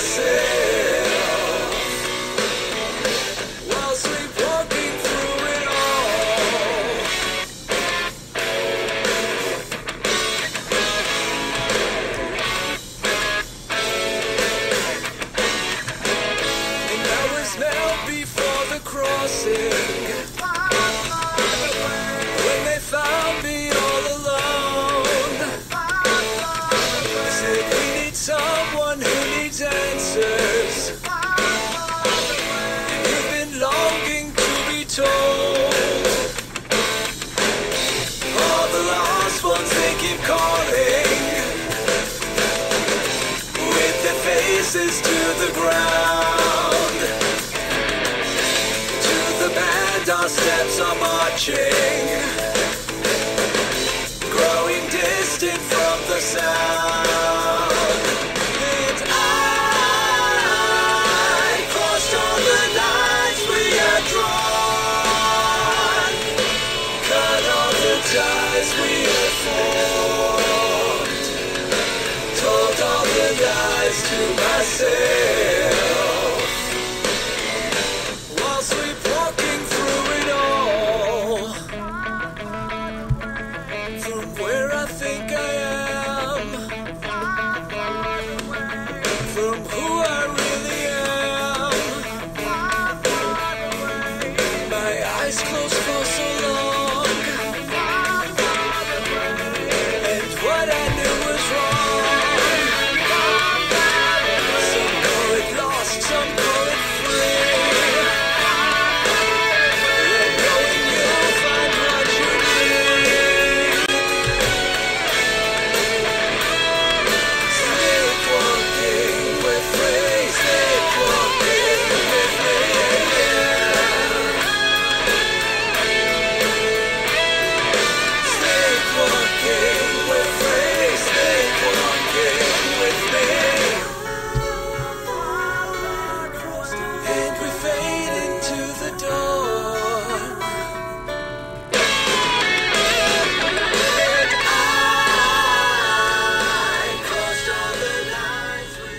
myself while sleepwalking through it all. And I was nailed before the crossing when they found me all alone. Said we need someone who needs answers. You've been longing to be told. All the lost ones, they keep calling with their faces to the ground. To the band our steps are marching, growing distant from the sound. And I crossed all the lines we had drawn, cut all the ties we had formed, told all the lies to myself while sleepwalking through it all. From where I think I am, from who I really am. My eyes closed for so long, and what I knew was wrong. Some call it lost, some call it free. And knowing you'll find what you need. Sleepwalking with me, sleepwalking with me. Sleepwalking with me, sleepwalking with me. And we fade into the dark. And I crossed all the lines we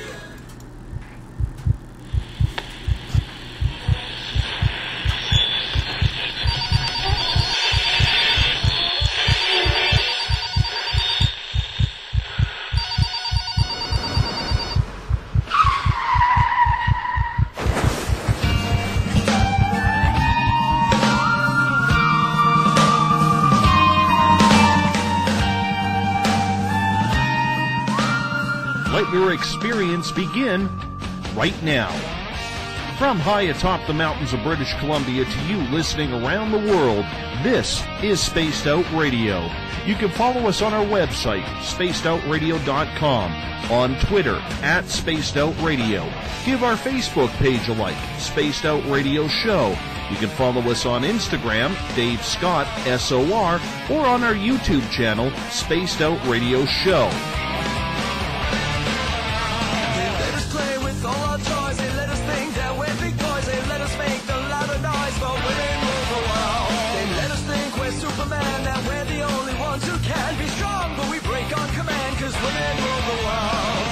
Let your experience begin right now. From high atop the mountains of British Columbia to you listening around the world, this is Spaced Out Radio. You can follow us on our website, spacedoutradio.com, on Twitter, @SpacedOutRadio. Give our Facebook page a like, Spaced Out Radio Show. You can follow us on Instagram, Dave Scott, SOR, or on our YouTube channel, Spaced Out Radio Show. They let us play with all our toys. They let us think that we're big boys. They let us make the louder noise, but women rule the world. They let us think we're Superman, that we're the only ones who can be strong, but we break on command, 'cause women rule the world.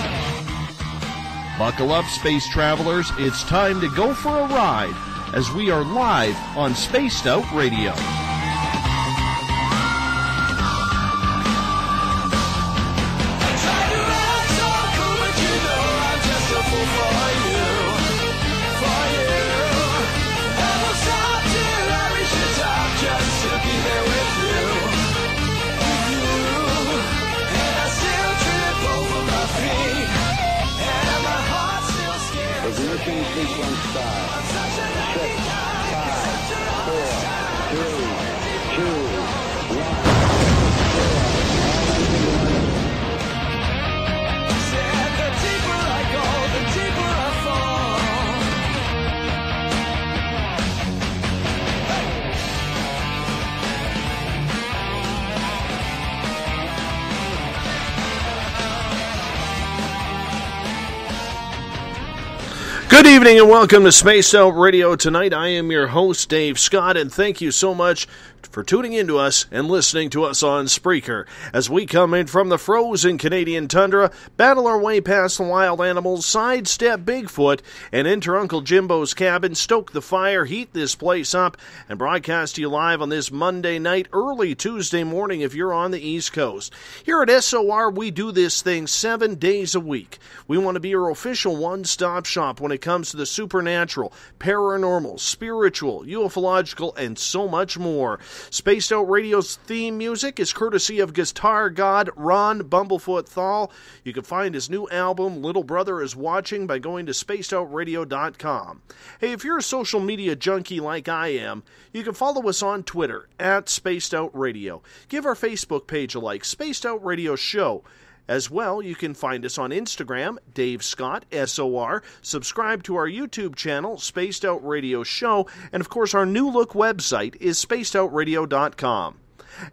Buckle up, space travelers. It's time to go for a ride as we are live on Spaced Out Radio. Try to act so cool, but you know I'm just a fool for you. For you. I will stop till I reach the top just to be there with you. With you. And I still trip over my feet. And my heart's still scared. Ignition sequence start. I'm such a lucky guy. 5, 4, 3, 2, 1. And the deeper I go, the deeper I fall. Good evening and welcome to Spaced Out Radio. Tonight I am your host, Dave Scott, and thank you so much for tuning into us and listening to us on Spreaker as we come in from the frozen Canadian tundra, battle our way past the wild animals, sidestep Bigfoot, and enter Uncle Jimbo's cabin, stoke the fire, heat this place up, and broadcast to you live on this Monday night, early Tuesday morning if you're on the East Coast. Here at SOR, we do this thing 7 days a week. We want to be your official one-stop shop when it comes to the supernatural, paranormal, spiritual, ufological, and so much more. Spaced Out Radio's theme music is courtesy of guitar god Ron Bumblefoot Thal. You can find his new album, Little Brother Is Watching, by going to spacedoutradio.com. Hey, if you're a social media junkie like I am, you can follow us on Twitter, at Spaced Out Radio. Give our Facebook page a like, Spaced Out Radio Show. As well, you can find us on Instagram, Dave Scott, SOR. Subscribe to our YouTube channel, Spaced Out Radio Show. And, of course, our new look website is spacedoutradio.com.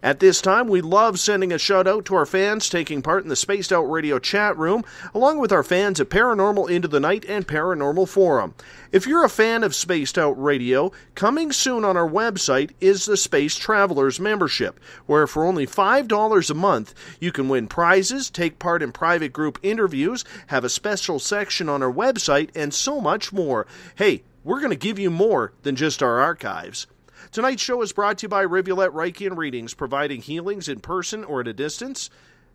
At this time, we love sending a shout-out to our fans taking part in the Spaced Out Radio chat room, along with our fans at Paranormal Into the Night and Paranormal Forum. If you're a fan of Spaced Out Radio, coming soon on our website is the Space Travelers membership, where for only $5 a month, you can win prizes, take part in private group interviews, have a special section on our website, and so much more. Hey, we're going to give you more than just our archives. Tonight's show is brought to you by Rivulet Reiki and Readings, providing healings in person or at a distance.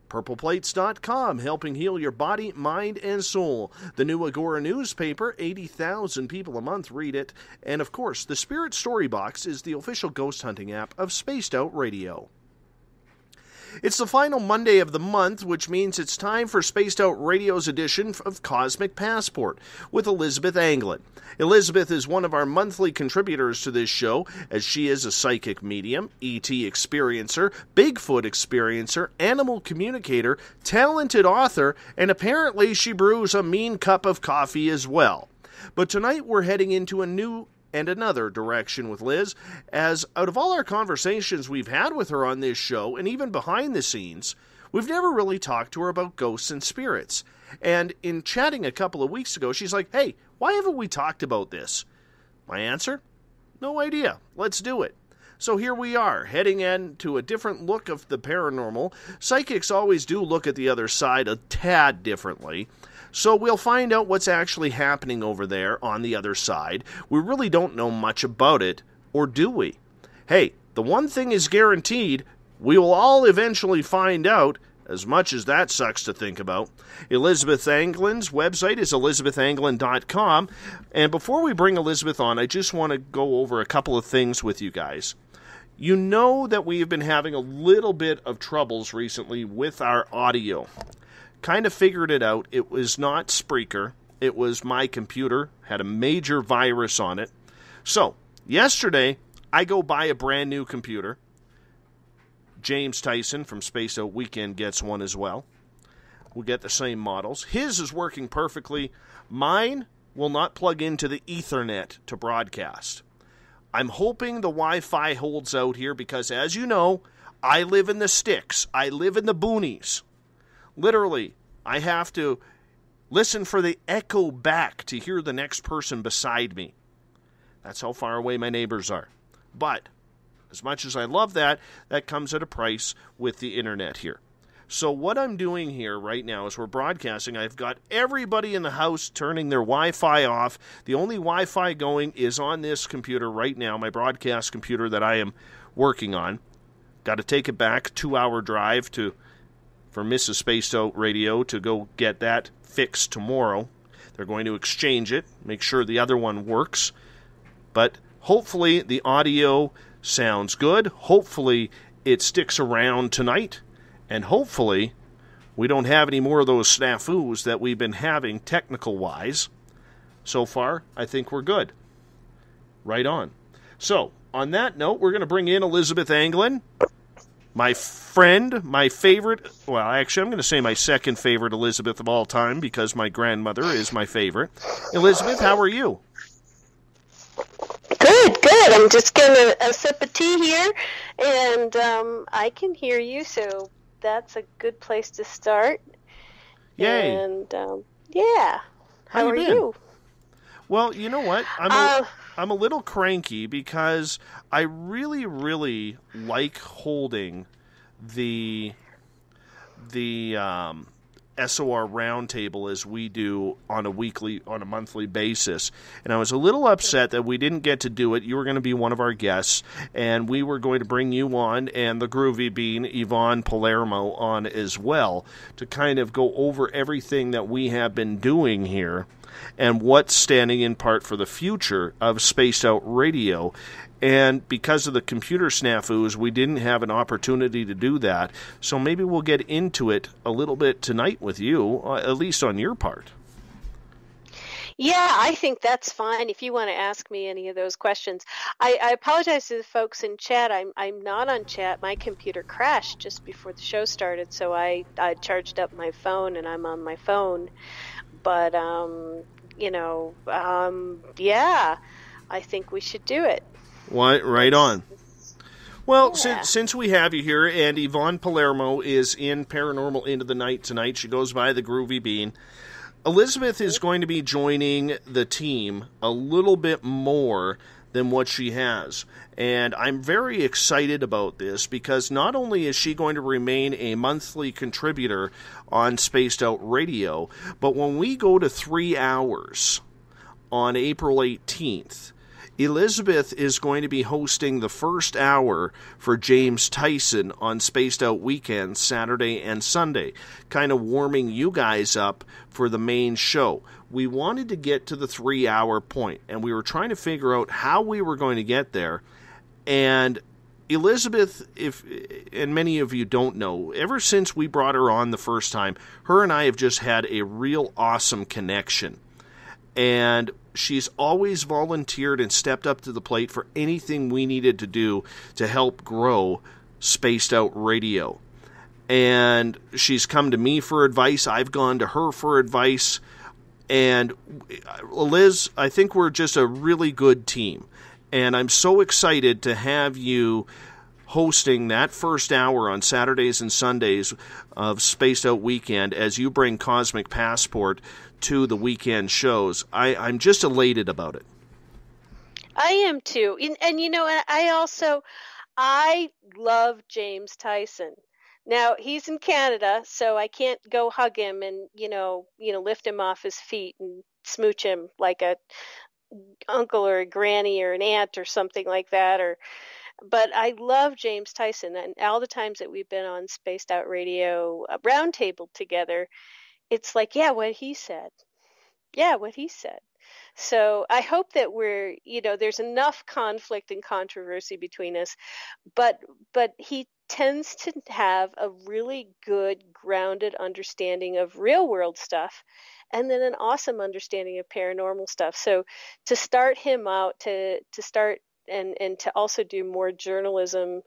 PurplePlates.com, helping heal your body, mind, and soul. The new Agora newspaper, 80,000 people a month read it. And, of course, the Spirit Storybox is the official ghost hunting app of Spaced Out Radio. It's the final Monday of the month, which means it's time for Spaced Out Radio's edition of Cosmic Passport with Elizabeth Anglin. Elizabeth is one of our monthly contributors to this show, as she is a psychic medium, ET experiencer, Bigfoot experiencer, animal communicator, talented author, and apparently she brews a mean cup of coffee as well. But tonight we're heading into a new and another direction with Liz, as out of all our conversations we've had with her on this show, and even behind the scenes, we've never really talked to her about ghosts and spirits. And in chatting a couple of weeks ago, she's like, hey, why haven't we talked about this? My answer? No idea. Let's do it. So here we are, heading into a different look of the paranormal. Psychics always do look at the other side a tad differently. So we'll find out what's actually happening over there on the other side. We really don't know much about it, or do we? Hey, the one thing is guaranteed, we will all eventually find out, as much as that sucks to think about. Elizabeth Anglin's website is elizabethanglin.com. And before we bring Elizabeth on, I just want to go over a couple of things with you guys. You know that we have been having a little bit of troubles recently with our audio. Kind of figured it out. It was not Spreaker. It was my computer. Had a major virus on it. So, yesterday, I go buy a brand new computer. James Tyson from Space Out Weekend gets one as well. We'll get the same models. His is working perfectly. Mine will not plug into the Ethernet to broadcast. I'm hoping the Wi-Fi holds out here because, as you know, I live in the sticks. I live in the boonies. Literally, I have to listen for the echo back to hear the next person beside me. That's how far away my neighbors are. But, as much as I love that, that comes at a price with the internet here. So what I'm doing here right now is we're broadcasting. I've got everybody in the house turning their Wi-Fi off. The only Wi-Fi going is on this computer right now, my broadcast computer that I am working on. Got to take it back, 2-hour drive for Mrs. Spaced Out Radio to go get that fixed tomorrow. They're going to exchange it, make sure the other one works. But hopefully the audio sounds good. Hopefully it sticks around tonight. And hopefully we don't have any more of those snafus that we've been having technical-wise. So far, I think we're good. Right on. So, on that note, we're going to bring in Elizabeth Anglin. My friend, my favorite, well, actually, I'm going to say my second favorite Elizabeth of all time because my grandmother is my favorite. Elizabeth, how are you? Good. I'm just getting a sip of tea here, and I can hear you, so that's a good place to start. Yay. And, yeah. How are you? Well, you know what? I'm a little cranky because I really, really like holding the SOR roundtable as we do on a monthly basis. And I was a little upset that we didn't get to do it. You were going to be one of our guests, and we were going to bring you on and the Groovy Bean, Yvonne Palermo, on as well to kind of go over everything that we have been doing here and what's standing in part for the future of Spaced Out Radio. And because of the computer snafus, we didn't have an opportunity to do that. So maybe we'll get into it a little bit tonight with you, at least on your part. Yeah, I think that's fine if you want to ask me any of those questions. I apologize to the folks in chat. I'm not on chat. My computer crashed just before the show started, so I charged up my phone and I'm on my phone. But, yeah, I think we should do it. What? Right on. Well, Yeah. since we have you here, and Yvonne Palermo is in Paranormal Into the Night tonight, she goes by the Groovy Bean. Elizabeth is going to be joining the team a little bit more than what she has. And I'm very excited about this because not only is she going to remain a monthly contributor on Spaced Out Radio, but when we go to 3 hours on April 18th, Elizabeth is going to be hosting the first hour for James Tyson on Spaced Out Weekends, Saturday and Sunday, kind of warming you guys up for the main show. We wanted to get to the 3 hour point, and we were trying to figure out how we were going to get there. And Elizabeth, and many of you don't know, ever since we brought her on the first time, her and I have just had a real awesome connection. And she's always volunteered and stepped up to the plate for anything we needed to do to help grow Spaced Out Radio. And she's come to me for advice. I've gone to her for advice. And Liz, I think we're just a really good team. And I'm so excited to have you hosting that first hour on Saturdays and Sundays of Spaced Out Weekend as you bring Cosmic Passport to the weekend shows. I'm just elated about it. I am too. And I love James Tyson. Now, he's in Canada, so I can't go hug him and, lift him off his feet and smooch him like a uncle or a granny or an aunt or something like that. But I love James Tyson, and all the times that we've been on Spaced Out Radio roundtable together, it's like, yeah, what he said. Yeah, what he said. So I hope that there's enough conflict and controversy between us, but he tends to have a really good, grounded understanding of real world stuff, and then an awesome understanding of paranormal stuff. So to start him out, to start and to also do more journalism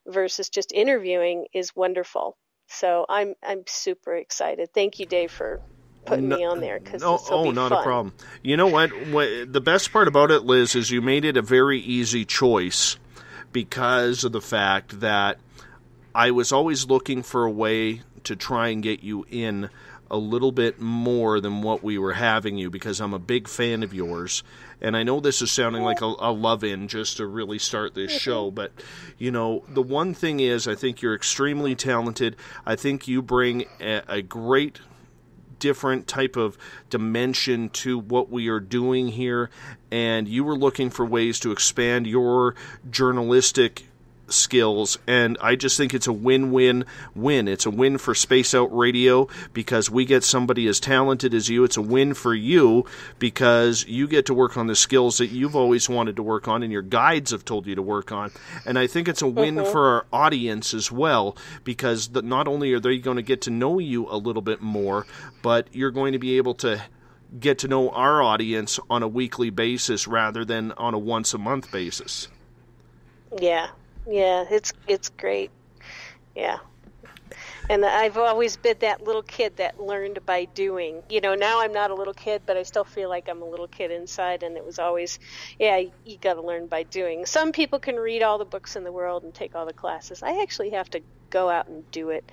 versus just interviewing is wonderful. So I'm super excited. Thank you, Dave, for putting me on there, because not fun. A problem. You know what? The best part about it, Liz, is you made it a very easy choice because of the fact that I was always looking for a way to try and get you in a little bit more than what we were having you, because I'm a big fan of yours. And I know this is sounding like a love-in just to really start this show, but, the one thing is, I think you're extremely talented. I think you bring a great different type of dimension to what we are doing here, and you were looking for ways to expand your journalistic skills, and I just think it's a win-win-win. It's a win for Space Out Radio because we get somebody as talented as you. It's a win for you because you get to work on the skills that you've always wanted to work on and your guides have told you to work on. And I think it's a win for our audience as well, because not only are they going to get to know you a little bit more, but you're going to be able to get to know our audience on a weekly basis rather than on a once-a-month basis. Yeah, it's great. Yeah. And I've always been that little kid that learned by doing. Now I'm not a little kid, but I still feel like I'm a little kid inside, and it was always, you got to learn by doing. Some people can read all the books in the world and take all the classes. I actually have to go out and do it,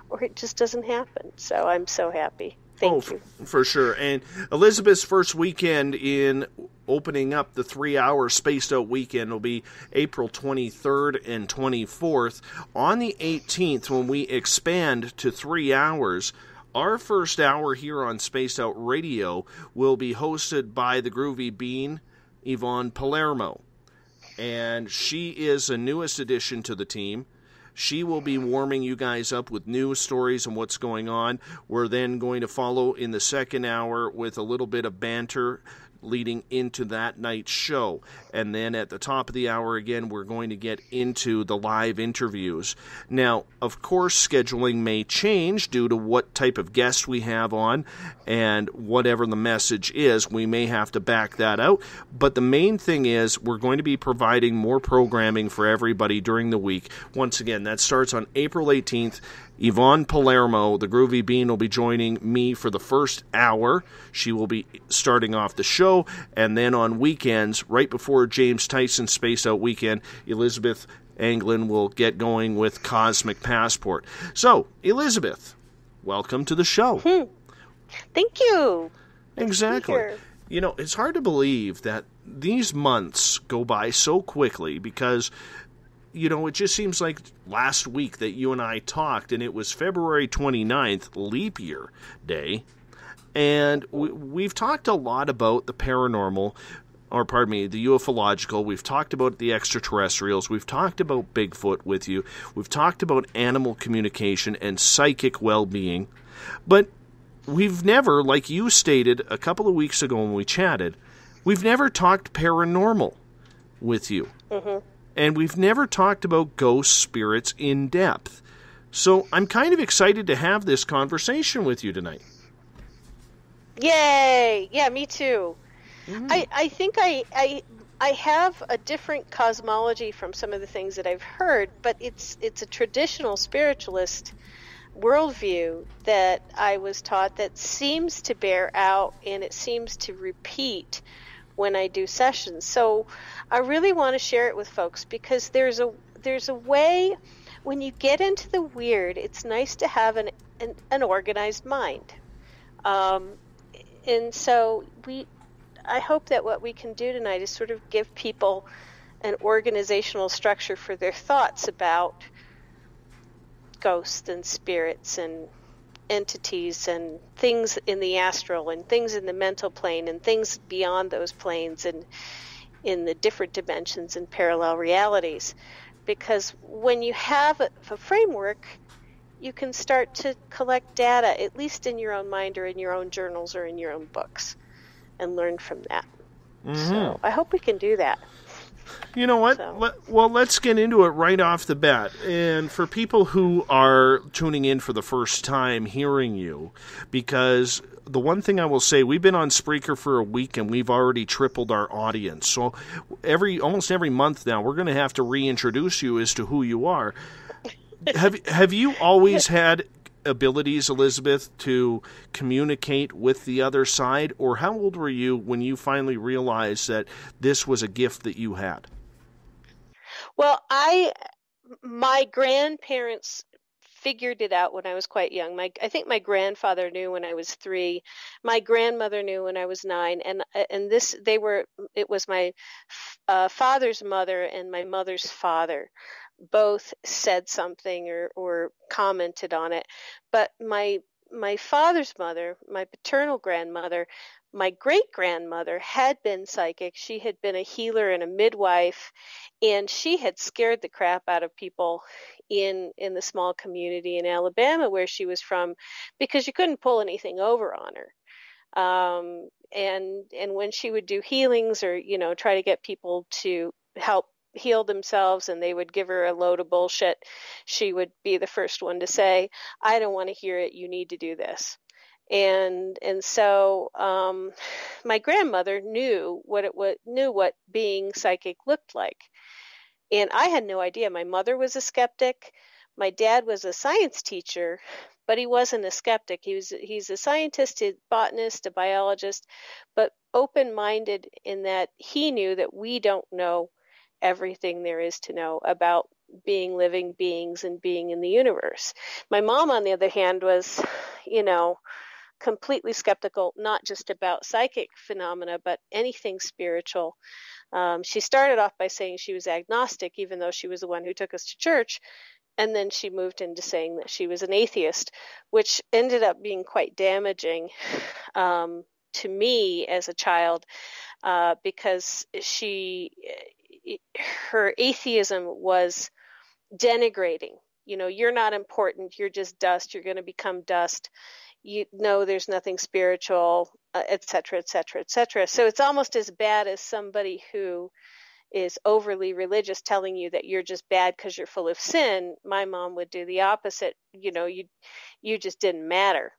or it just doesn't happen. So I'm so happy. Thank you. For sure. And Elizabeth's first weekend in opening up the 3-hour Spaced Out weekend will be April 23rd and 24th. On the 18th, when we expand to 3 hours, our first hour here on Spaced Out Radio will be hosted by the Groovy Bean, Yvonne Palermo. And she is a newest addition to the team. She will be warming you guys up with news stories and what's going on. We're then going to follow in the second hour with a little bit of banter leading into that night's show. And then at the top of the hour again, we're going to get into the live interviews. Now, of course, scheduling may change due to what type of guest we have on, and whatever the message is, we may have to back that out. But the main thing is we're going to be providing more programming for everybody during the week. Once again, that starts on April 18th. Yvonne Palermo, the Groovy Bean, will be joining me for the first hour. She will be starting off the show, and then on weekends, right before James Tyson's Spaced Out weekend, Elizabeth Anglin will get going with Cosmic Passport. So, Elizabeth, welcome to the show. Thank you. Exactly. You know, it's hard to believe that these months go by so quickly because, you know, it just seems like last week that you and I talked, and it was February 29th, leap year day, and we've talked a lot about the paranormal, or pardon me, the ufological. We've talked about the extraterrestrials. We've talked about Bigfoot with you. We've talked about animal communication and psychic well-being, but we've never, like you stated a couple of weeks ago when we chatted, we've never talked paranormal with you. Mm-hmm. And we've never talked about ghost spirits in depth. So I'm kind of excited to have this conversation with you tonight. Yay! Yeah, me too. Mm-hmm. I think I have a different cosmology from some of the things that I've heard, but it's a traditional spiritualist worldview that I was taught that seems to bear out, and it seems to repeat when I do sessions. So I really want to share it with folks because there's a way when you get into the weird, it's nice to have an organized mind. And so I hope that what we can do tonight is sort of give people an organizational structure for their thoughts about ghosts and spirits and entities and things in the astral and things in the mental plane and things beyond those planes and in the different dimensions and parallel realities. Because when you have a framework, you can start to collect data, at least in your own mind or in your own journals or in your own books, and learn from that. Mm-hmm. So I hope we can do that. You know what? Well, let's get into it right off the bat. And for people who are tuning in for the first time hearing you, because the one thing I will say, we've been on Spreaker for a week and we've already tripled our audience. So almost every month now, we're going to have to reintroduce you as to who you are. Have you always had abilities, Elizabeth, to communicate with the other side? Or how old were you when you finally realized that this was a gift that you had? Well, my grandparents figured it out when I was quite young. I think my grandfather knew when I was 3. My grandmother knew when I was 9, and it was my father's mother and my mother's father both said something or commented on it. But my father's mother, my paternal grandmother, my great-grandmother had been psychic. She had been a healer and a midwife, and she had scared the crap out of people in the small community in Alabama where she was from, because you couldn't pull anything over on her. And when she would do healings or, try to get people to help heal themselves and they would give her a load of bullshit, she would be the first one to say, I don't want to hear it. You need to do this. And so my grandmother knew what being psychic looked like. And I had no idea. My mother was a skeptic. My dad was a science teacher, but he wasn't a skeptic. He's a scientist, a botanist, a biologist, but open-minded in that he knew that we don't know everything there is to know about being living beings and being in the universe. My mom, on the other hand, was, completely skeptical, not just about psychic phenomena, but anything spiritual. She started off by saying she was agnostic, even though she was the one who took us to church. And then she moved into saying that she was an atheist, which ended up being quite damaging to me as a child, because her atheism was denigrating. You're not important. You're just dust. You're going to become dust. There's nothing spiritual, et cetera, et cetera, et cetera. So it's almost as bad as somebody who is overly religious telling you that you're just bad because you're full of sin. My mom would do the opposite. You just didn't matter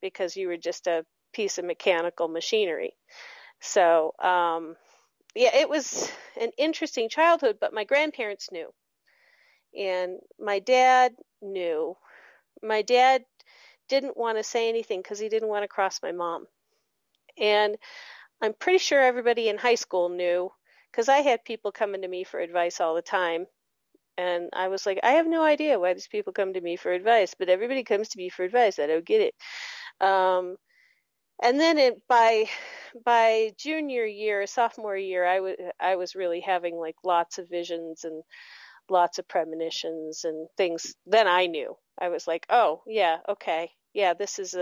because you were just a piece of mechanical machinery. So, it was an interesting childhood, but my grandparents knew. And my dad knew. My dad didn't want to say anything because he didn't want to cross my mom. And I'm pretty sure everybody in high school knew, because I had people coming to me for advice all the time. And I was like, I have no idea why these people come to me for advice, but everybody comes to me for advice. I don't get it. And then by junior year, sophomore year, I was really having like lots of visions and lots of premonitions and things. Then I knew. I was like, oh, yeah, okay. Yeah, this is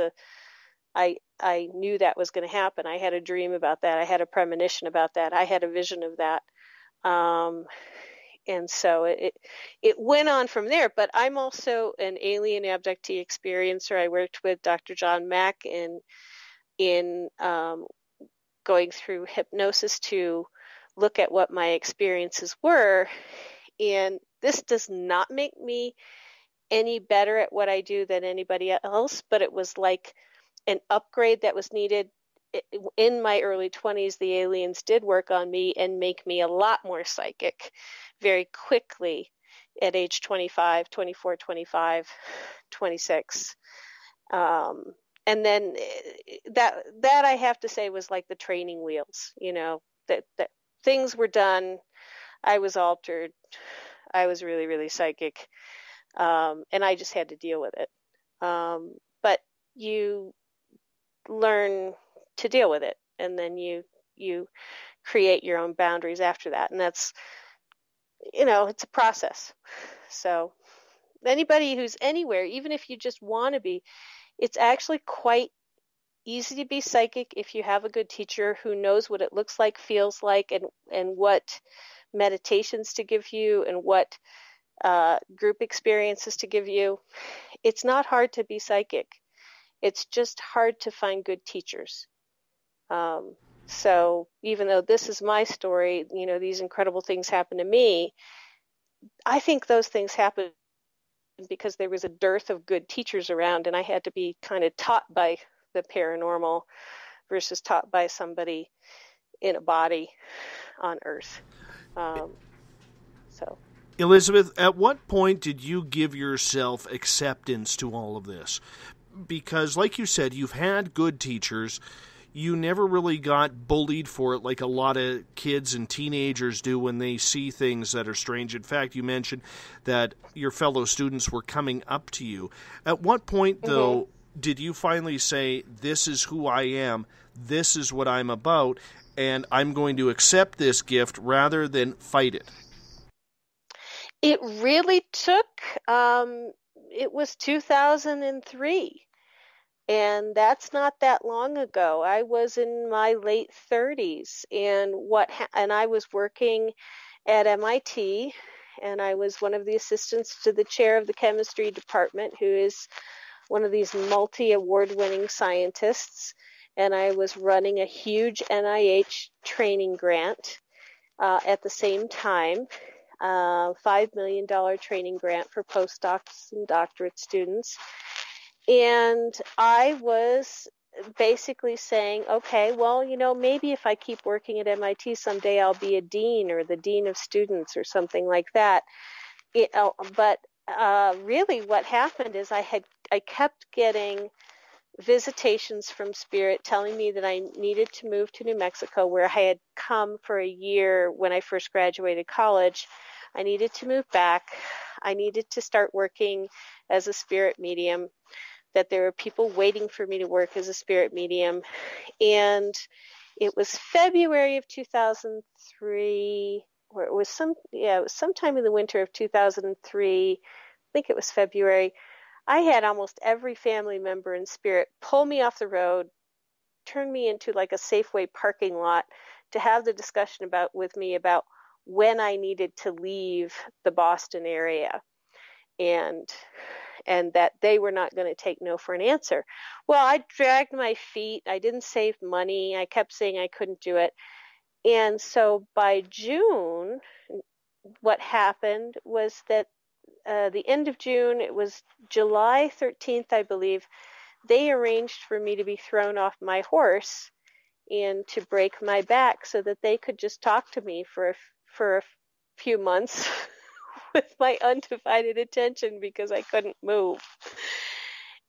I knew that was going to happen. I had a dream about that. I had a premonition about that. I had a vision of that. And so it went on from there. But I'm also an alien abductee experiencer. I worked with Dr. John Mack in going through hypnosis to look at what my experiences were. And this does not make me any better at what I do than anybody else, but it was like an upgrade that was needed. In my early 20s, the aliens did work on me and make me a lot more psychic very quickly at age 25, 24, 25, 26. And then that I have to say was like the training wheels, that things were done. I was altered. I was really, really psychic. And I just had to deal with it. But you learn to deal with it, and then you create your own boundaries after that. And that's, it's a process. So anybody who's anywhere, even if you just want to be, it's actually quite easy to be psychic if you have a good teacher who knows what it looks like, feels like, and what meditations to give you and what group experiences to give you. It's not hard to be psychic. It's just hard to find good teachers. So even though this is my story, these incredible things happen to me, I think those things happen because there was a dearth of good teachers around, and I had to be kind of taught by the paranormal versus taught by somebody in a body on Earth. So, Elizabeth, at what point did you give yourself acceptance to all of this? Because, like you said, you've had good teachers. You never really got bullied for it like a lot of kids and teenagers do when they see things that are strange. In fact, you mentioned that your fellow students were coming up to you. At what point, though, did you finally say, this is who I am, this is what I'm about, and I'm going to accept this gift rather than fight it? It really took, it was 2003. And that's not that long ago. I was in my late 30s, and I was working at MIT, and I was one of the assistants to the chair of the chemistry department, who is one of these multi-award-winning scientists. And I was running a huge NIH training grant at the same time, $5 million training grant for postdocs and doctorate students. And I was basically saying, okay, well, maybe if I keep working at MIT someday, I'll be a dean or the dean of students or something like that. But really what happened is I kept getting visitations from Spirit telling me that I needed to move to New Mexico, where I had come for a year when I first graduated college. I needed to move back. I needed to start working as a spirit medium. that there were people waiting for me to work as a spirit medium. And it was February of 2003, or it was sometime in the winter of 2003. I think it was February. I had almost every family member in spirit pull me off the road, turn me into like a Safeway parking lot to have the discussion with me about when I needed to leave the Boston area, and that they were not going to take no for an answer. Well, I dragged my feet. I didn't save money. I kept saying I couldn't do it. And so by June, what happened was that the end of June, it was July 13th, I believe, they arranged for me to be thrown off my horse and to break my back so that they could just talk to me for a few months with my undivided attention because I couldn't move.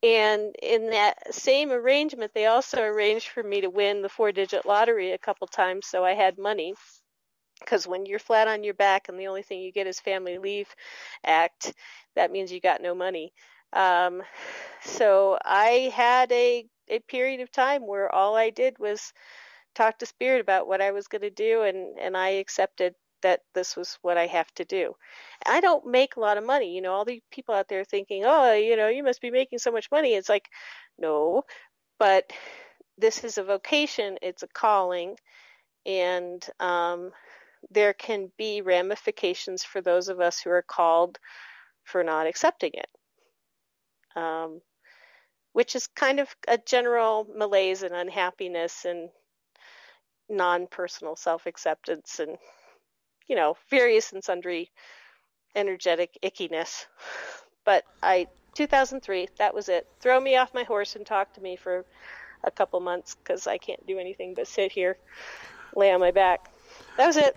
And in that same arrangement, they also arranged for me to win the 4-digit lottery a couple times so I had money. Because when you're flat on your back and the only thing you get is Family Leave Act, that means you got no money. So I had a period of time where all I did was talk to Spirit about what I was going to do, and I accepted that this was what I have to do. I don't make a lot of money. You know, all the people out there thinking, oh, you know, you must be making so much money. It's like, no, but this is a vocation. It's a calling. And there can be ramifications for those of us who are called for not accepting it, which is kind of a general malaise and unhappiness and non-personal self-acceptance and, you know, various and sundry energetic ickiness. But 2003, that was it. Throw me off my horse and talk to me for a couple months because I can't do anything but sit here, lay on my back. That was it.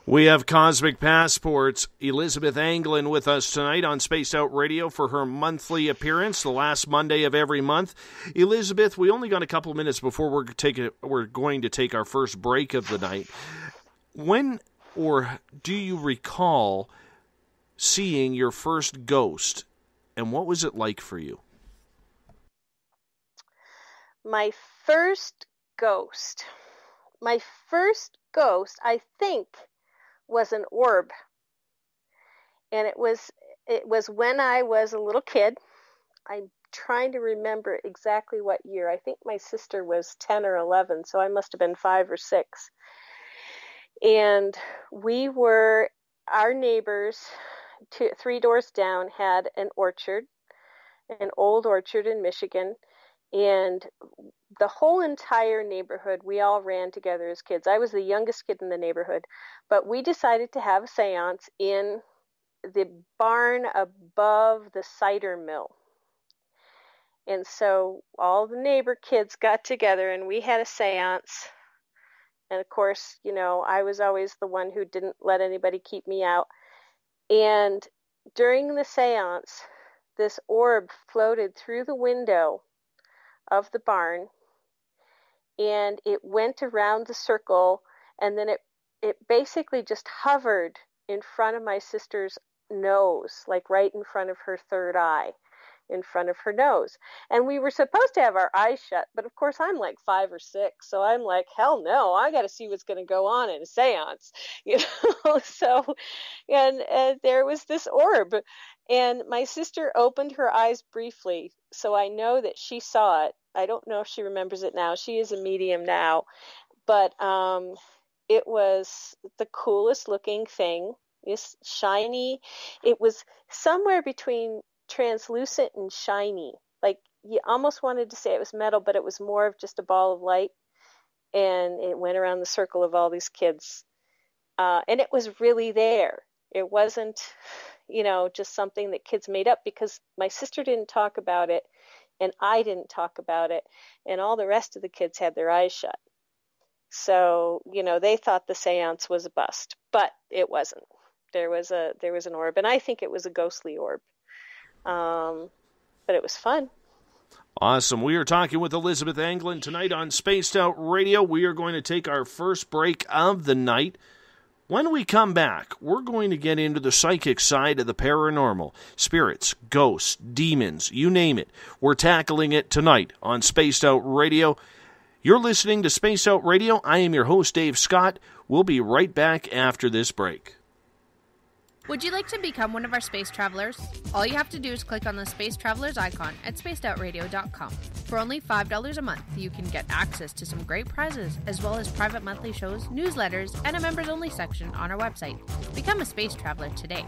We have Cosmic Passport's Elizabeth Anglin with us tonight on Spaced Out Radio for her monthly appearance, the last Monday of every month. Elizabeth, we only got a couple minutes before we're going to take our first break of the night. When or do you recall seeing your first ghost, and what was it like for you? My first ghost, I think, was an orb. And it was when I was a little kid. I'm trying to remember exactly what year. I think my sister was 10 or 11, so I must have been 5 or 6. And our neighbors, 3 doors down, had an orchard, an old orchard in Michigan. And the whole entire neighborhood, we all ran together as kids. I was the youngest kid in the neighborhood, but we decided to have a seance in the barn above the cider mill. And so all the neighbor kids got together and we had a seance. And of course, you know, I was always the one who didn't let anybody keep me out. And during the seance, this orb floated through the window of the barn, and it went around the circle, and then it basically just hovered in front of my sister's nose, like right in front of her third eye, in front of her nose. And we were supposed to have our eyes shut, but of course I'm like 5 or 6, so I'm like, hell no, I got to see what's going to go on in a seance, you know. So, and there was this orb, and my sister opened her eyes briefly, so I know that she saw it. I don't know if she remembers it now. She is a medium now, but it was the coolest looking thing. It's shiny. It was somewhere between translucent and shiny. Like you almost wanted to say it was metal, but it was more of just a ball of light. And it went around the circle of all these kids. And it was really there. It wasn't, you know, just something that kids made up, because my sister didn't talk about it and I didn't talk about it, and all the rest of the kids had their eyes shut. So, you know, they thought the seance was a bust, but it wasn't. There was an orb, and I think it was a ghostly orb. But it was fun. Awesome. We are talking with Elizabeth Anglin tonight on Spaced Out Radio. We are going to take our first break of the night. When we come back, we're going to get into the psychic side of the paranormal. Spirits, ghosts, demons, you name it. We're tackling it tonight on Spaced Out Radio. You're listening to Spaced Out Radio. I am your host, Dave Scott. We'll be right back after this break. Would you like to become one of our space travelers? All you have to do is click on the Space Travelers icon at spacedoutradio.com. For only $5 a month, you can get access to some great prizes, as well as private monthly shows, newsletters, and a members-only section on our website. Become a space traveler today.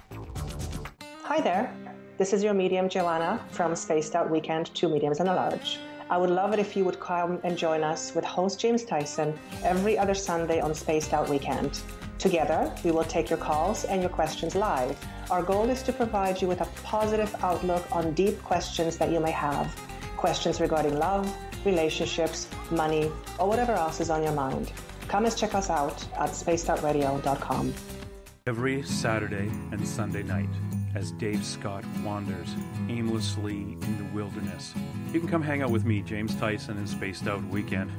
Hi there. This is your medium, Joanna, from Spaced Out Weekend, 2 Mediums and a Large. I would love it if you would come and join us with host James Tyson every other Sunday on Spaced Out Weekend. Together, we will take your calls and your questions live. Our goal is to provide you with a positive outlook on deep questions that you may have. Questions regarding love, relationships, money, or whatever else is on your mind. Come and check us out at spacedoutradio.com. Every Saturday and Sunday night, as Dave Scott wanders aimlessly in the wilderness, you can come hang out with me, James Tyson, in Spaced Out Weekend.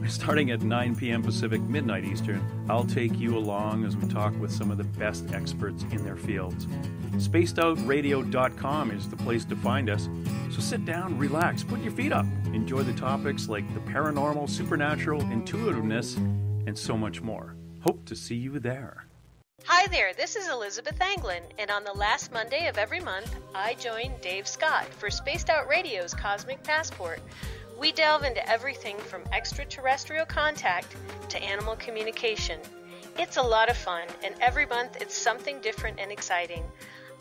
Starting at 9 p.m. Pacific, midnight Eastern, I'll take you along as we talk with some of the best experts in their fields. SpacedOutRadio.com is the place to find us. So sit down, relax, put your feet up. Enjoy the topics like the paranormal, supernatural, intuitiveness, and so much more. Hope to see you there. Hi there, this is Elizabeth Anglin, and on the last Monday of every month, I join Dave Scott for Spaced Out Radio's Cosmic Passport. We delve into everything from extraterrestrial contact to animal communication. It's a lot of fun, and every month it's something different and exciting.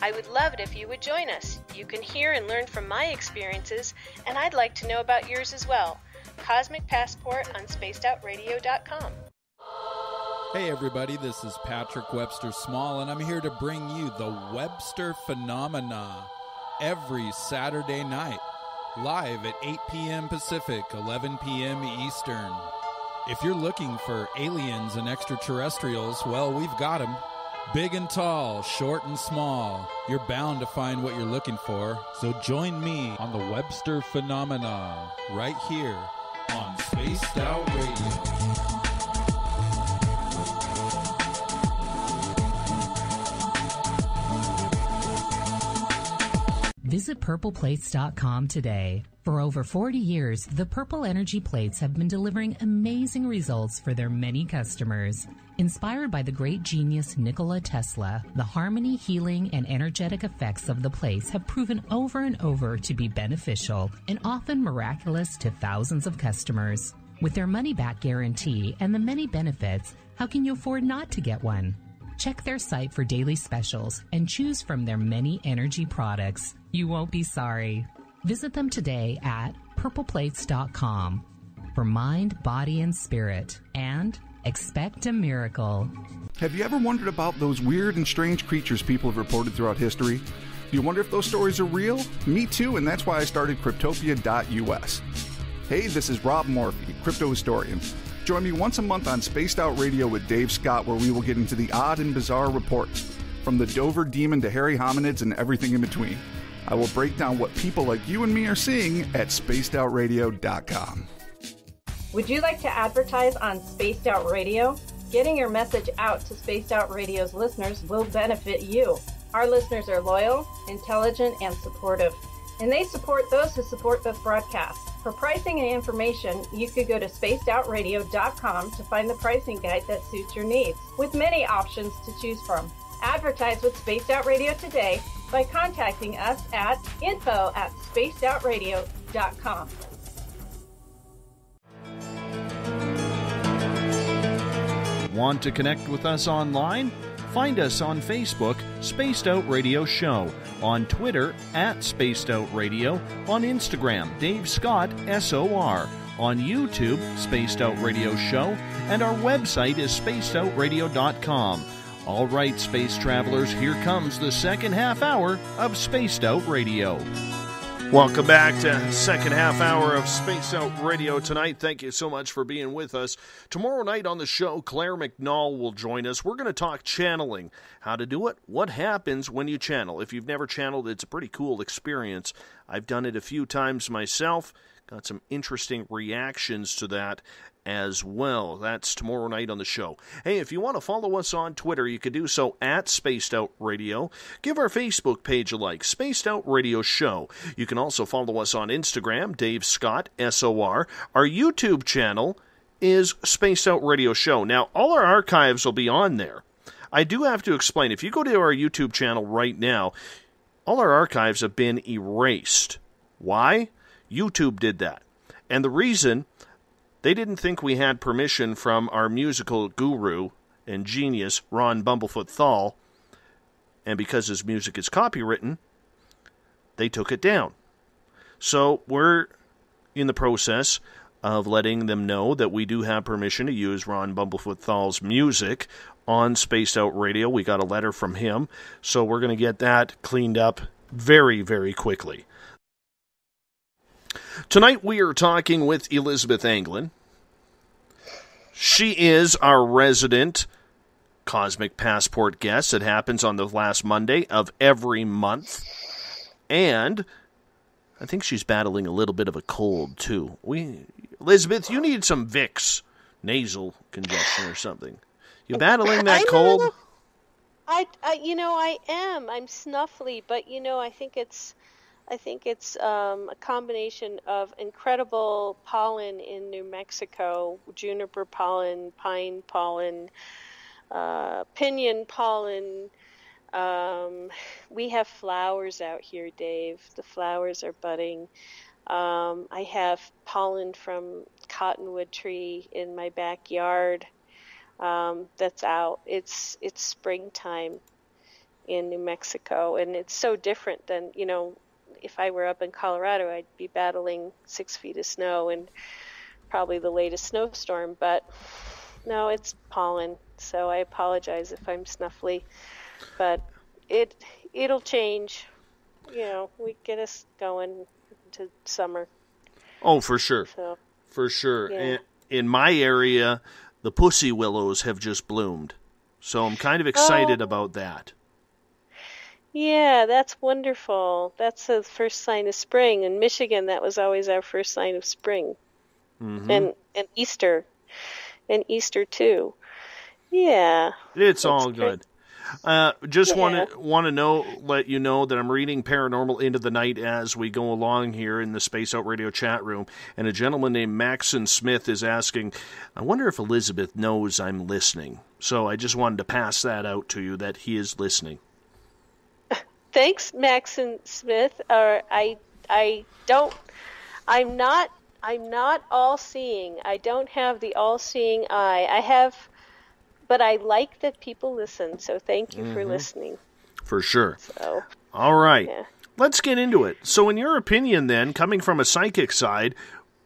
I would love it if you would join us. You can hear and learn from my experiences, and I'd like to know about yours as well. Cosmic Passport on spacedoutradio.com. Hey everybody, this is Patrick Webster Small, and I'm here to bring you the Webster Phenomena every Saturday night, live at 8 p.m. Pacific, 11 p.m. Eastern. If you're looking for aliens and extraterrestrials, well, we've got them. Big and tall, short and small. You're bound to find what you're looking for, so join me on the Webster Phenomena right here on Spaced Out Radio. Visit purpleplates.com today. For over 40 years, the Purple Energy Plates have been delivering amazing results for their many customers. Inspired by the great genius Nikola Tesla, the harmony, healing, and energetic effects of the plates have proven over and over to be beneficial and often miraculous to thousands of customers. With their money-back guarantee and the many benefits, how can you afford not to get one? Check their site for daily specials and choose from their many energy products. You won't be sorry. Visit them today at purpleplates.com for mind, body, and spirit, and expect a miracle. Have you ever wondered about those weird and strange creatures people have reported throughout history? Do you wonder if those stories are real? Me too, and that's why I started Cryptopia.us. Hey, this is Rob Morphy, crypto historian. Join me once a month on Spaced Out Radio with Dave Scott, where we will get into the odd and bizarre reports, from the Dover Demon to hairy hominids and everything in between. I will break down what people like you and me are seeing at spacedoutradio.com. Would you like to advertise on Spaced Out Radio? Getting your message out to Spaced Out Radio's listeners will benefit you. Our listeners are loyal, intelligent, and supportive, and they support those who support this broadcast. For pricing and information, you could go to spacedoutradio.com to find the pricing guide that suits your needs, with many options to choose from. Advertise with Spaced Out Radio today by contacting us at info@spacedoutradio.com. Want to connect with us online? Find us on Facebook, Spaced Out Radio Show, on Twitter @Spaced Out Radio, on Instagram, Dave Scott SOR, on YouTube, Spaced Out Radio Show, and our website is spacedoutradio.com. All right, space travelers, here comes the second half hour of Spaced Out Radio. Welcome back to second half hour of Spaced Out Radio tonight. Thank you so much for being with us. Tomorrow night on the show, Claire McNall will join us. We're going to talk channeling, how to do it, what happens when you channel. If you've never channeled, it's a pretty cool experience. I've done it a few times myself. Got some interesting reactions to that as well. That's tomorrow night on the show. Hey, if you want to follow us on Twitter, you can do so at Spaced Out Radio. Give our Facebook page a like, Spaced Out Radio Show. You can also follow us on Instagram, Dave Scott, SOR. Our YouTube channel is Spaced Out Radio Show. Now, all our archives will be on there. I do have to explain, if you go to our YouTube channel right now, all our archives have been erased. Why? YouTube did that. And the reason, they didn't think we had permission from our musical guru and genius, Ron Bumblefoot Thal, and because his music is copywritten, they took it down. So we're in the process of letting them know that we do have permission to use Ron Bumblefoot Thal's music on Spaced Out Radio. We got a letter from him, so we're going to get that cleaned up very, very quickly. Tonight we are talking with Elizabeth Anglin. She is our resident Cosmic Passport guest. It happens on the last Monday of every month. And I think she's battling a little bit of a cold, too. Elizabeth, you need some Vicks, nasal congestion or something. You battling that cold? I am. I'm snuffly, but I think it's a combination of incredible pollen in New Mexico, juniper pollen, pine pollen, pinyon pollen. We have flowers out here, Dave. The flowers are budding. I have pollen from cottonwood tree in my backyard that's out. It's springtime in New Mexico, and it's so different than, if I were up in Colorado, I'd be battling 6 feet of snow and probably the latest snowstorm. But no, it's pollen, so I apologize if I'm snuffly. But it'll change. We get us going to summer. Oh, for sure. So, for sure. Yeah. In my area, the pussy willows have just bloomed. So I'm kind of excited about that. Yeah, that's wonderful. That's the first sign of spring. In Michigan, that was always our first sign of spring. Mm-hmm. And Easter. And Easter, too. Yeah. It's all good. Just want to let you know that I'm reading Paranormal Into the Night as we go along here in the Space Out Radio chat room, and a gentleman named Maxon Smith is asking, I wonder if Elizabeth knows I'm listening. So I just wanted to pass that out to you, that he is listening. Thanks, Maxon Smith. I'm not all-seeing. I don't have the all-seeing eye. But I like that people listen, so thank you for listening. For sure. So, all right. Yeah. Let's get into it. So in your opinion then, coming from a psychic side,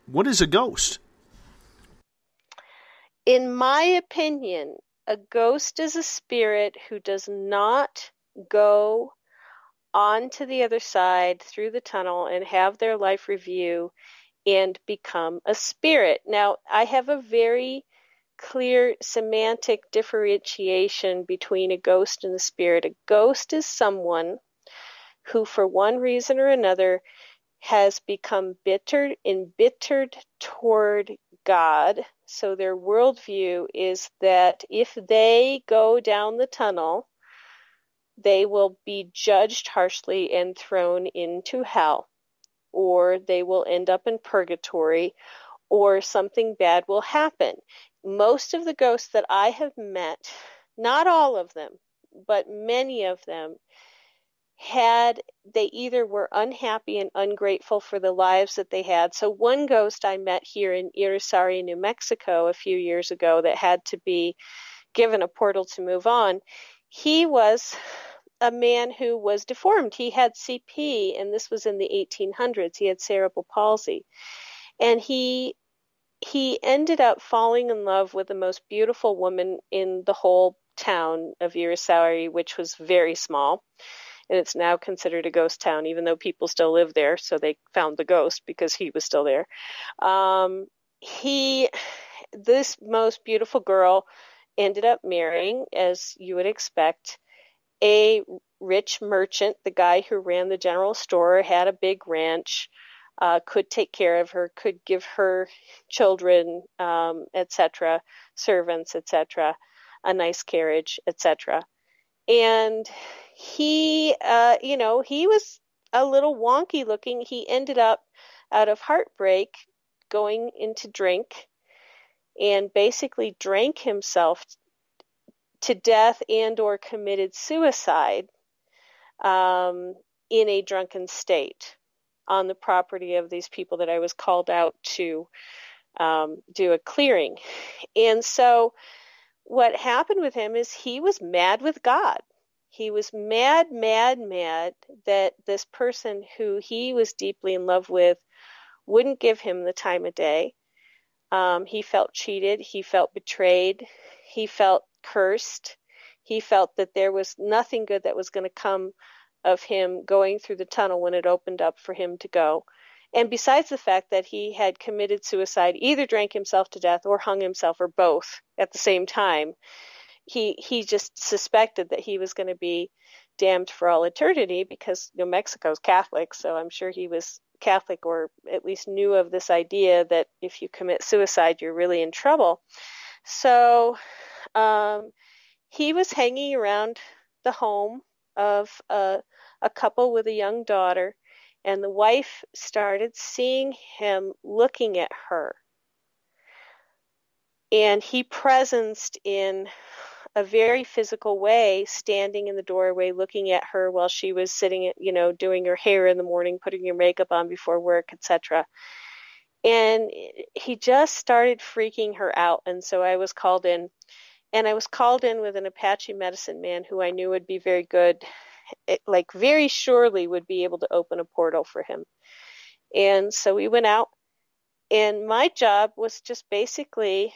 what is a ghost? In my opinion, a ghost is a spirit who does not go on to the other side through the tunnel and have their life review and become a spirit. Now, I have a very clear semantic differentiation between a ghost and a spirit. A ghost is someone who, for one reason or another, has become embittered toward God. So their worldview is that if they go down the tunnel, they will be judged harshly and thrown into hell, or they will end up in purgatory, or something bad will happen. Most of the ghosts that I have met, not all of them, but many of them, they either were unhappy and ungrateful for the lives that they had. So one ghost I met here in Ynzunza, New Mexico a few years ago that had to be given a portal to move on, he was a man who was deformed. He had CP, and this was in the 1800s. He had cerebral palsy. And he ended up falling in love with the most beautiful woman in the whole town of Ynzunza, which was very small. And it's now considered a ghost town, even though people still live there. So they found the ghost because he was still there. This most beautiful girl ended up marrying, as you would expect, a rich merchant. The guy who ran the general store had a big ranch. could take care of her, could give her children, etc., servants, etc., a nice carriage, etc. And he, he was a little wonky looking. He ended up, out of heartbreak, going into drink and basically drank himself to death and or committed suicide in a drunken state on the property of these people that I was called out to do a clearing. And so what happened with him is he was mad with God. He was mad that this person who he was deeply in love with wouldn't give him the time of day. He felt cheated. He felt betrayed. He felt cursed. He felt that there was nothing good that was going to come of him going through the tunnel when it opened up for him to go. And besides the fact that he had committed suicide, either drank himself to death or hung himself or both at the same time, he just suspected that he was going to be damned for all eternity because New Mexico's Catholic, so I'm sure he was Catholic or at least knew of this idea that if you commit suicide, you're really in trouble. So he was hanging around the home of a couple with a young daughter, and the wife started seeing him looking at her. And he presenced in a very physical way, standing in the doorway, looking at her while she was sitting, doing her hair in the morning, putting her makeup on before work, etc. And he just started freaking her out. And so I was called in, and I was called in with an Apache medicine man who I knew would be very good, very surely would be able to open a portal for him. And so we went out, and my job was just basically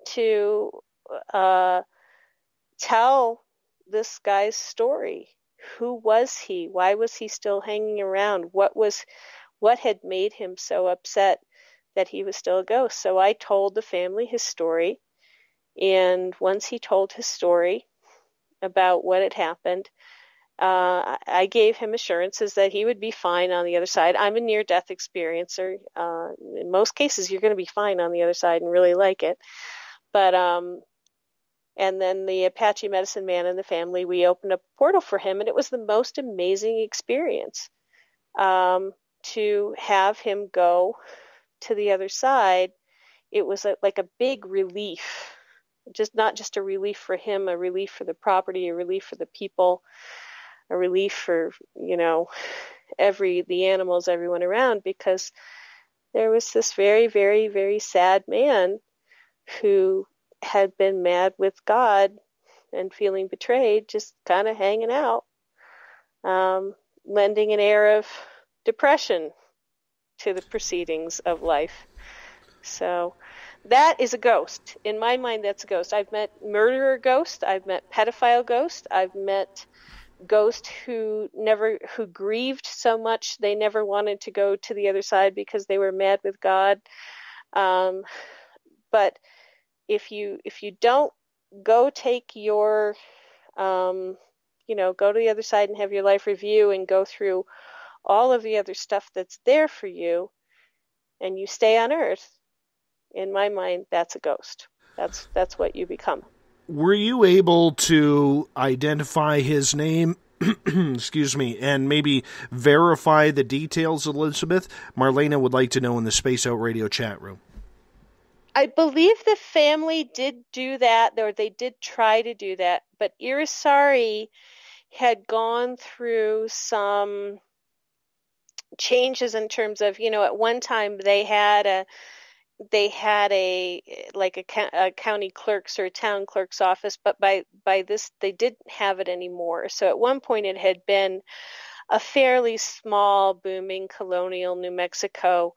to tell this guy's story. Who was he? Why was he still hanging around? What had made him so upset that he was still a ghost? So I told the family his story, and once he told his story about what had happened, I gave him assurances that he would be fine on the other side. I'm a near-death experiencer. In most cases, you're going to be fine on the other side and really like it. But and then the Apache medicine man and the family, we opened up a portal for him, and it was the most amazing experience to have him go to the other side. It was like a big relief, not just a relief for him, a relief for the property, a relief for the people, a relief for, the animals, everyone around, because there was this very, very, very sad man who had been mad with God and feeling betrayed, just kind of hanging out, lending an air of depression to the proceedings of life. So that is a ghost. In my mind, that's a ghost. I've met murderer ghost. I've met pedophile ghost. I've met ghost who grieved so much they never wanted to go to the other side because they were mad with God. But if you don't go take your, go to the other side and have your life review and go through all of the other stuff that's there for you, and you stay on Earth, in my mind, that's a ghost. That's what you become. Were you able to identify his name, excuse me, and maybe verify the details, Elizabeth? Marlena would like to know in the Space Out Radio chat room. I believe the family did do that, or they did try to do that, but Irisari had gone through some changes in terms of, at one time they had a county clerk's or a town clerk's office, but by this they didn't have it anymore. So at one point it had been a fairly small, booming colonial New Mexico,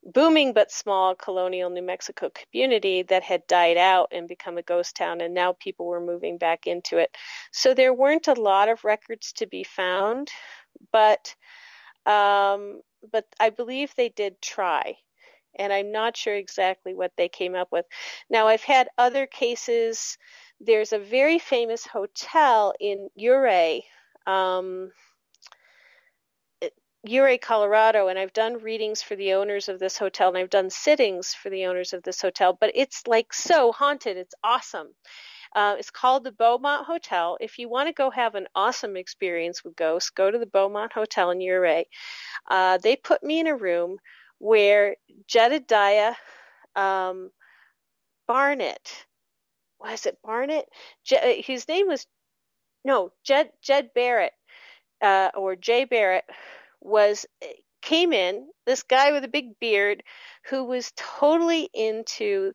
booming but small colonial New Mexico community that had died out and become a ghost town, and now people were moving back into it. So there weren't a lot of records to be found, but I believe they did try. And I'm not sure exactly what they came up with. Now, I've had other cases. There's a very famous hotel in Ouray. Ouray, Colorado, and I've done readings for the owners of this hotel, and I've done sittings for the owners of this hotel, but it's like so haunted. It's awesome. It's called the Beaumont Hotel. If you want to go have an awesome experience with ghosts, go to the Beaumont Hotel in Ouray. They put me in a room where Jedediah Barnett, was it Barnett? His name was, no, Jed Barrett, or Jay Barrett, came in, this guy with a big beard who was totally into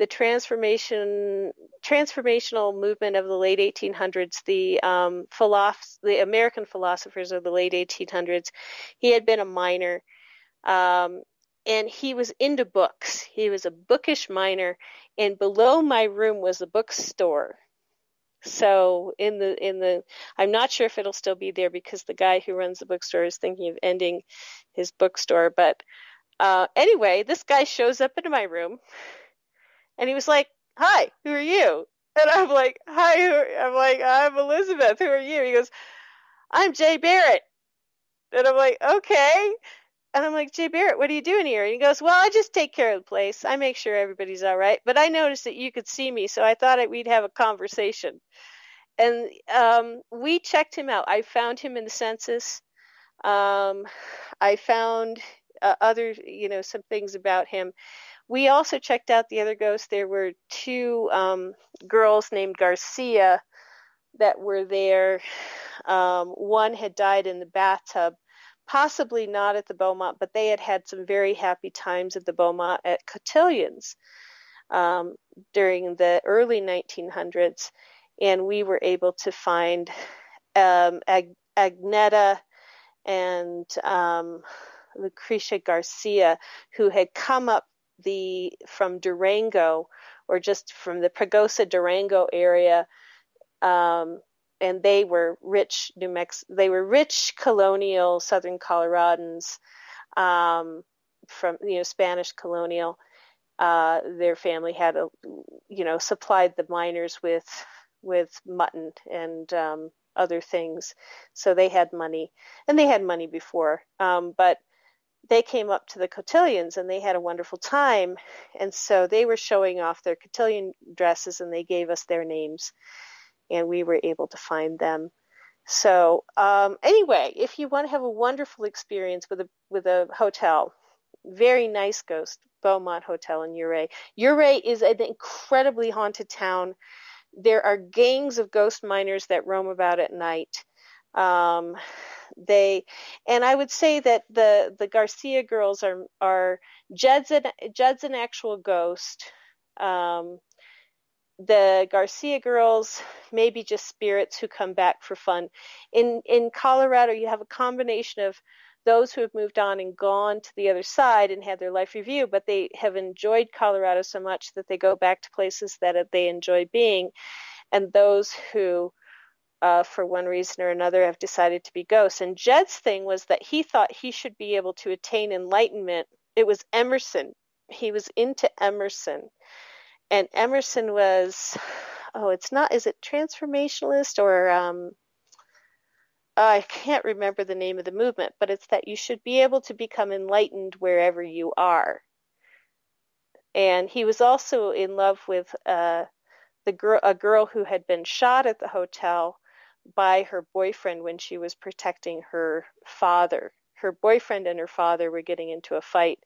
the transformational movement of the late 1800s, the American philosophers of the late 1800s. He had been a miner, and he was into books. He was a bookish miner, and below my room was a bookstore. So I'm not sure if it'll still be there because the guy who runs the bookstore is thinking of ending his bookstore. But anyway, this guy shows up into my room, and he was like, "Hi, who are you?" And I'm like, "I'm Elizabeth. Who are you?" He goes, "I'm Jay Barrett." And I'm like, "Okay." And I'm like, "Jay Barrett, what are you doing here?" And he goes, "Well, I just take care of the place. I make sure everybody's all right. But I noticed that you could see me, so I thought we'd have a conversation." And we checked him out. I found him in the census. I found other, some things about him. We also checked out the other ghosts. There were two girls named Garcia that were there. One had died in the bathtub. Possibly not at the Beaumont, but they had some very happy times at the Beaumont at cotillions during the early 1900s, and we were able to find Agneta and Lucrecia Garcia, who had come up from Durango, or just from the Pagosa Durango area, and they were rich they were rich colonial Southern Coloradans, from Spanish colonial. Their family had supplied the miners with mutton and other things, so they had money, and they had money before. But they came up to the cotillions and they had a wonderful time, and so they were showing off their cotillion dresses, and they gave us their names. And we were able to find them. So anyway, if you want to have a wonderful experience with a hotel, very nice ghost, Beaumont Hotel in Ouray. Ouray is an incredibly haunted town. There are gangs of ghost miners that roam about at night. And I would say that the Garcia girls are Jed's an actual ghost. The Garcia girls may be just spirits who come back for fun. In Colorado, you have a combination of those who have moved on and gone to the other side and had their life review, but they have enjoyed Colorado so much that they go back to places that they enjoy being, and those who, for one reason or another, have decided to be ghosts. And Jed's thing was that he thought he should be able to attain enlightenment. It was Emerson. He was into Emerson. And Emerson was, is it transformationalist or, I can't remember the name of the movement, but it's that you should be able to become enlightened wherever you are. And he was also in love with a girl who had been shot at the hotel by her boyfriend when she was protecting her father. Her boyfriend and her father were getting into a fight,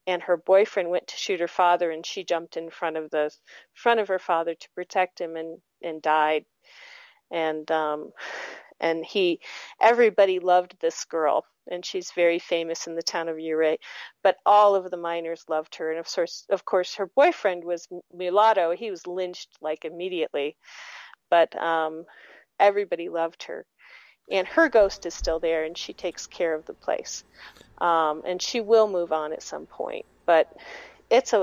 and her boyfriend went to shoot her father, and she jumped in front of her father to protect him and died. And everybody loved this girl, and she's very famous in the town of Ouray. But all of the miners loved her, and of course, her boyfriend was mulatto. He was lynched immediately, but everybody loved her. And her ghost is still there, and she takes care of the place. And she will move on at some point. But it's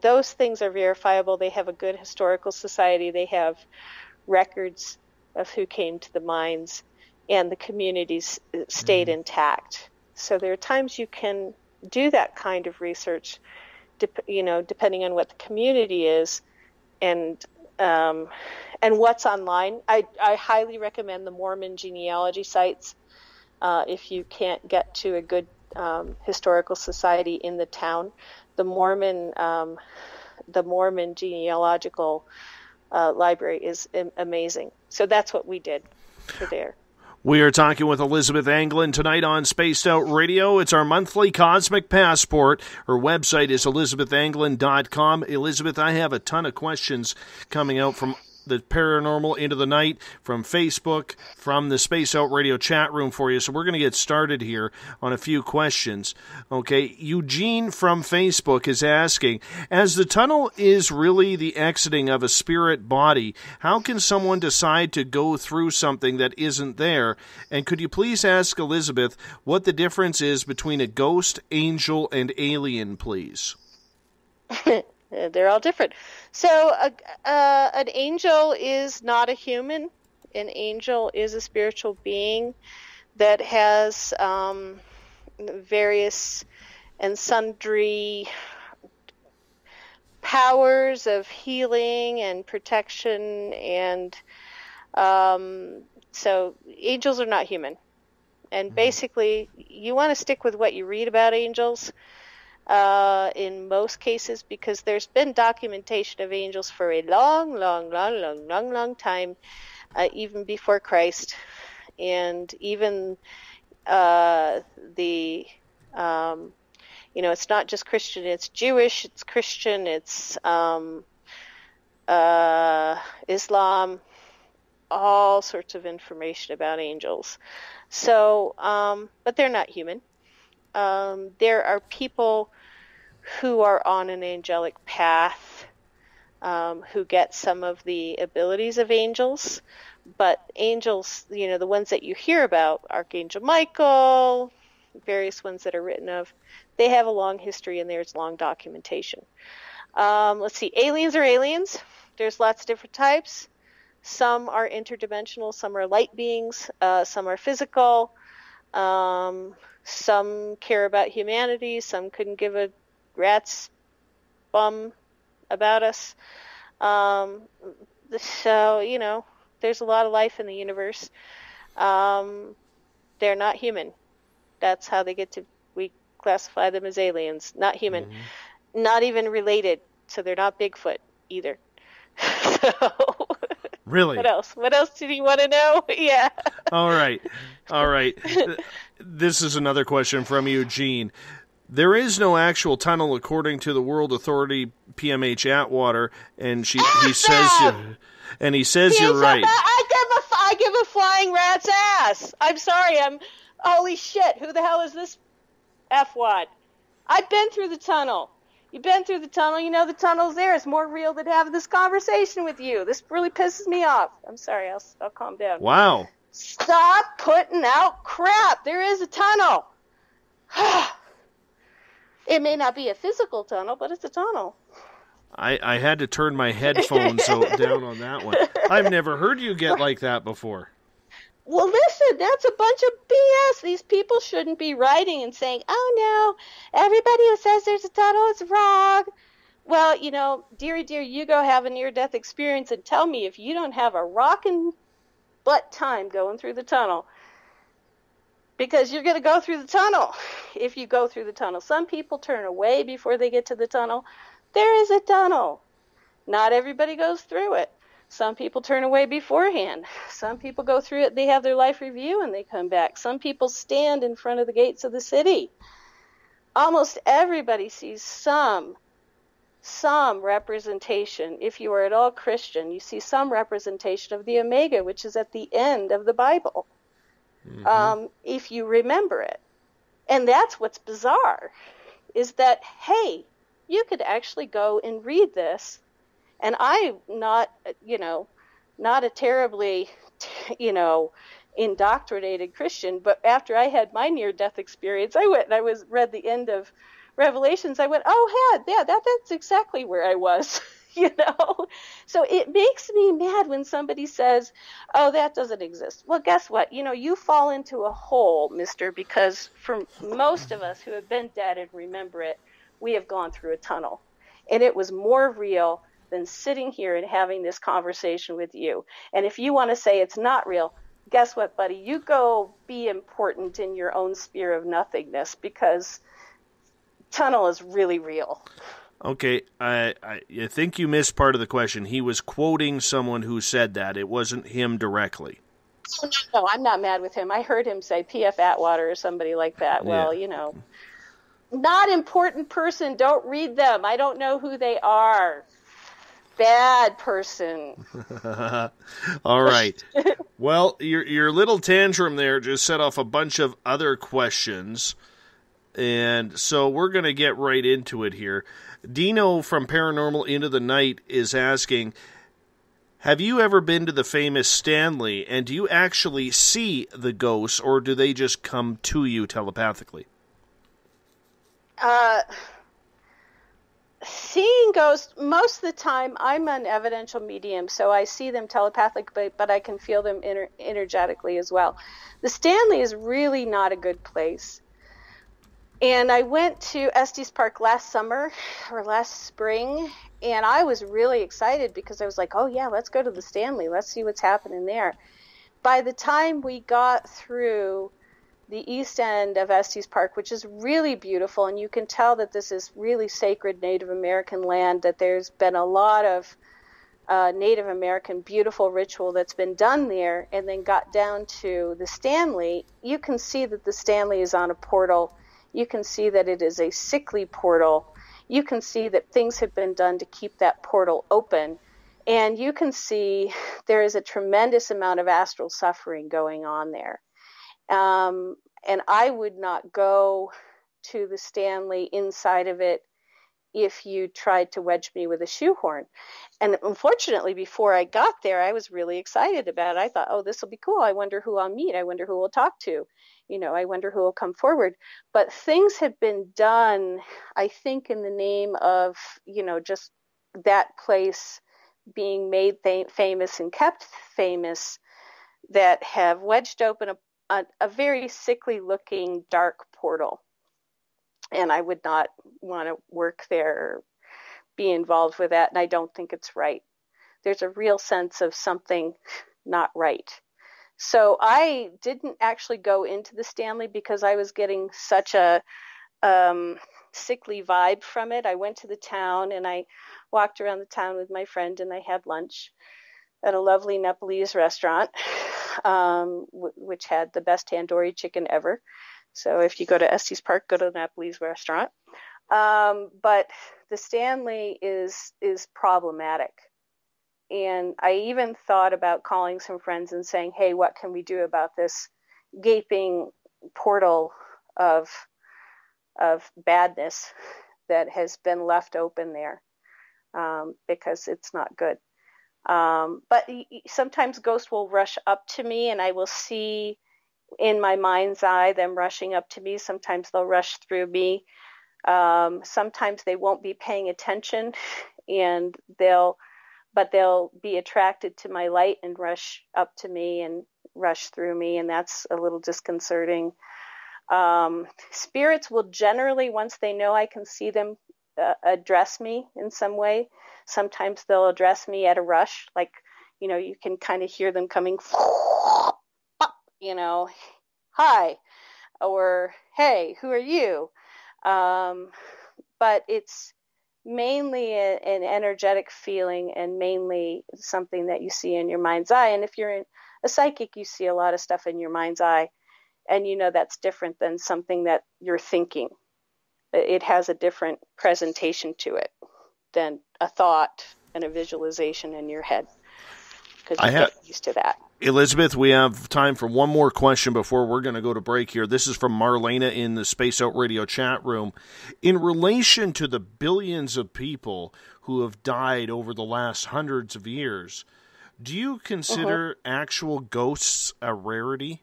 those things are verifiable. They have a good historical society. They have records of who came to the mines, and the communities stayed intact. So there are times you can do that kind of research, depending on what the community is, and what's online. I highly recommend the Mormon genealogy sites. if you can't get to a good historical society in the town. The Mormon genealogical library is amazing. So that's what we did for there. We are talking with Elizabeth Anglin tonight on Spaced Out Radio. It's our monthly Cosmic Passport. Her website is ElizabethAnglin.com. Elizabeth, I have a ton of questions coming out from the Paranormal Into the Night, from Facebook, from the Space Out Radio chat room for you. So we're going to get started here on a few questions. Okay, Eugene from Facebook is asking, as the tunnel is really the exiting of a spirit body, how can someone decide to go through something that isn't there? And could you please ask Elizabeth what the difference is between a ghost, angel, and alien, please? They're all different. So an angel is not a human. An angel is a spiritual being that has various and sundry powers of healing and protection. And so angels are not human. And basically, you want to stick with what you read about angels. In most cases, because there's been documentation of angels for a long time, even before Christ, and even it's not just Christian, it's Jewish, it's Christian, it's Islam, all sorts of information about angels. So, but they're not human. There are people who are on an angelic path who get some of the abilities of angels, but angels, the ones that you hear about, Archangel Michael, various ones that are written of, they have a long history and there's long documentation. Let's see, aliens are aliens. There's lots of different types. Some are interdimensional, some are light beings, some are physical. Some care about humanity. Some couldn't give a rat's bum about us. So, there's a lot of life in the universe. They're not human. That's how they get to, we classify them as aliens. Not human. Mm-hmm. Not even related. So they're not Bigfoot either. So... Really? What else? What else did you want to know? Yeah. All right. This is another question from Eugene. There is no actual tunnel according to the World Authority PMH Atwater, and he says you're right. I give a flying rat's ass. I'm sorry. Holy shit. Who the hell is this F-wad? I've been through the tunnel. You've been through the tunnel. You know the tunnel's there. It's more real than having this conversation with you. This really pisses me off. I'm sorry. I'll calm down. Wow. Stop putting out crap. There is a tunnel. It may not be a physical tunnel, but it's a tunnel. I had to turn my headphones down on that one. I've never heard you get like that before. Well, listen, that's a bunch of BS. These people shouldn't be writing and saying, oh, no, everybody who says there's a tunnel is wrong. Well, dearie, you go have a near-death experience and tell me if you don't have a rockin' butt time going through the tunnel. Because you're going to go through the tunnel if you go through the tunnel. Some people turn away before they get to the tunnel. There is a tunnel. Not everybody goes through it. Some people turn away beforehand. Some people go through it, they have their life review, and they come back. Some people stand in front of the gates of the city. Almost everybody sees some representation. If you are at all Christian, you see some representation of the Omega, which is at the end of the Bible, if you remember it. And that's what's bizarre, is that, hey, you could actually go and read this. And I'm not a terribly, indoctrinated Christian, but after I had my near-death experience, I went and read the end of Revelations. I went, oh, yeah, that's exactly where I was, So it makes me mad when somebody says, oh, that doesn't exist. Well, guess what? You fall into a hole, mister, because for most of us who have been dead and remember it, we have gone through a tunnel. And it was more real than sitting here and having this conversation with you. And if you want to say it's not real, guess what, buddy? You go be important in your own sphere of nothingness, because tunnel is really real. Okay, I think you missed part of the question. He was quoting someone who said that. It wasn't him directly. Oh, no, I'm not mad with him. I heard him say P.F. Atwater or somebody like that. Well, not important person. Don't read them. I don't know who they are. Bad person. All right. Well, your little tantrum there just set off a bunch of other questions, and so we're going to get right into it here. Dino from Paranormal Into the Night is asking, have you ever been to the famous Stanley, and do you actually see the ghosts, or do they just come to you telepathically? Seeing ghosts, most of the time, I'm an evidential medium, so I see them telepathically, but I can feel them energetically as well. The Stanley is really not a good place. And I went to Estes Park last summer, or last spring, and I was really excited because I was like, oh yeah, let's go to the Stanley. Let's see what's happening there. By the time we got through the east end of Estes Park, which is really beautiful, and you can tell that this is really sacred Native American land, that there's been a lot of Native American beautiful ritual that's been done there, and then got down to the Stanley, you can see that the Stanley is on a portal. You can see that it is a sickly portal. You can see that things have been done to keep that portal open. And you can see there is a tremendous amount of astral suffering going on there. And I would not go to the Stanley inside of it if you tried to wedge me with a shoehorn. And unfortunately, before I got there, I was really excited about it. I thought, oh, this will be cool. I wonder who I'll meet. I wonder who we'll talk to. I wonder who will come forward. But things have been done, I think, in the name of, just that place being made famous and kept famous, that have wedged open a very sickly looking dark portal. And I would not want to work there or be involved with that. And I don't think it's right. There's a real sense of something not right. So I didn't actually go into the Stanley because I was getting such a sickly vibe from it. I went to the town and I walked around the town with my friend, and I had lunch at a lovely Nepalese restaurant, which had the best tandoori chicken ever. So if you go to Estes Park, go to the Nepalese restaurant. But the Stanley is problematic. And I even thought about calling some friends and saying, hey, what can we do about this gaping portal of badness that has been left open there, because it's not good. But sometimes ghosts will rush up to me, and I will see in my mind's eye them rushing up to me. Sometimes they'll rush through me. Sometimes they won't be paying attention, and they'll be attracted to my light and rush up to me and rush through me, and that's a little disconcerting. Spirits will generally, once they know I can see them, address me in some way. Sometimes they'll address me at a rush, like, you can kind of hear them coming, hi, or hey, who are you? But it's mainly an energetic feeling, and mainly something that you see in your mind's eye. And if you're a psychic, you see a lot of stuff in your mind's eye, and that's different than something that you're thinking. It has a different presentation to it than a thought and a visualization in your head, because you get used to that. Elizabeth, we have time for one more question before we're going to go to break here. This is from Marlena in the Space Out Radio chat room. In relation to the billions of people who have died over the last hundreds of years, do you consider actual ghosts a rarity?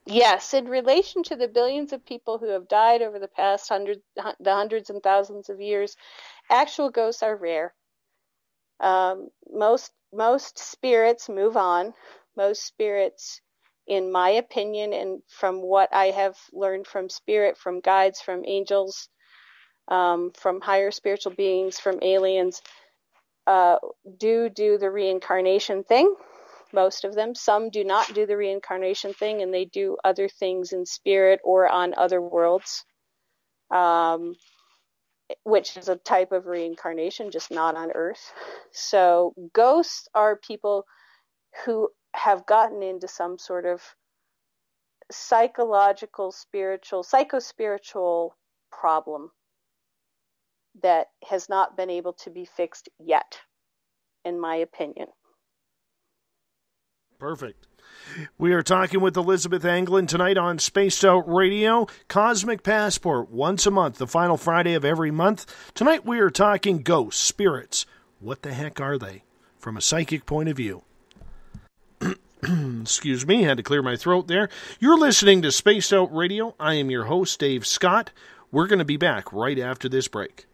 Yes, in relation to the billions of people who have died over the past hundreds and thousands of years, actual ghosts are rare. Most spirits move on. Most spirits, in my opinion, and from what I have learned from spirit, from guides, from angels, from higher spiritual beings, from aliens, do the reincarnation thing. most of them. Some do not do the reincarnation thing, and they do other things in spirit or on other worlds, which is a type of reincarnation, just not on Earth. So ghosts are people who have gotten into some sort of psychospiritual problem that has not been able to be fixed yet, in my opinion. Perfect. We are talking with Elizabeth Anglin tonight on Spaced Out Radio. Cosmic Passport, once a month, the final Friday of every month. Tonight we are talking ghosts, spirits. What the heck are they? From a psychic point of view. Excuse me, had to clear my throat there. You're listening to Spaced Out Radio. I am your host, Dave Scott. We're going to be back right after this break.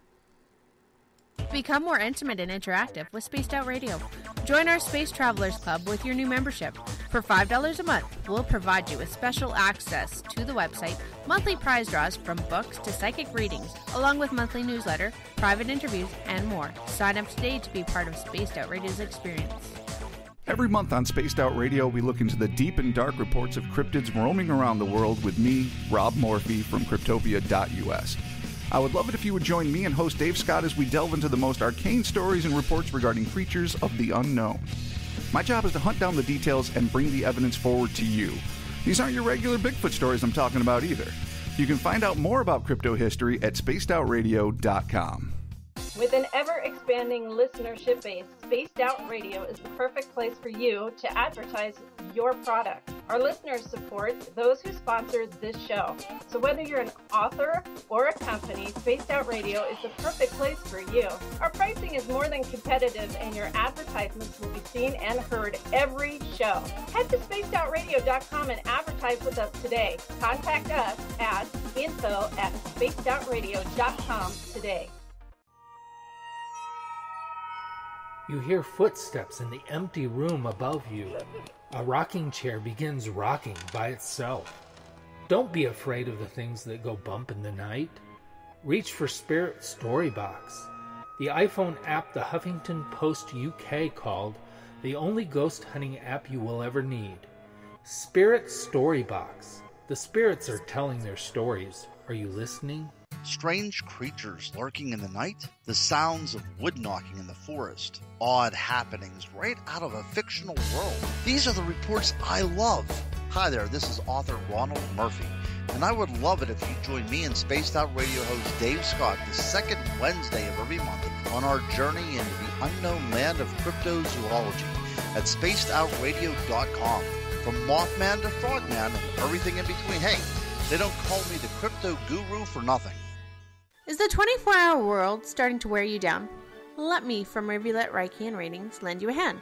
Become more intimate and interactive with Spaced Out Radio. Join our Space Travelers Club with your new membership. For $5 a month, we'll provide you with special access to the website, monthly prize draws from books to psychic readings, along with monthly newsletter, private interviews, and more. Sign up today to be part of Spaced Out Radio's experience. Every month on Spaced Out Radio, we look into the deep and dark reports of cryptids roaming around the world with me, Rob Morphy, from Cryptopia.us. I would love it if you would join me and host Dave Scott as we delve into the most arcane stories and reports regarding creatures of the unknown. My job is to hunt down the details and bring the evidence forward to you. These aren't your regular Bigfoot stories I'm talking about either. You can find out more about crypto history at spacedoutradio.com. With an ever-expanding listenership base, Spaced Out Radio is the perfect place for you to advertise your product. Our listeners support those who sponsor this show. So whether you're an author or a company, Spaced Out Radio is the perfect place for you. Our pricing is more than competitive, and your advertisements will be seen and heard every show. Head to spacedoutradio.com and advertise with us today. Contact us at info@spacedoutradio.com today. You hear footsteps in the empty room above you. A rocking chair begins rocking by itself. Don't be afraid of the things that go bump in the night. Reach for Spirit Storybox, the iPhone app the Huffington Post UK called the only ghost hunting app you will ever need. Spirit Storybox. The spirits are telling their stories. Are you listening? Strange creatures lurking in the night, the sounds of wood knocking in the forest, odd happenings right out of a fictional world. These are the reports I love. Hi there, this is author Ronald Murphy, and I would love it if you join me and Spaced Out Radio host Dave Scott the second Wednesday of every month on our journey into the unknown land of cryptozoology at spacedoutradio.com. From Mothman to Frogman and everything in between. Hey, they don't call me the crypto guru for nothing. Is the 24-hour world starting to wear you down? Let me from Rivulet Reiki and Ratings lend you a hand.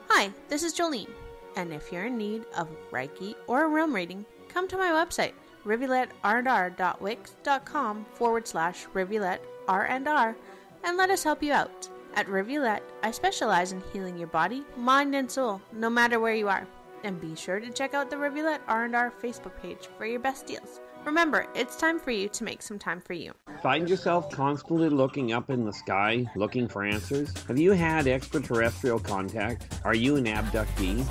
Hi, this is Jolene, and if you're in need of Reiki or a realm reading, come to my website, rivuletrr.wix.com/rivuletrr&r, and let us help you out. At Rivulet, I specialize in healing your body, mind, and soul, no matter where you are. And be sure to check out the Rivulet R&R Facebook page for your best deals. Remember, it's time for you to make some time for you. Find yourself constantly looking up in the sky, looking for answers? Have you had extraterrestrial contact? Are you an abductee?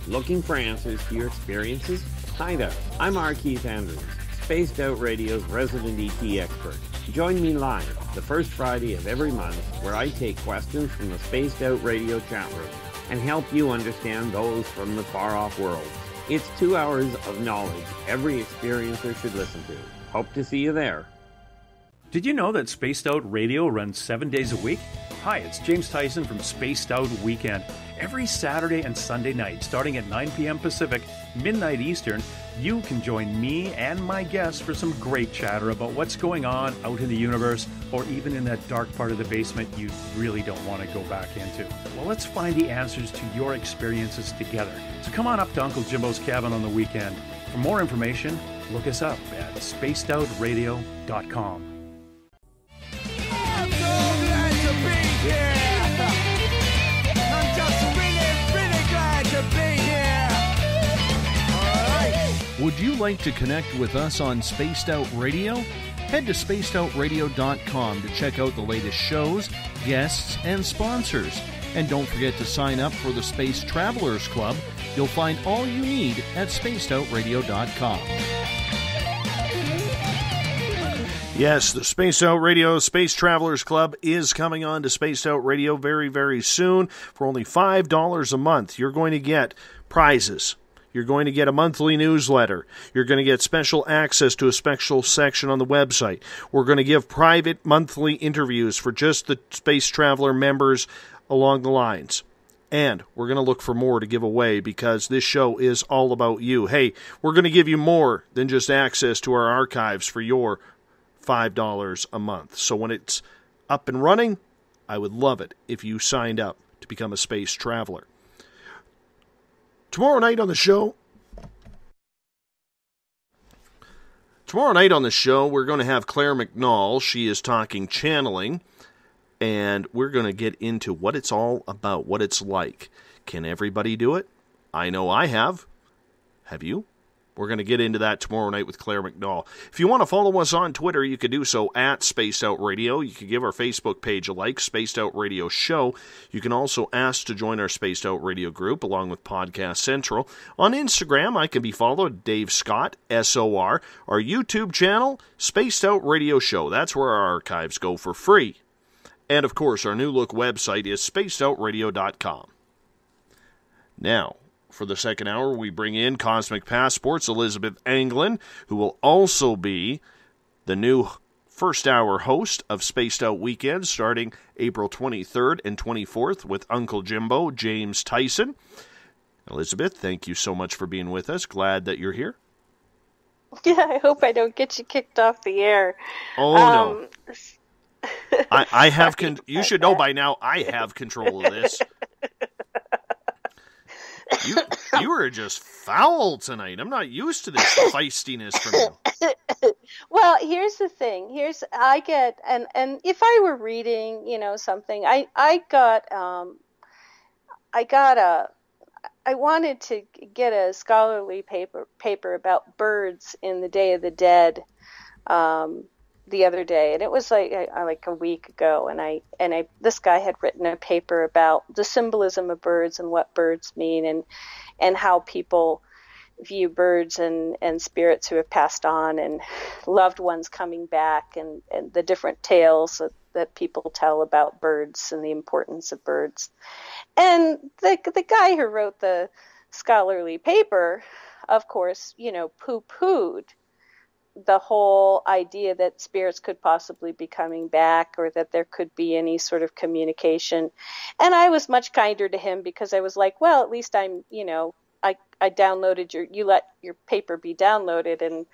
Looking for answers to your experiences? Hi there, I'm R. Keith Andrews, Spaced Out Radio's resident ET expert. Join me live the first Friday of every month where I take questions from the Spaced Out Radio chat room and help you understand those from the far-off worlds. It's 2 hours of knowledge every experiencer should listen to. Hope to see you there. Did you know that Spaced Out Radio runs 7 days a week? Hi, it's James Tyson from Spaced Out Weekend. Every Saturday and Sunday night, starting at 9 p.m. Pacific, midnight Eastern, you can join me and my guests for some great chatter about what's going on out in the universe, or even in that dark part of the basement you really don't want to go back into. Well, let's find the answers to your experiences together. So come on up to Uncle Jimbo's cabin on the weekend. For more information, look us up at spacedoutradio.com. I'm so glad to be here. I'm just really glad to be here. All right. Would you like to connect with us on Spaced Out Radio? Head to spacedoutradio.com to check out the latest shows, guests, and sponsors. And don't forget to sign up for the Space Travelers Club. You'll find all you need at spacedoutradio.com. Yes, the Spaced Out Radio Space Travelers Club is coming on to Spaced Out Radio very, very soon. For only $5 a month, you're going to get prizes. You're going to get a monthly newsletter. You're going to get special access to a special section on the website. We're going to give private monthly interviews for just the Space Traveler members along the lines. And we're going to look for more to give away because this show is all about you. Hey, we're going to give you more than just access to our archives for your $5 a month. So when it's up and running, I would love it if you signed up to become a space traveler. Tomorrow night on the show, we're going to have Claire McNall. She is talking channeling, and we're going to get into what it's all about, what it's like. Can everybody do it? I know I have. Have you? We're going to get into that tomorrow night with Claire McNall. If you want to follow us on Twitter, you can do so at Spaced Out Radio. You can give our Facebook page a like, Spaced Out Radio Show. You can also ask to join our Spaced Out Radio group, along with Podcast Central. On Instagram, I can be followed, Dave Scott, SOR. Our YouTube channel, Spaced Out Radio Show. That's where our archives go for free. And, of course, our new look website is spacedoutradio.com. Now, for the second hour, we bring in Cosmic Passport's Elizabeth Anglin, who will also be the new first hour host of Spaced Out Weekend, starting April 23rd and 24th with Uncle Jimbo, James Tyson. Elizabeth, thank you so much for being with us. Glad that you're here. Yeah, I hope I don't get you kicked off the air. Oh, no. I have. You should know by now I have control of this. You were just foul tonight. I'm not used to this feistiness from you. Well, here's the thing. I get, and if I were reading, something, I wanted to get a scholarly paper about birds in the Day of the Dead, the other day, and it was like a week ago, and this guy had written a paper about the symbolism of birds and what birds mean, and how people view birds and spirits who have passed on and loved ones coming back, and the different tales that people tell about birds and the importance of birds. And the guy who wrote the scholarly paper, of course, poo-pooed the whole idea that spirits could possibly be coming back, or that there could be any sort of communication. And I was much kinder to him because I was like, well, at least I downloaded you let your paper be downloaded, and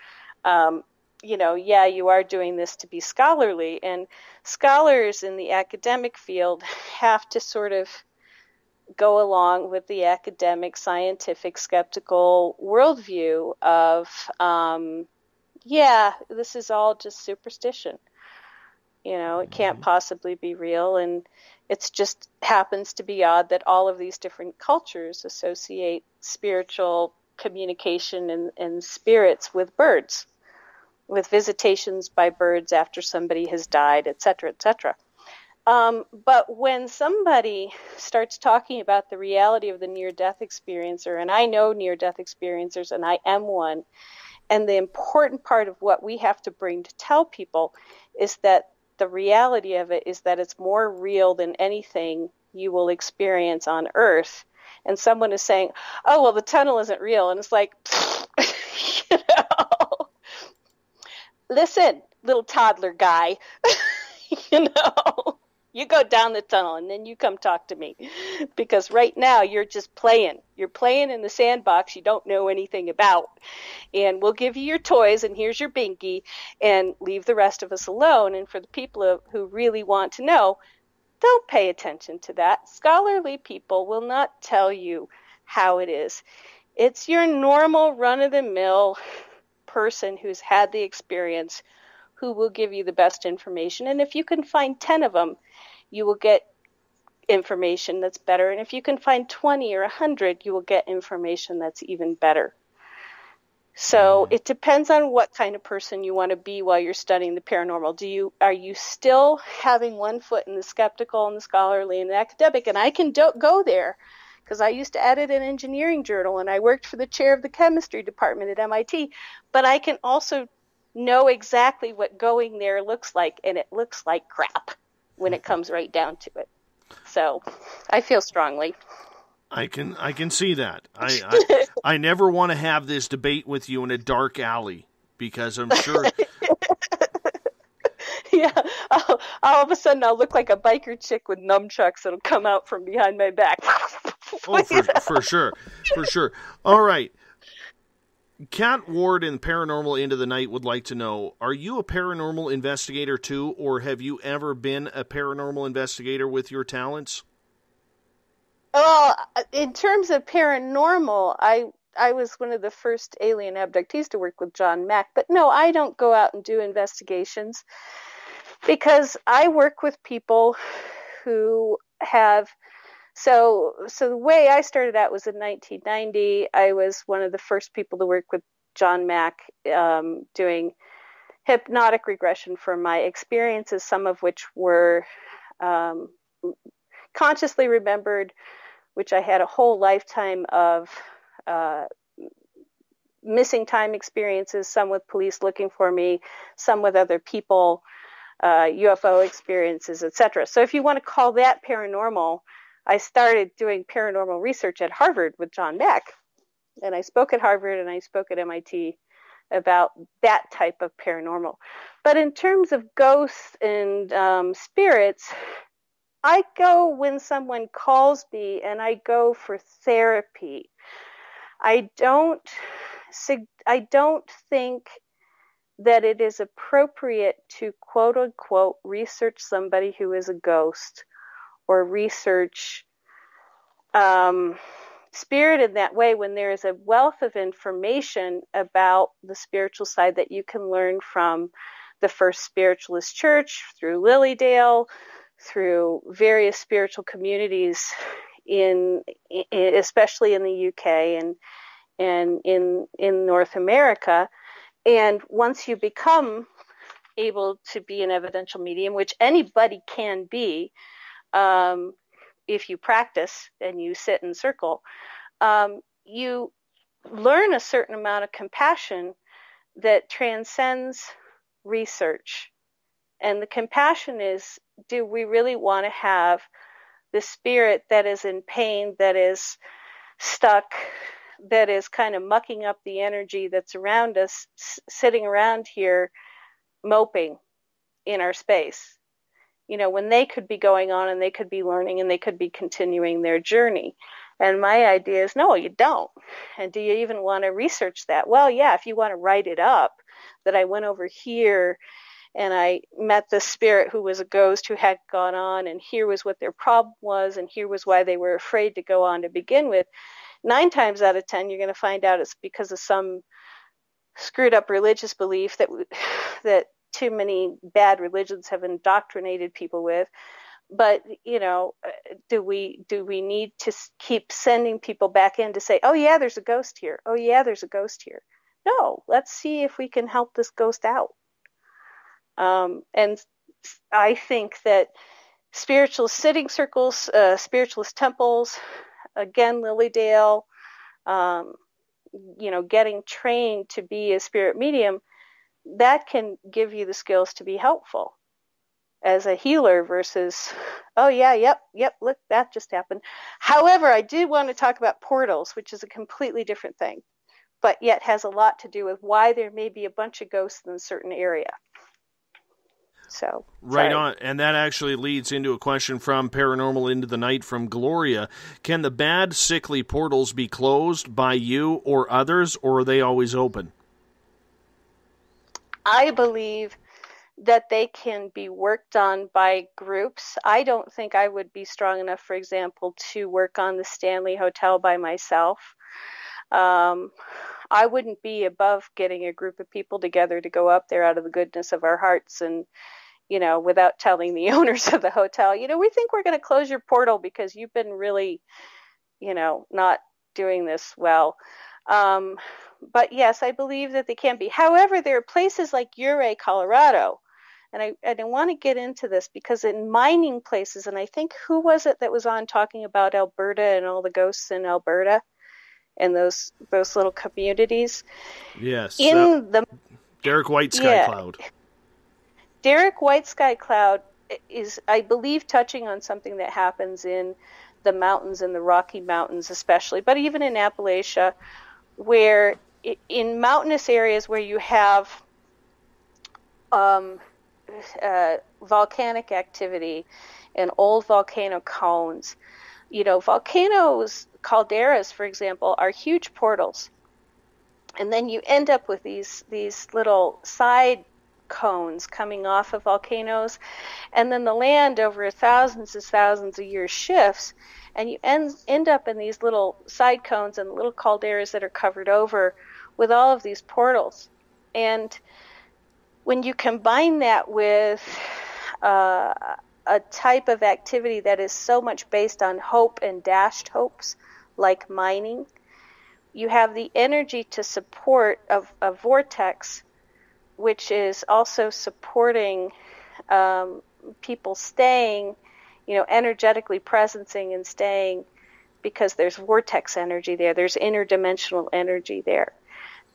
you are doing this to be scholarly, and scholars in the academic field have to sort of go along with the academic, scientific, skeptical worldview of this is all just superstition. It can't possibly be real, and it's just happens to be odd that all of these different cultures associate spiritual communication and spirits with birds, with visitations by birds after somebody has died, etc., etc. But when somebody starts talking about the reality of the near-death experiencer, and I know near-death experiencers, and I am one, and the important part of what we have to bring to tell people is that the reality of it is that it's more real than anything you will experience on Earth. And someone is saying, oh, well, the tunnel isn't real. And it's like, listen, little toddler guy, you go down the tunnel and then you come talk to me, because right now you're just playing. You're playing in the sandbox you don't know anything about, and we'll give you your toys and here's your binky and leave the rest of us alone. And for the people who really want to know, don't pay attention to that. Scholarly people will not tell you how it is. It's your normal run-of-the-mill person who's had the experience who will give you the best information. And if you can find 10 of them, you will get information that's better. And if you can find 20 or 100, you will get information that's even better. So it depends on what kind of person you want to be while you're studying the paranormal. Are you still having one foot in the skeptical and the scholarly and the academic? And I can go there because I used to edit an engineering journal and I worked for the chair of the chemistry department at MIT. But I can also know exactly what going there looks like, and it looks like crap when it comes right down to it. So I feel strongly. I can see that. I never want to have this debate with you in a dark alley because I'm sure. Yeah, all of a sudden I'll look like a biker chick with nunchucks that'll come out from behind my back. Oh, for sure. All right. Kat Ward in Paranormal Into the Night would like to know, are you a paranormal investigator too, or have you ever been a paranormal investigator with your talents? In terms of paranormal, I was one of the first alien abductees to work with John Mack. But no, I don't go out and do investigations because I work with people who have... So the way I started out was in 1990. I was one of the first people to work with John Mack doing hypnotic regression from my experiences, some of which were consciously remembered, which I had a whole lifetime of missing time experiences, some with police looking for me, some with other people, UFO experiences, etc. So if you want to call that paranormal, I started doing paranormal research at Harvard with John Mack. And I spoke at Harvard and I spoke at MIT about that type of paranormal. But in terms of ghosts and spirits, I go when someone calls me and I go for therapy. I don't think that it is appropriate to quote unquote research somebody who is a ghost or research spirit in that way when there is a wealth of information about the spiritual side that you can learn from the first spiritualist church, through Lilydale, through various spiritual communities especially in the UK and in North America. And once you become able to be an evidential medium, which anybody can be, if you practice and you sit in circle, you learn a certain amount of compassion that transcends research. And the compassion is, do we really want to have the spirit that is in pain, that is stuck, that is kind of mucking up the energy that's around us, sitting around here moping in our space? You know, when they could be going on and they could be learning and they could be continuing their journey. And my idea is, no, you don't. And do you even want to research that? Well, yeah, if you want to write it up, that I went over here and I met this spirit who was a ghost who had gone on, and here was what their problem was, and here was why they were afraid to go on to begin with. 9 times out of 10, you're going to find out it's because of some screwed up religious belief that too many bad religions have indoctrinated people with. But, you know, do we need to keep sending people back in to say, oh, yeah, there's a ghost here. Oh, yeah, there's a ghost here. No, let's see if we can help this ghost out. And I think that spiritual sitting circles, spiritualist temples, again, Lilydale, you know, getting trained to be a spirit medium, that can give you the skills to be helpful as a healer versus, oh yeah, yep, look, that just happened. However, I did want to talk about portals, which is a completely different thing, but yet has a lot to do with why there may be a bunch of ghosts in a certain area. So right on, and that actually leads into a question from Paranormal Into the Night from Gloria. Can the bad, sickly portals be closed by you or others, or are they always open? I believe that they can be worked on by groups. I don't think I would be strong enough, for example, to work on the Stanley Hotel by myself. I wouldn't be above getting a group of people together to go up there out of the goodness of our hearts and, you know, without telling the owners of the hotel, you know, we think we're going to close your portal because you've been really, you know, not doing this well. But yes, I believe that they can be. However, there are places like Ouray, Colorado, and I want to get into this because in mining places, and I think who was it that was on talking about Alberta and all the ghosts in Alberta and those little communities? Yes. Derek White Sky Cloud. Derek White Sky Cloud is, I believe, touching on something that happens in the mountains, in the Rocky Mountains especially, but even in Appalachia, where in mountainous areas where you have volcanic activity and old volcano cones, volcanoes, calderas, for example, are huge portals. And then you end up with these little side cones coming off of volcanoes, and then the land over thousands of years shifts, and you end up in these little side cones and little calderas that are covered over with all of these portals. And when you combine that with a type of activity that is so much based on hope and dashed hopes, like mining, you have the energy to support a vortex, which is also supporting people staying, energetically presencing and staying, because there's vortex energy there. There's interdimensional energy there.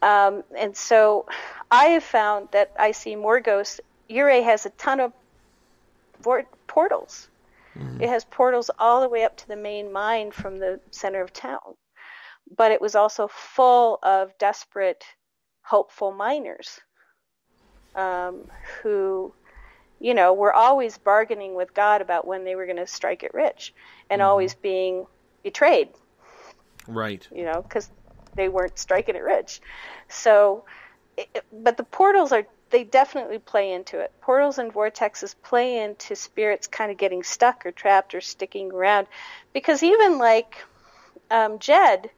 And so I have found that I see more ghosts. Ouray has a ton of portals. Mm-hmm. It has portals all the way up to the main mine from the center of town. But it was also full of desperate, hopeful miners who, were always bargaining with God about when they were going to strike it rich, and always being betrayed. Right. Because they weren't striking it rich. So, but the portals they definitely play into it. Portals and vortexes play into spirits kind of getting stuck or trapped or sticking around. Because even like Jed,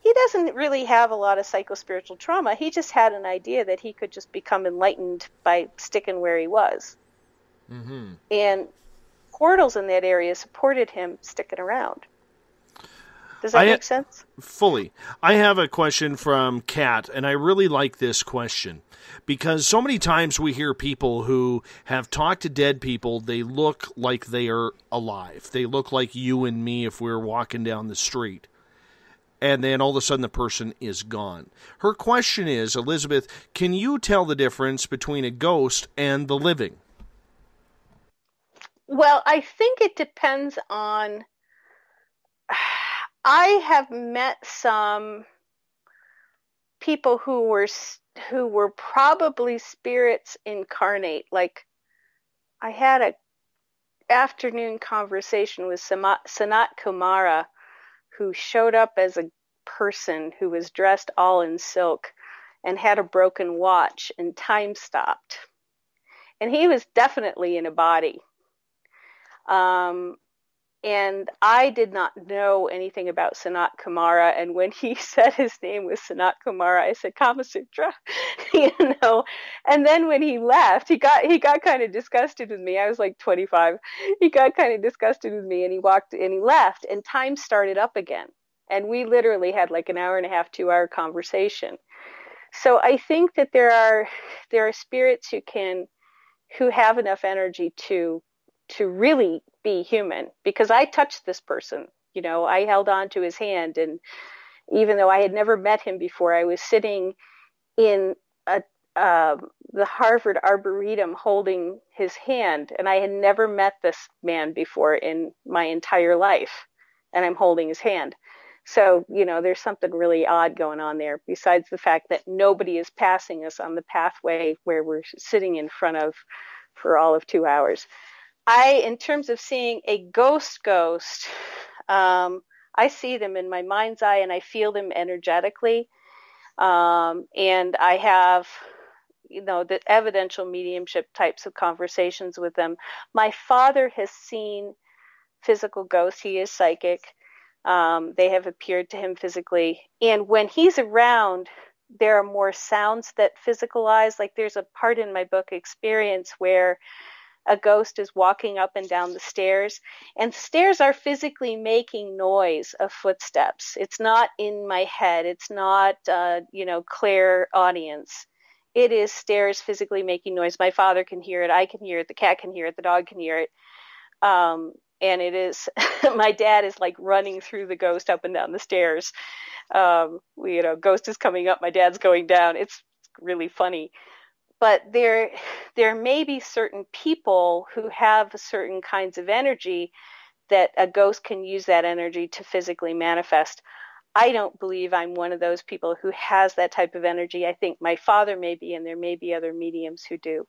he doesn't really have a lot of psychospiritual trauma. He just had an idea that he could just become enlightened by sticking where he was. Mm-hmm. And portals in that area supported him sticking around. Does that make sense? Fully. I have a question from Kat, and I really like this question, because so many times we hear people who have talked to dead people, they look like they are alive. They look like you and me if we were walking down the street. And then all of a sudden the person is gone. Her question is, Elizabeth, can you tell the difference between a ghost and the living? Well, I think it depends on... I have met some people who were probably spirits incarnate. Like, I had an afternoon conversation with Sanat Kumara, who showed up as a person who was dressed all in silk and had a broken watch, and time stopped. And he was definitely in a body. And I did not know anything about Sanat Kumara. And when he said his name was Sanat Kumara, I said, Kama Sutra, And then when he left, he got kind of disgusted with me. I was like 25. He got kind of disgusted with me, and he left, and time started up again. And we literally had like an hour and a half, 2 hour conversation. So I think that there are spirits who have enough energy to really be human, because I touched this person, I held on to his hand, and even though I had never met him before, I was sitting in the Harvard Arboretum holding his hand, and I had never met this man before in my entire life, and I'm holding his hand. So, there's something really odd going on there, besides the fact that nobody is passing us on the pathway where we're sitting in front of for all of 2 hours. In terms of seeing a ghost, I see them in my mind's eye, and I feel them energetically. And I have, the evidential mediumship types of conversations with them. My father has seen physical ghosts. He is psychic. They have appeared to him physically. And when he's around, there are more sounds that physicalize. Like, there's a part in my book, Experience, where a ghost is walking up and down the stairs, and stairs are physically making noise of footsteps. It's not in my head. It's not, clear audience. It is stairs physically making noise. My father can hear it. I can hear it. The cat can hear it. The dog can hear it. And it is, my dad is like running through the ghost up and down the stairs. Ghost is coming up. My dad's going down. It's really funny. But there may be certain people who have certain kinds of energy that a ghost can use that energy to physically manifest. I don't believe I'm one of those people who has that type of energy. I think my father may be, and there may be other mediums who do.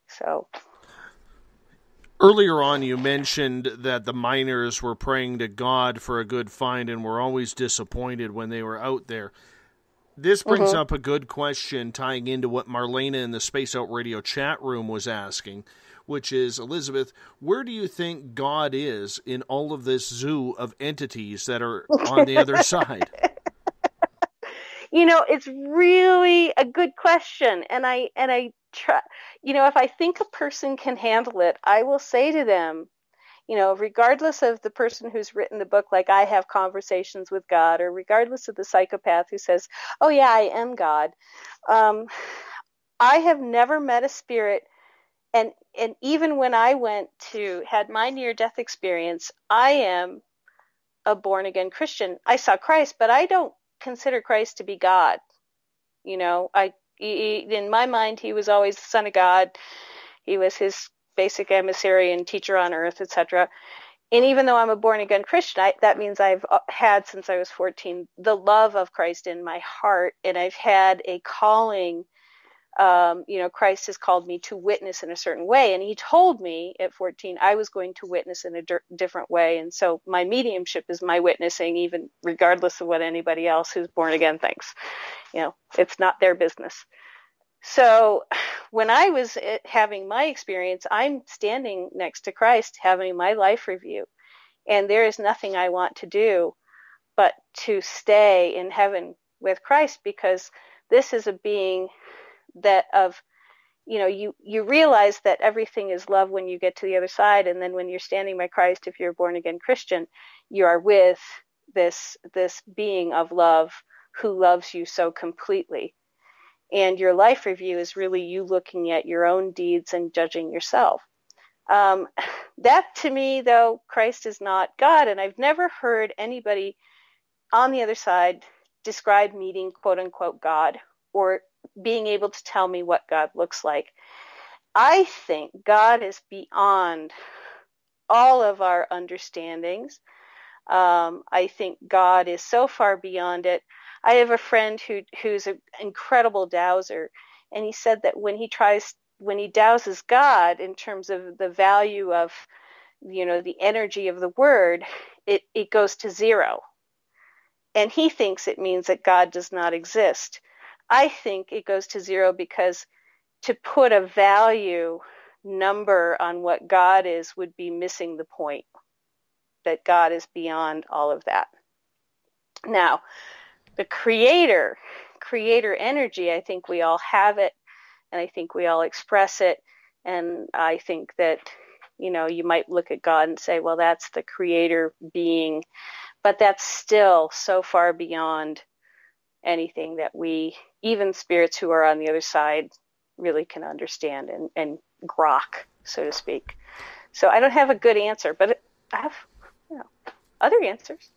So. Earlier on, you mentioned that the miners were praying to God for a good find and were always disappointed when they were out there. This brings up a good question tying into what Marlena in the Space Out Radio chat room was asking, which is, Elizabeth, where do you think God is in all of this zoo of entities that are on the other side? It's really a good question. And I try, if I think a person can handle it, I will say to them, regardless of the person who's written the book, like I have conversations with God, or regardless of the psychopath who says, oh yeah, I am God. I have never met a spirit. And even when I had my near-death experience, I am a born-again Christian. I saw Christ, but I don't consider Christ to be God. In my mind, he was always the Son of God. He was his basic emissary and teacher on earth, etc. And even though I'm a born-again Christian, that means I've had, since I was 14, the love of Christ in my heart, and I've had a calling. Christ has called me to witness in a certain way, and he told me at 14 I was going to witness in a different way. And so my mediumship is my witnessing, even regardless of what anybody else who's born again thinks. It's not their business. So when I was having my experience, I'm standing next to Christ having my life review, and there is nothing I want to do but to stay in heaven with Christ, because this is a being that you realize that everything is love when you get to the other side. And then when you're standing by Christ, if you're a born again Christian, you are with this being of love who loves you so completely. And your life review is really you looking at your own deeds and judging yourself. That to me, though, Christ is not God. And I've never heard anybody on the other side describe meeting quote unquote God, or being able to tell me what God looks like. I think God is beyond all of our understandings. I think God is so far beyond it. I have a friend who's an incredible dowser, and he said that when he dowses God in terms of the value of, the energy of the word, it goes to zero. And he thinks it means that God does not exist. I think it goes to zero because to put a value number on what God is would be missing the point, that God is beyond all of that. Now, the creator energy, I think we all have it, and I think we all express it. And I think that, you might look at God and say, well, that's the creator being, but that's still so far beyond anything that we, even spirits who are on the other side, really can understand and grok, so to speak. So I don't have a good answer, but I have other answers.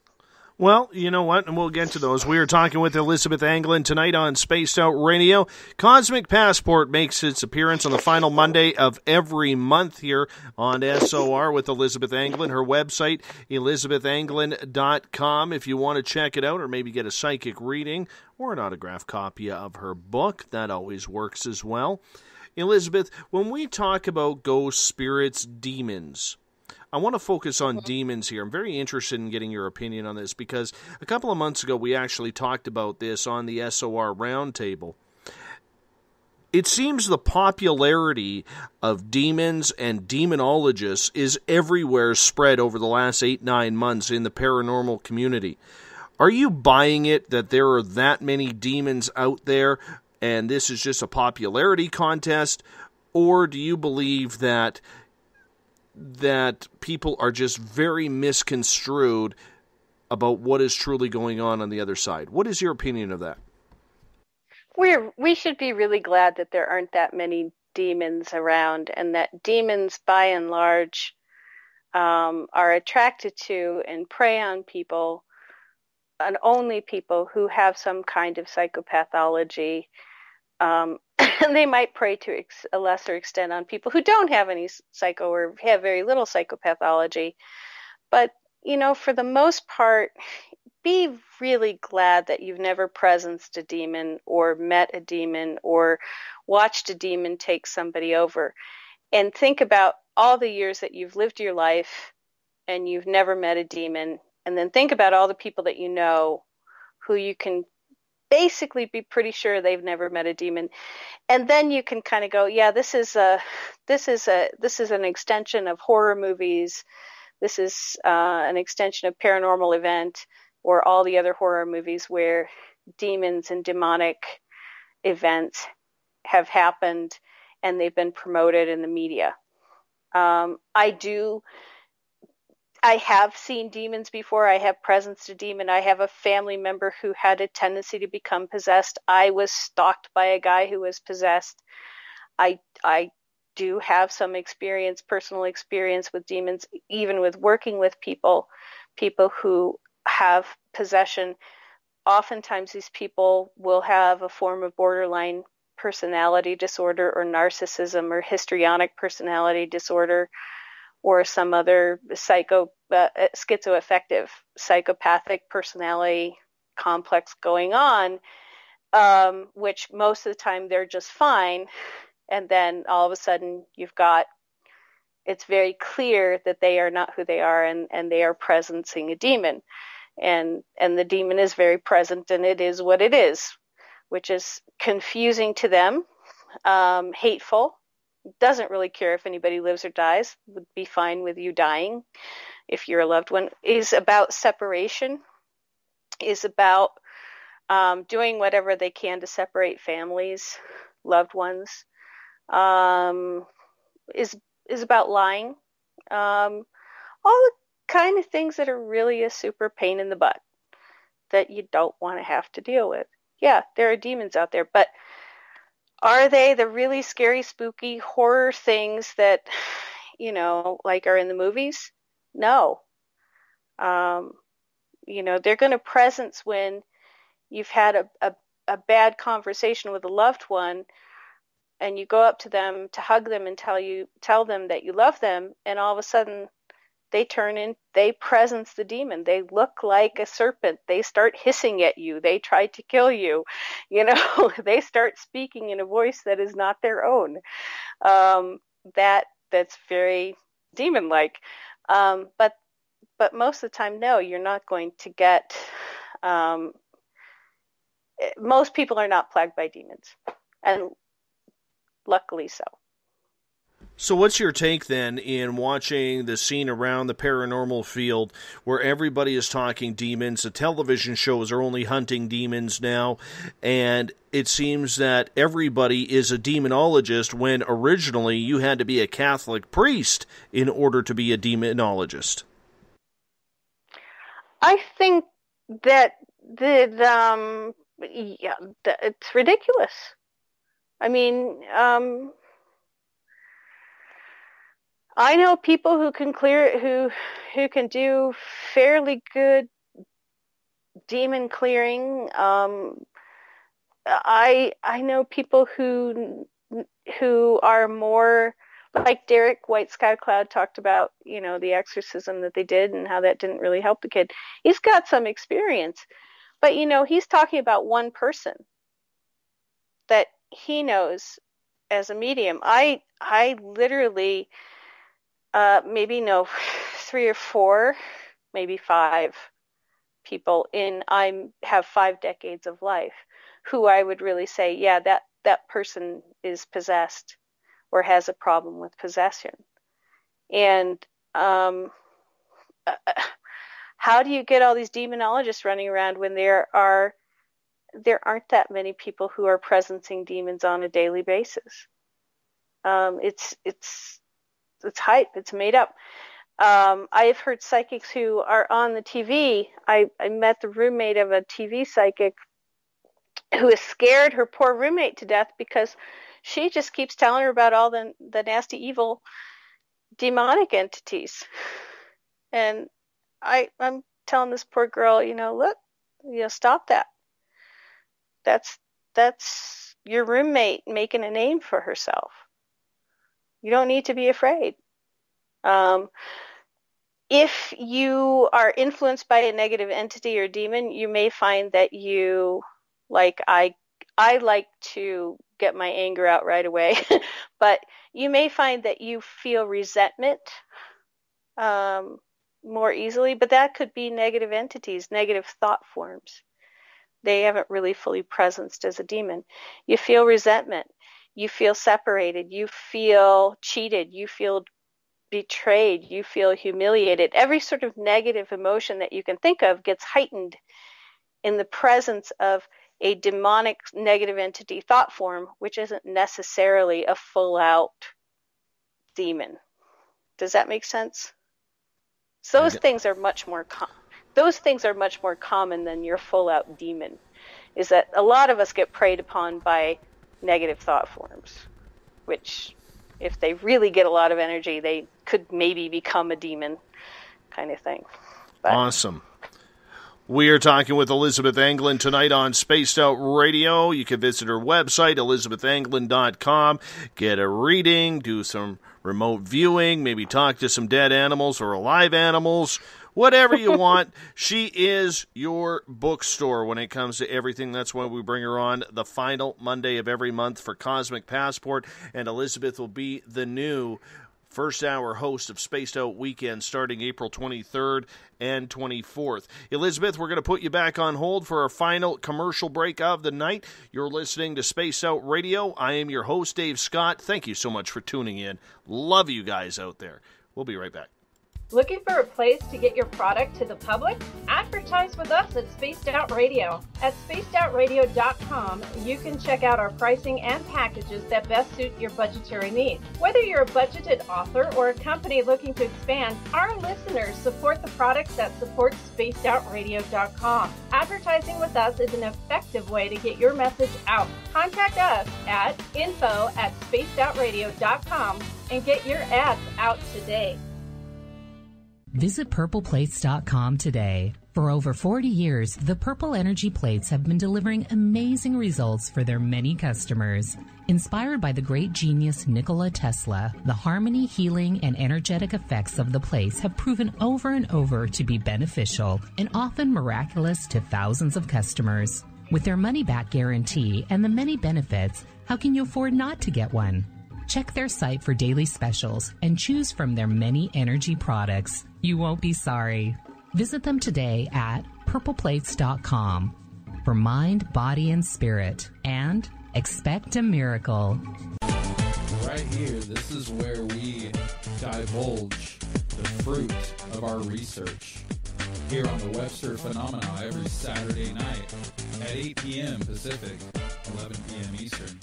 Well, you know what, and we'll get to those. We are talking with Elizabeth Anglin tonight on Spaced Out Radio. Cosmic Passport makes its appearance on the final Monday of every month here on SOR with Elizabeth Anglin. Her website, elizabethanglin.com, if you want to check it out or maybe get a psychic reading or an autographed copy of her book. That always works as well. Elizabeth, when we talk about ghosts, spirits, demons, I want to focus on demons here. I'm very interested in getting your opinion on this because a couple of months ago we actually talked about this on the SOR Roundtable. It seems the popularity of demons and demonologists is everywhere spread over the last 8-9 months in the paranormal community. Are you buying it that there are that many demons out there and this is just a popularity contest? Or do you believe that people are just very misconstrued about what is truly going on the other side? What is your opinion of that? We should be really glad that there aren't that many demons around, and that demons, by and large, are attracted to and prey on people, and only people who have some kind of psychopathology. And they might prey to a lesser extent on people who don't have any psycho or have very little psychopathology. But, for the most part, be really glad that you've never presenced a demon or met a demon or watched a demon take somebody over. And think about all the years that you've lived your life and you've never met a demon. And then think about all the people that you know who you can basically be pretty sure they've never met a demon. And then you can kind of go, yeah, this is an extension of horror movies. This is an extension of Paranormal Event or all the other horror movies where demons and demonic events have happened and they've been promoted in the media. I have seen demons before. I have presenced a demon. I have a family member who had a tendency to become possessed. I was stalked by a guy who was possessed. I do have some personal experience with demons, even with working with people who have possession. Oftentimes these people will have a form of borderline personality disorder or narcissism or histrionic personality disorder or some other schizoaffective psychopathic personality complex going on, which most of the time they're just fine. And then all of a sudden it's very clear that they are not who they are and they are presencing a demon. And the demon is very present and it is what it is, which is confusing to them, hateful. Doesn't really care if anybody lives or dies, would be fine with you dying if you're a loved one, is about separation, is about doing whatever they can to separate families, loved ones, is about lying, all the kind of things that are really a super pain in the butt that you don't want to have to deal with. Yeah, there are demons out there, but are they the really scary, spooky horror things that, like are in the movies? No. They're going to presence when you've had a bad conversation with a loved one and you go up to them to hug them and tell them that you love them, and all of a sudden they presence the demon. They look like a serpent. They start hissing at you. They try to kill you. They start speaking in a voice that is not their own. That's very demon-like. But most of the time, no, you're not going to get. Most people are not plagued by demons, and luckily so. So what's your take then in watching the scene around the paranormal field where everybody is talking demons? The television shows are only hunting demons now, and it seems that everybody is a demonologist when originally you had to be a Catholic priest in order to be a demonologist. I think that it's ridiculous. I mean, I know people who can who can do fairly good demon clearing. I know people who are more like Derek White Sky Cloud talked about, the exorcism that they did and how that didn't really help the kid. He's got some experience, but he's talking about one person that he knows as a medium. I literally maybe know 3 or 4, maybe 5 people I have 5 decades of life who I would really say, yeah, that person is possessed or has a problem with possession. And how do you get all these demonologists running around when there aren't that many people who are presencing demons on a daily basis? It's hype. It's made up. I've heard psychics who are on the TV. I met the roommate of a TV psychic who has scared her poor roommate to death because she just keeps telling her about all the nasty, evil, demonic entities. And I'm telling this poor girl, look, stop that. That's your roommate making a name for herself. You don't need to be afraid. If you are influenced by a negative entity or demon, you may find that you, like I like to get my anger out right away, but you may find that you feel resentment more easily, but that could be negative entities, negative thought forms. They haven't really fully presenced as a demon. You feel resentment. You feel separated. You feel cheated. You feel betrayed. You feel humiliated. Every sort of negative emotion that you can think of gets heightened in the presence of a demonic negative entity thought form, which isn't necessarily a full-out demon. Does that make sense? So those things are much more common than your full-out demon. Is that a lot of us get preyed upon by negative thought forms, which, if they really get a lot of energy, they could maybe become a demon kind of thing. But, awesome. We are talking with Elizabeth Anglin tonight on Spaced Out Radio. You can visit her website, ElizabethAnglin.com, get a reading, do some remote viewing, maybe talk to some dead animals or alive animals, whatever you want. She is your bookstore when it comes to everything. That's why we bring her on the final Monday of every month for Cosmic Passport, and Elizabeth will be the new first-hour host of Spaced Out Weekend starting April 23rd and 24th. Elizabeth, we're going to put you back on hold for our final commercial break of the night. You're listening to Spaced Out Radio. I am your host, Dave Scott. Thank you so much for tuning in. Love you guys out there. We'll be right back. Looking for a place to get your product to the public? Advertise with us at Spaced Out Radio. At spacedoutradio.com, you can check out our pricing and packages that best suit your budgetary needs. Whether you're a budgeted author or a company looking to expand, our listeners support the products that support spacedoutradio.com. Advertising with us is an effective way to get your message out. Contact us at info@spacedoutradio.com and get your ads out today. Visit purpleplates.com today. For over 40 years, the Purple Energy Plates have been delivering amazing results for their many customers. Inspired by the great genius Nikola Tesla, the harmony, healing, and energetic effects of the plates have proven over and over to be beneficial and often miraculous to thousands of customers. With their money-back guarantee and the many benefits, how can you afford not to get one? Check their site for daily specials and choose from their many energy products. You won't be sorry. Visit them today at purpleplates.com for mind, body, and spirit. And expect a miracle. Right here, this is where we divulge the fruit of our research. Here on the Webster Phenomena every Saturday night at 8 p.m. Pacific, 11 p.m. Eastern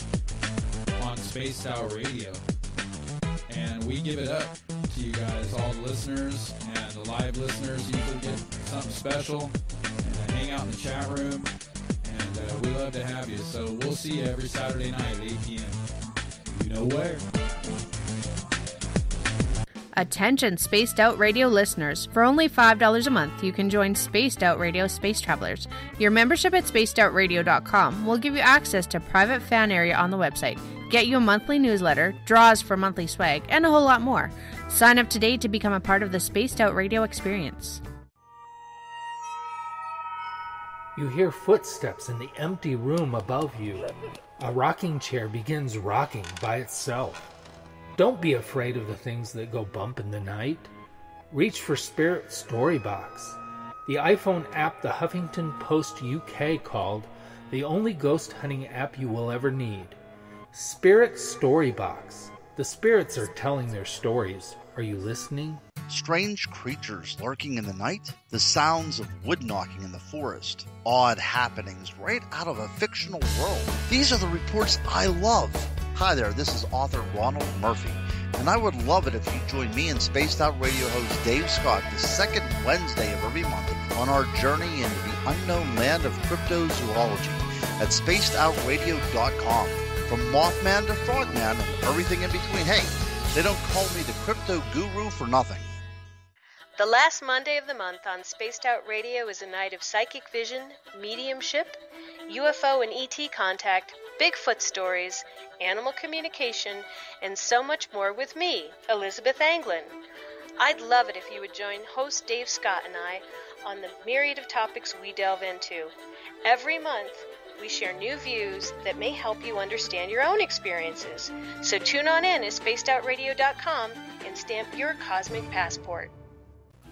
on Spaced Out Radio. And we give it up to you guys, all the listeners, and the live listeners usually get something special and hang out in the chat room, and we love to have you. So we'll see you every Saturday night at 8 p.m. You know where. Attention Spaced Out Radio listeners. For only $5 a month, you can join Spaced Out Radio Space Travelers. Your membership at spacedoutradio.com will give you access to private fan area on the website, get you a monthly newsletter, draws for monthly swag, and a whole lot more. Sign up today to become a part of the Spaced Out Radio experience. You hear footsteps in the empty room above you. A rocking chair begins rocking by itself. Don't be afraid of the things that go bump in the night. Reach for Spirit Storybox, the iPhone app the Huffington Post UK called the only ghost hunting app you will ever need. Spirit Storybox. The spirits are telling their stories. Are you listening? Strange creatures lurking in the night, the sounds of wood knocking in the forest, odd happenings right out of a fictional world. These are the reports I love. Hi there, this is author Ronald Murphy, and I would love it if you join me and Spaced Out Radio host Dave Scott the second Wednesday of every month on our journey into the unknown land of cryptozoology at spacedoutradio.com. From Mothman to Frogman and everything in between. Hey, they don't call me the crypto guru for nothing. The last Monday of the month on Spaced Out Radio is a night of psychic vision, mediumship, UFO and ET contact, Bigfoot stories, animal communication, and so much more with me, Elizabeth Anglin. I'd love it if you would join host Dave Scott and I on the myriad of topics we delve into. Every month, we share new views that may help you understand your own experiences. So tune on in at spacedoutradio.com and stamp your cosmic passport.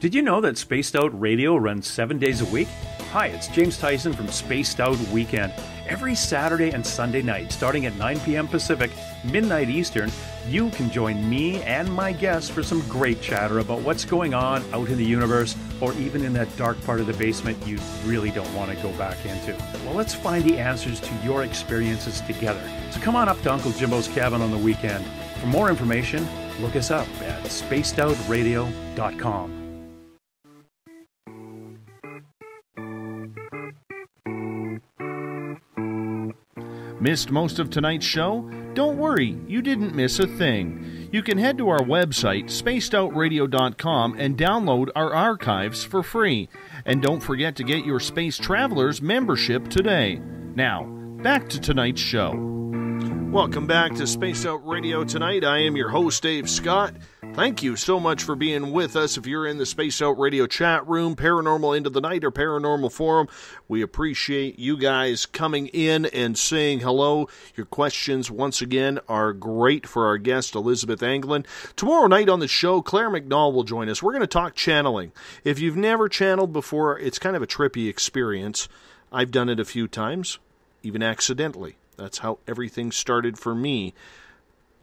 Did you know that Spaced Out Radio runs 7 days a week? Hi, it's James Tyson from Spaced Out Weekend. Every Saturday and Sunday night, starting at 9 p.m. Pacific, midnight Eastern, you can join me and my guests for some great chatter about what's going on out in the universe, or even in that dark part of the basement you really don't want to go back into. Well, let's find the answers to your experiences together. So come on up to Uncle Jimbo's cabin on the weekend. For more information, look us up at spacedoutradio.com. Missed most of tonight's show? Don't worry, you didn't miss a thing. You can head to our website, spacedoutradio.com, and download our archives for free. And don't forget to get your Space Travelers membership today. Now, back to tonight's show. Welcome back to Spaced Out Radio tonight. I am your host, Dave Scott. Thank you so much for being with us. If you're in the Spaced Out Radio chat room, Paranormal Into the Night, or Paranormal Forum, we appreciate you guys coming in and saying hello. Your questions, once again, are great for our guest, Elizabeth Anglin. Tomorrow night on the show, Claire McNall will join us. We're going to talk channeling. If you've never channeled before, it's kind of a trippy experience. I've done it a few times, even accidentally. That's how everything started for me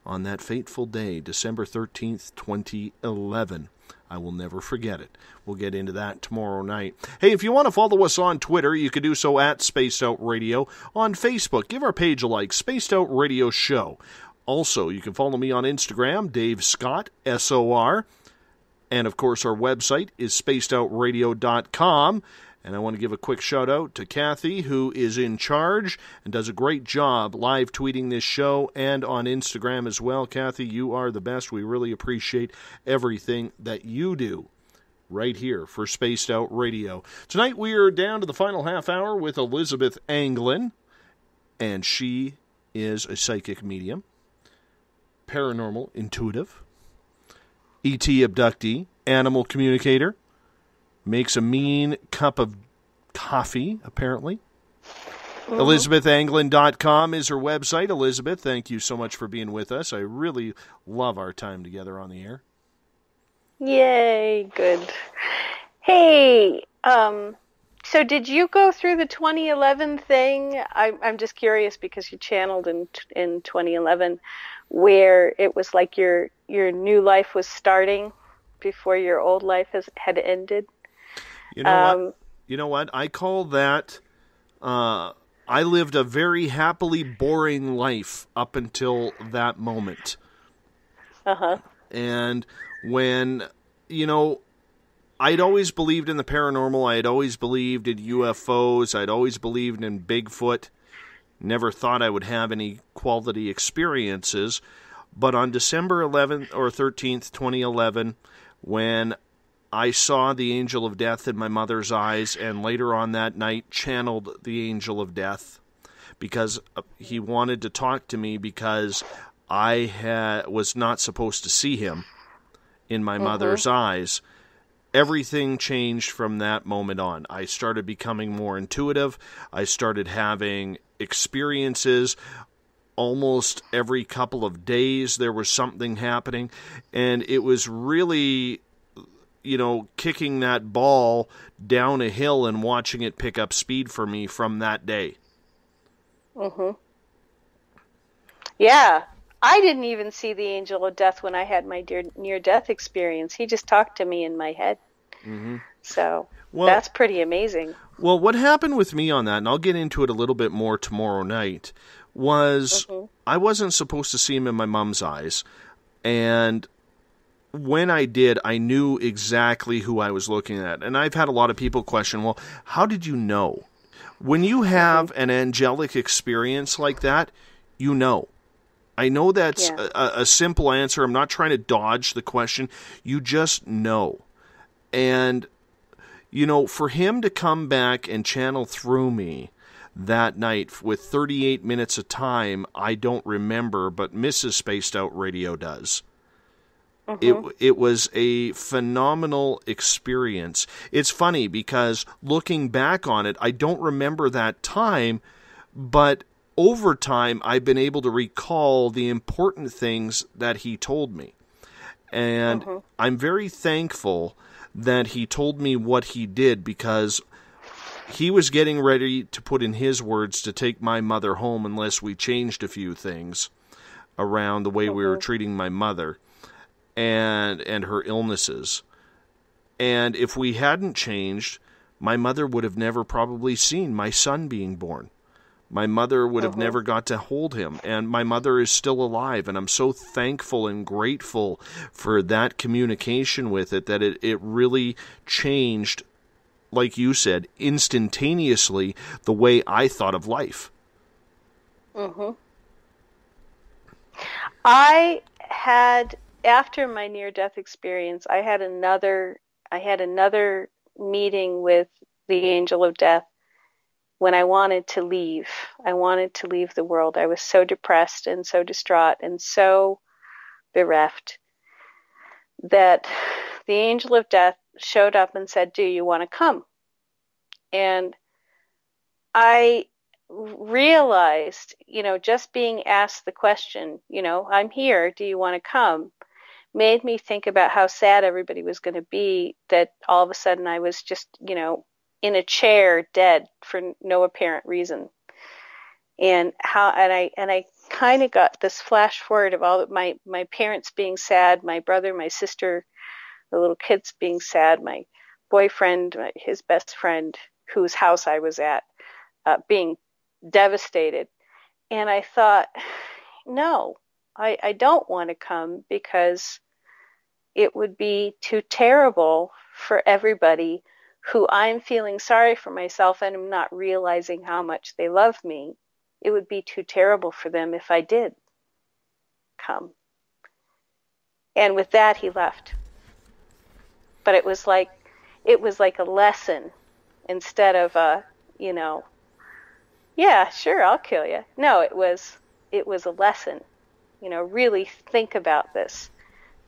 on that fateful day, December 13th, 2011. I will never forget it. We'll get into that tomorrow night. Hey, if you want to follow us on Twitter, you can do so at Spaced Out Radio. On Facebook, give our page a like, Spaced Out Radio Show. Also, you can follow me on Instagram, Dave Scott, S-O-R. And, of course, our website is spacedoutradio.com. And I want to give a quick shout out to Kathy, who is in charge and does a great job live tweeting this show and on Instagram as well. Kathy, you are the best. We really appreciate everything that you do right here for Spaced Out Radio. Tonight we are down to the final half hour with Elizabeth Anglin, and she is a psychic medium, paranormal intuitive, ET abductee, animal communicator, makes a mean cup of coffee, apparently. Mm-hmm. ElizabethAnglin.com is her website. Elizabeth, thank you so much for being with us. I really love our time together on the air. Yay, good. Hey, so did you go through the 2011 thing? I'm just curious because you channeled in 2011 where it was like your new life was starting before your old life had ended. You know what? I call that, I lived a very happily boring life up until that moment. Uh-huh. And when, I'd always believed in the paranormal. I had always believed in UFOs. I'd always believed in Bigfoot. Never thought I would have any quality experiences. But on December 11th or 13th, 2011, when I saw the angel of death in my mother's eyes, and later on that night channeled the angel of death because he wanted to talk to me because I was not supposed to see him in my mother's eyes. Everything changed from that moment on. I started becoming more intuitive. I started having experiences. Almost every couple of days there was something happening, and it was really, kicking that ball down a hill and watching it pick up speed for me from that day. Mm-hmm. Yeah, I didn't even see the angel of death when I had my near-death experience. He just talked to me in my head. Mm-hmm. So that's pretty amazing. Well, what happened with me on that, and I'll get into it a little bit more tomorrow night, was I wasn't supposed to see him in my mom's eyes. And when I did, I knew exactly who I was looking at. And I've had a lot of people question, well, how did you know? When you have an angelic experience like that, you know. I know that's a simple answer. I'm not trying to dodge the question. You just know. And, you know, for him to come back and channel through me that night with 38 minutes of time, I don't remember, but Mrs. Spaced Out Radio does. It was a phenomenal experience. It's funny because looking back on it, I don't remember that time, but over time I've been able to recall the important things that he told me. And I'm very thankful that he told me what he did, because he was getting ready to put in his words to take my mother home unless we changed a few things around the way we were treating my mother and her illnesses. And if we hadn't changed, my mother would have never probably seen my son being born. My mother would have never got to hold him, and my mother is still alive, and I'm so thankful and grateful for that communication with it, that it really changed, like you said, instantaneously the way I thought of life. I had, after my near-death experience, I had another meeting with the angel of death when I wanted to leave. I wanted to leave the world. I was so depressed and so distraught and so bereft that the angel of death showed up and said, "Do you want to come?" And I realized, you know, just being asked the question, you know, "I'm here, do you want to come?" made me think about how sad everybody was going to be, that all of a sudden I was just, you know, in a chair dead for no apparent reason. And I kind of got this flash forward of all of my parents being sad, my brother, my sister, the little kids being sad, my boyfriend, his best friend, whose house I was at, being devastated. And I thought, no, I don't want to come, because it would be too terrible for everybody who I'm feeling sorry for myself and I'm not realizing how much they love me. It would be too terrible for them if I did come. And with that, he left. But it was like a lesson instead of a, you know, yeah, sure, I'll kill you. No, it was a lesson. You know, really think about this.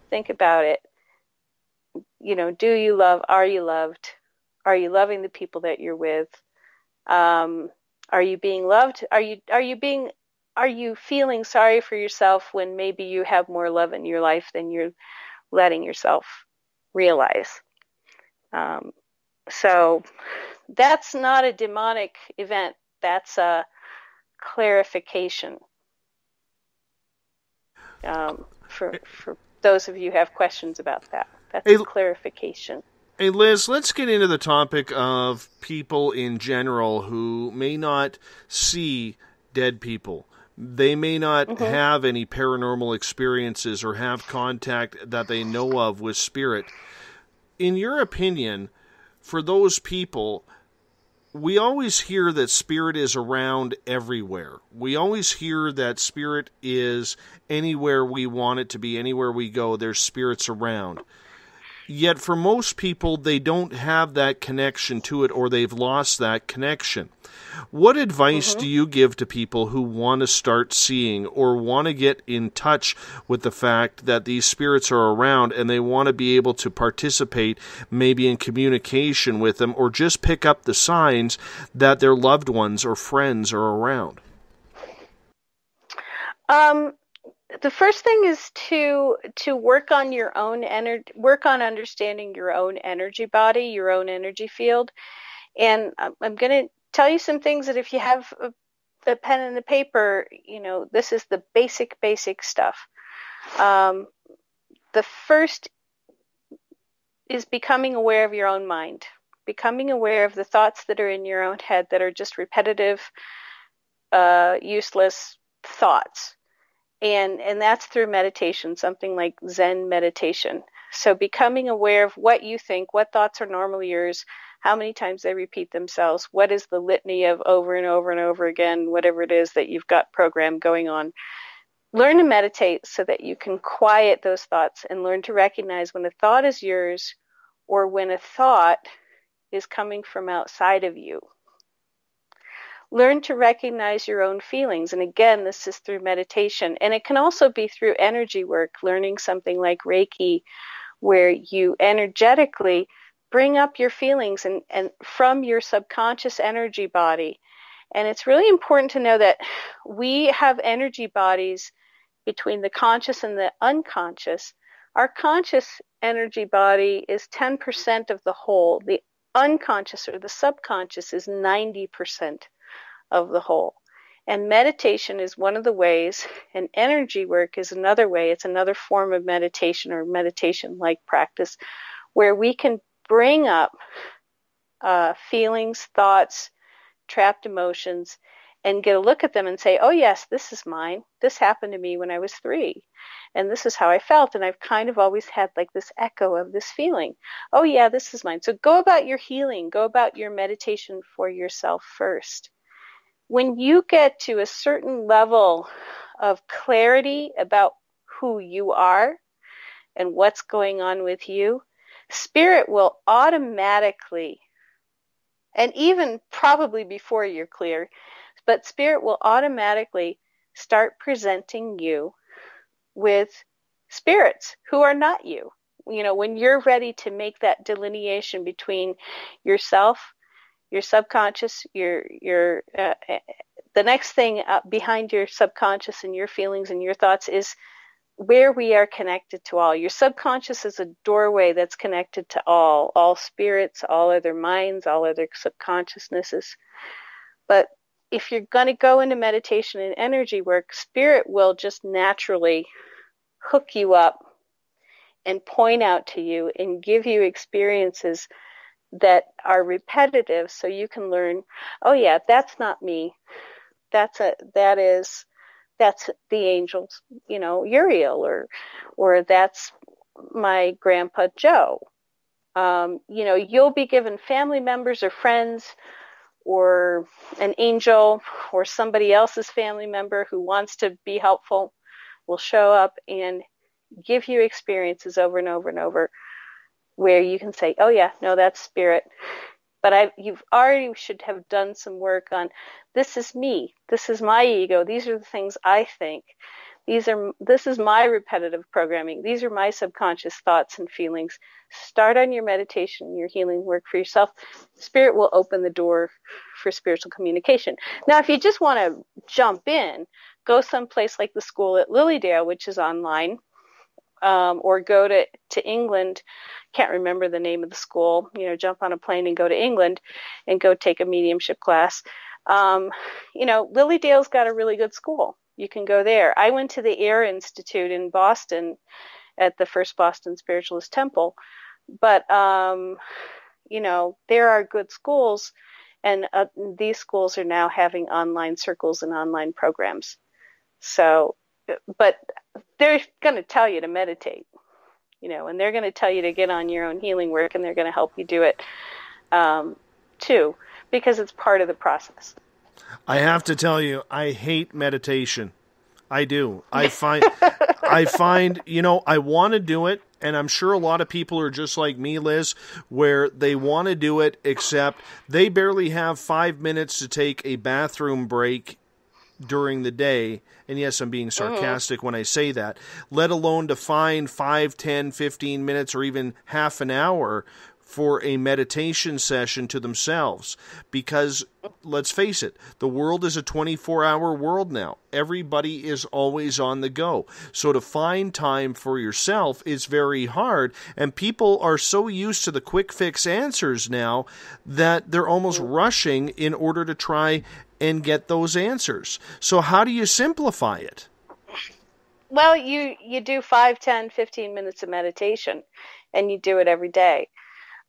Think about it. You know, do you love? Are you loved? Are you loving the people that you're with? Are you being loved? Are you feeling sorry for yourself when maybe you have more love in your life than you're letting yourself realize? So that's not a demonic event. That's a clarification. For those of you who have questions about that, that's a clarification. Hey, Liz, let's get into the topic of people in general who may not see dead people. They may not have any paranormal experiences or have contact that they know of with spirit. In your opinion, for those people, we always hear that spirit is around everywhere. We always hear that spirit is anywhere we want it to be, anywhere we go, there's spirits around. Yet for most people, they don't have that connection to it, or they've lost that connection. What advice do you give to people who want to start seeing or want to get in touch with the fact that these spirits are around and they want to be able to participate maybe in communication with them, or just pick up the signs that their loved ones or friends are around? The first thing is to work on your own work on understanding your own energy body, your own energy field. And I'm going to tell you some things that if you have a pen and a paper, you know, this is the basic stuff. The first is becoming aware of your own mind. becoming aware of the thoughts that are in your own head that are just repetitive, useless thoughts. And that's through meditation, something like Zen meditation. So becoming aware of what you think, what thoughts are normally yours, how many times they repeat themselves, what is the litany of over and over and over again, whatever it is that you've got programmed going on. Learn to meditate so that you can quiet those thoughts and learn to recognize when a thought is yours or when a thought is coming from outside of you. Learn to recognize your own feelings. And again, this is through meditation. And it can also be through energy work, learning something like Reiki, where you energetically bring up your feelings and from your subconscious energy body. And it's really important to know that we have energy bodies between the conscious and the unconscious. Our conscious energy body is 10% of the whole. The unconscious or the subconscious is 90% of the whole. And meditation is one of the ways, and energy work is another way. It's another form of meditation or meditation-like practice where we can bring up feelings, thoughts, trapped emotions, and get a look at them and say, oh yes, this is mine. This happened to me when I was 3. And this is how I felt. And I've kind of always had like this echo of this feeling. Oh yeah, this is mine. So go about your healing. Go about your meditation for yourself first. When you get to a certain level of clarity about who you are and what's going on with you, Spirit will automatically, and even probably before you're clear, but Spirit will automatically start presenting you with spirits who are not you. You know, when you're ready to make that delineation between yourself, your subconscious, the next thing behind your subconscious and your feelings and your thoughts is where we are connected to all. Your subconscious is a doorway that's connected to all spirits, all other minds, all other subconsciousnesses. But if you're going to go into meditation and energy work, Spirit will just naturally hook you up and point out to you and give you experiences that are repetitive so you can learn, oh yeah, that's not me. That's the angels, you know, Uriel, or that's my grandpa Joe. You know, you'll be given family members or friends or an angel or somebody else's family member who wants to be helpful will show up and give you experiences over and over and over where you can say, oh yeah, no, that's Spirit. But you've already should have done some work on, this is me. This is my ego. These are the things I think. This is my repetitive programming. These are my subconscious thoughts and feelings. Start on your meditation, your healing work for yourself. Spirit will open the door for spiritual communication. Now, if you just want to jump in, go someplace like the school at Lilydale, which is online, or go to England. Can't remember the name of the school. You know, jump on a plane and go to England and go take a mediumship class. You know, Lilydale's got a really good school. You can go there. I went to the Air Institute in Boston at the First Boston Spiritualist Temple. But, you know, there are good schools, and these schools are now having online circles and online programs. So, but they're going to tell you to meditate, you know, and they're going to tell you to get on your own healing work, and they're going to help you do it too, because it's part of the process. I have to tell you, I hate meditation. I do. I find, you know, I want to do it, and I'm sure a lot of people are just like me, Liz, where they want to do it, except they barely have 5 minutes to take a bathroom break during the day. And yes, I'm being sarcastic when I say that, let alone to find 5, 10, 15 minutes or even half an hour for a meditation session to themselves. Because, let's face it, the world is a 24-hour world now. Everybody is always on the go. So to find time for yourself is very hard, and people are so used to the quick fix answers now that they're almost rushing in order to try and get those answers. So how do you simplify it? Well, you do 5, 10, 15 minutes of meditation, and you do it every day.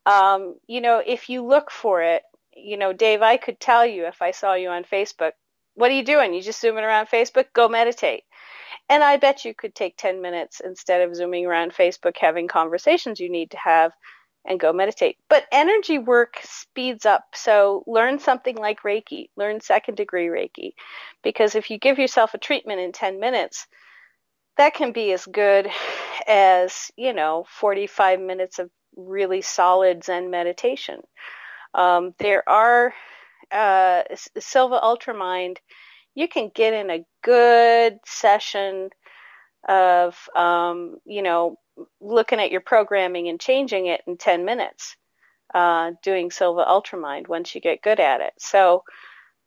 If you look for it, Dave, I could tell you if I saw you on Facebook, what are you doing? You just zooming around Facebook? Go meditate. And I bet you could take 10 minutes instead of zooming around Facebook, having conversations you need to have, and go meditate. But energy work speeds up. So learn something like Reiki, learn second degree Reiki, because if you give yourself a treatment in 10 minutes, that can be as good as, 45 minutes of really solid Zen meditation. There are Silva Ultramind. You can get in a good session of, looking at your programming and changing it in 10 minutes, doing Silva Ultramind once you get good at it. So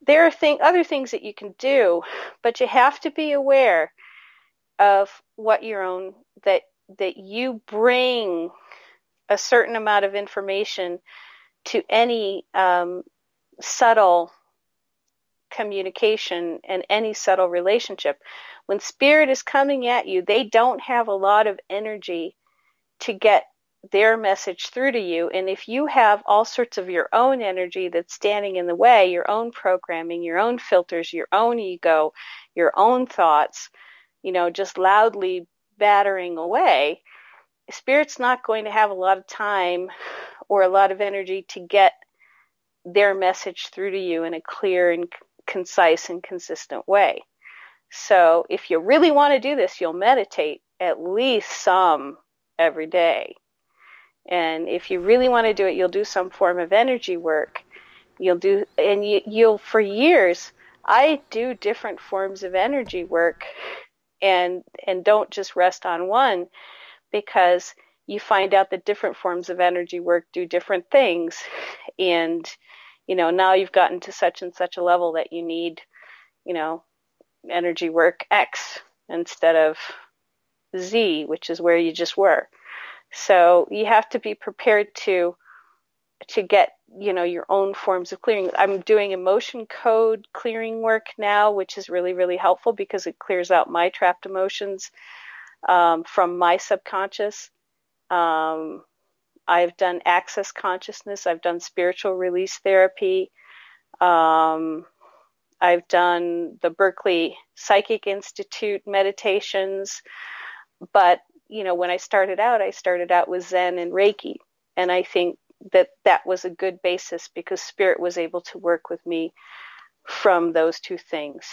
there are other things that you can do, but you have to be aware of what that you bring a certain amount of information to any subtle communication and any subtle relationship. When spirit is coming at you, they don't have a lot of energy to get their message through to you. And if you have all sorts of your own energy that's standing in the way, your own programming, your own filters, your own ego, your own thoughts, just loudly battering away, spirit's not going to have a lot of time or a lot of energy to get their message through to you in a clear and concise and consistent way. So if you really want to do this, you'll meditate at least some every day. And if you really want to do it, you'll do some form of energy work. You'll for years, I do different forms of energy work and don't just rest on one, because you find out that different forms of energy work do different things. And, now you've gotten to such and such a level that you need, energy work X instead of Z, which is where you just were. So you have to be prepared to get, your own forms of clearing. I'm doing emotion code clearing work now, which is really, really helpful because it clears out my trapped emotions from my subconscious. I've done access consciousness. I've done spiritual release therapy. I've done the Berkeley Psychic Institute meditations. But, when I started out with Zen and Reiki. And I think that was a good basis because spirit was able to work with me from those two things.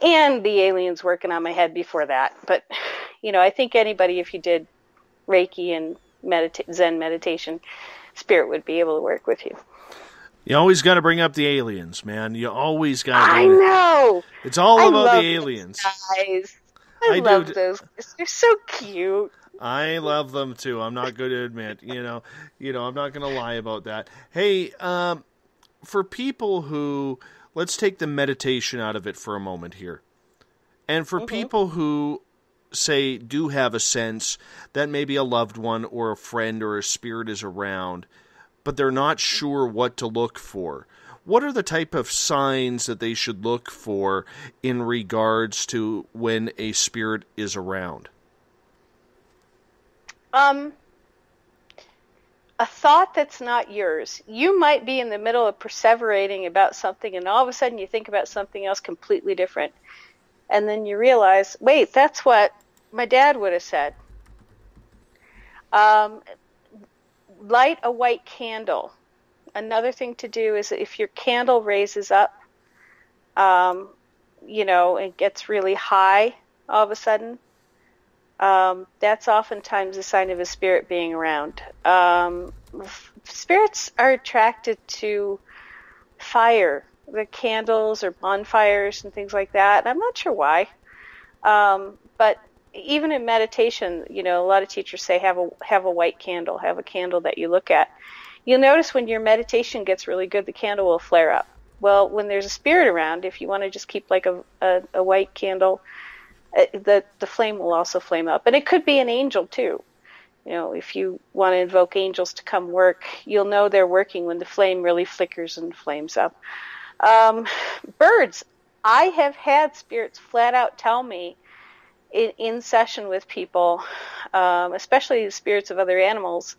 And the aliens working on my head before that. But, I think anybody, if you did Reiki and Zen meditation, spirit would be able to work with you. You always got to bring up the aliens, man. You always got to. I know. It's all about the aliens. Guys. I love those. They're so cute. I love them too. I'm not going to admit. I'm not going to lie about that. Hey, for people who, let's take the meditation out of it for a moment here, and for people who say do have a sense that maybe a loved one or a friend or a spirit is around, but they're not sure what to look for. What are the type of signs that they should look for in regards to when a spirit is around? A thought that's not yours. You might be in the middle of perseverating about something, and all of a sudden you think about something else completely different. And then you realize, wait, that's what my dad would have said. Light a white candle. Another thing to do is if your candle raises up, it gets really high all of a sudden, that's oftentimes a sign of a spirit being around. Spirits are attracted to fire, the candles or bonfires and things like that. I'm not sure why. But even in meditation, a lot of teachers say have a white candle, have a candle that you look at. You'll notice when your meditation gets really good, the candle will flare up. Well, when there's a spirit around, if you want to just keep like a white candle, the flame will also flame up. And it could be an angel too. If you want to invoke angels to come work, you'll know they're working when the flame really flickers and flames up. Birds. I have had spirits flat out tell me in session with people, especially the spirits of other animals,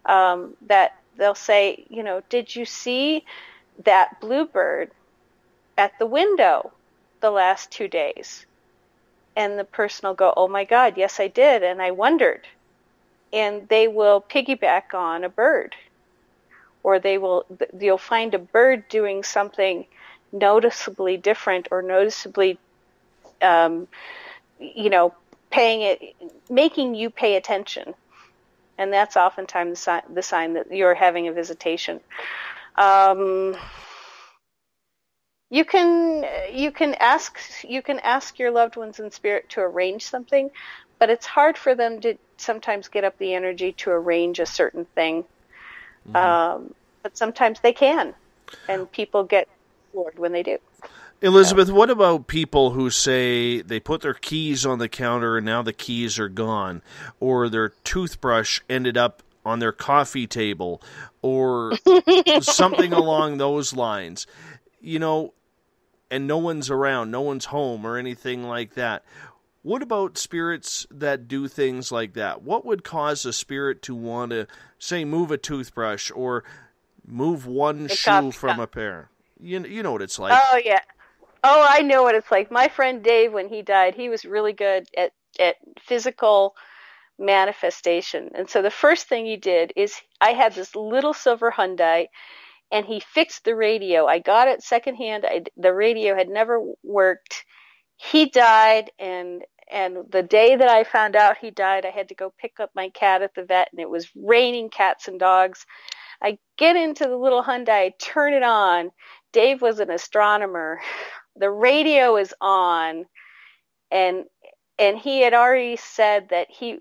that they'll say, did you see that bluebird at the window the last 2 days? And the person will go, oh my God, yes I did, and I wondered. And they will piggyback on a bird, or you'll find a bird doing something noticeably different or noticeably, making you pay attention. And that's oftentimes the sign that you're having a visitation. You can ask your loved ones in spirit to arrange something, but it's hard for them to sometimes get up the energy to arrange a certain thing. But sometimes they can, and people get floored when they do. Elizabeth, what about people who say they put their keys on the counter and now the keys are gone, or their toothbrush ended up on their coffee table, or something along those lines, and no one's around, no one's home or anything like that? What about spirits that do things like that? What would cause a spirit to want to, say, move a toothbrush or move one shoe from a pair? You know what it's like. Oh, yeah. Oh, I know what it's like. My friend Dave, when he died, he was really good at physical manifestation. And so the first thing he did is, I had this little silver Hyundai, and he fixed the radio. I got it secondhand. The radio had never worked. He died, and the day that I found out he died, I had to go pick up my cat at the vet, and it was raining cats and dogs. I get into the little Hyundai, I turn it on. Dave was an astronomer. The radio is on, and he had already said that he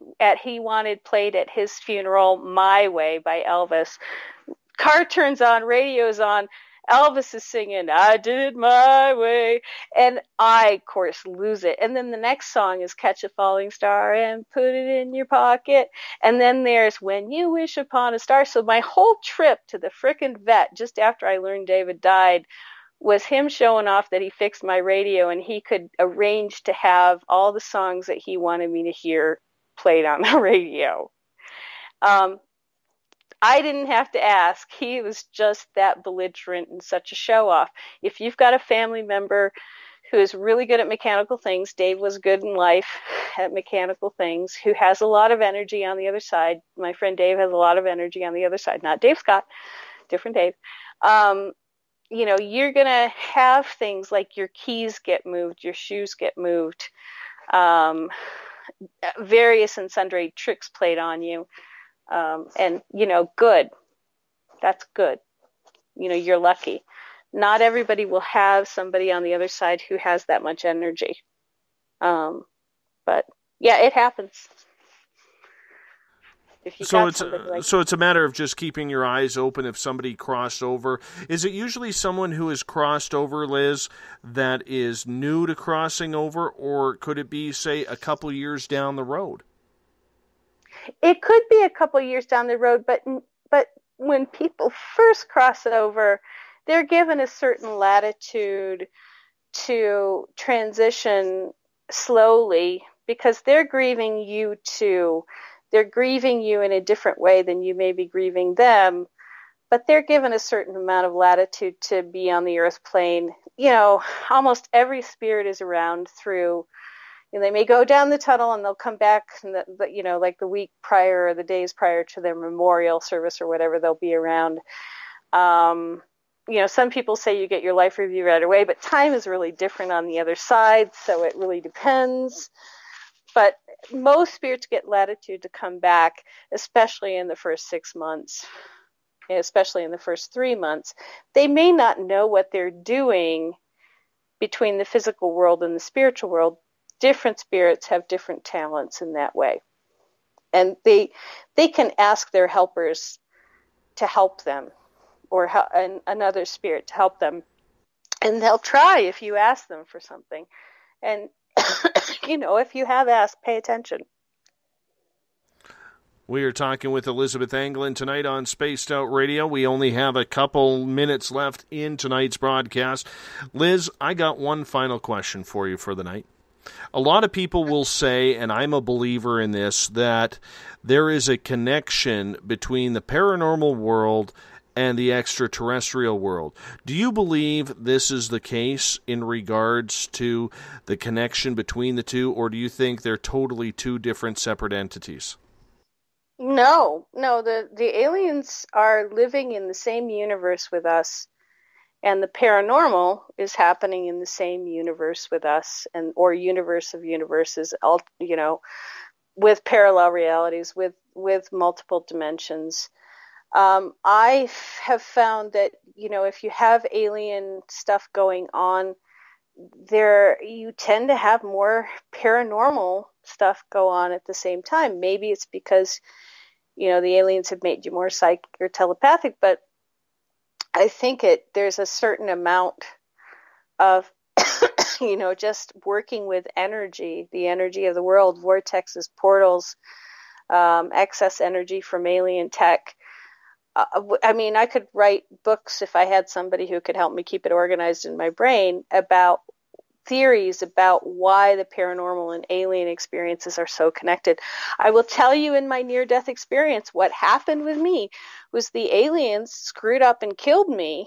wanted played at his funeral "My Way" by Elvis. Car turns on, radio's on. Elvis is singing, I did it my way. And I, of course, lose it. And then the next song is Catch a Falling Star and Put It in Your Pocket. And then there's When You Wish Upon a Star. So my whole trip to the frickin' vet, just after I learned David died, was him showing off that he fixed my radio and he could arrange to have all the songs that he wanted me to hear played on the radio. I didn't have to ask. He was just that belligerent and such a show-off. If you've got a family member who is really good at mechanical things, Dave was good in life at mechanical things, who has a lot of energy on the other side. My friend Dave has a lot of energy on the other side. Not Dave Scott, different Dave. You're going to have things like your keys get moved, your shoes get moved, various and sundry tricks played on you. Good. That's good. You're lucky. Not everybody will have somebody on the other side who has that much energy. But yeah, it happens. So it's a matter of just keeping your eyes open if somebody crossed over. Is it usually someone who has crossed over, Liz, that is new to crossing over, or could it be, say, a couple years down the road? It could be a couple years down the road, but when people first cross over, they're given a certain latitude to transition slowly because they're grieving you too. They're grieving you in a different way than you may be grieving them, but they're given a certain amount of latitude to be on the earth plane. Almost every spirit is around through. They may go down the tunnel and they'll come back, like the week prior or the days prior to their memorial service or whatever, they'll be around. Some people say you get your life review right away, but time is really different on the other side, so it really depends. But most spirits get latitude to come back, especially in the first 6 months, especially in the first 3 months. They may not know what they're doing between the physical world and the spiritual world. Different spirits have different talents in that way. And they can ask their helpers to help them, or another spirit to help them. And they'll try if you ask them for something. And, if you have asked, pay attention. We are talking with Elizabeth Anglin tonight on Spaced Out Radio. We only have a couple minutes left in tonight's broadcast. Liz, I got one final question for you for the night. A lot of people will say, and I'm a believer in this, that there is a connection between the paranormal world and the extraterrestrial world. Do you believe this is the case in regards to the connection between the two, or do you think they're totally two different separate entities? No, the aliens are living in the same universe with us, and the paranormal is happening in the same universe with us, and or universe of universes, with parallel realities, with multiple dimensions. I have found that, if you have alien stuff going on, you tend to have more paranormal stuff go on at the same time. Maybe it's because, the aliens have made you more psychic or telepathic, but I think there's a certain amount of, just working with energy, the energy of the world, vortexes, portals, excess energy from alien tech. I could write books if I had somebody who could help me keep it organized in my brain about theories about why the paranormal and alien experiences are so connected. I will tell you, in my near-death experience, what happened with me was the aliens screwed up and killed me.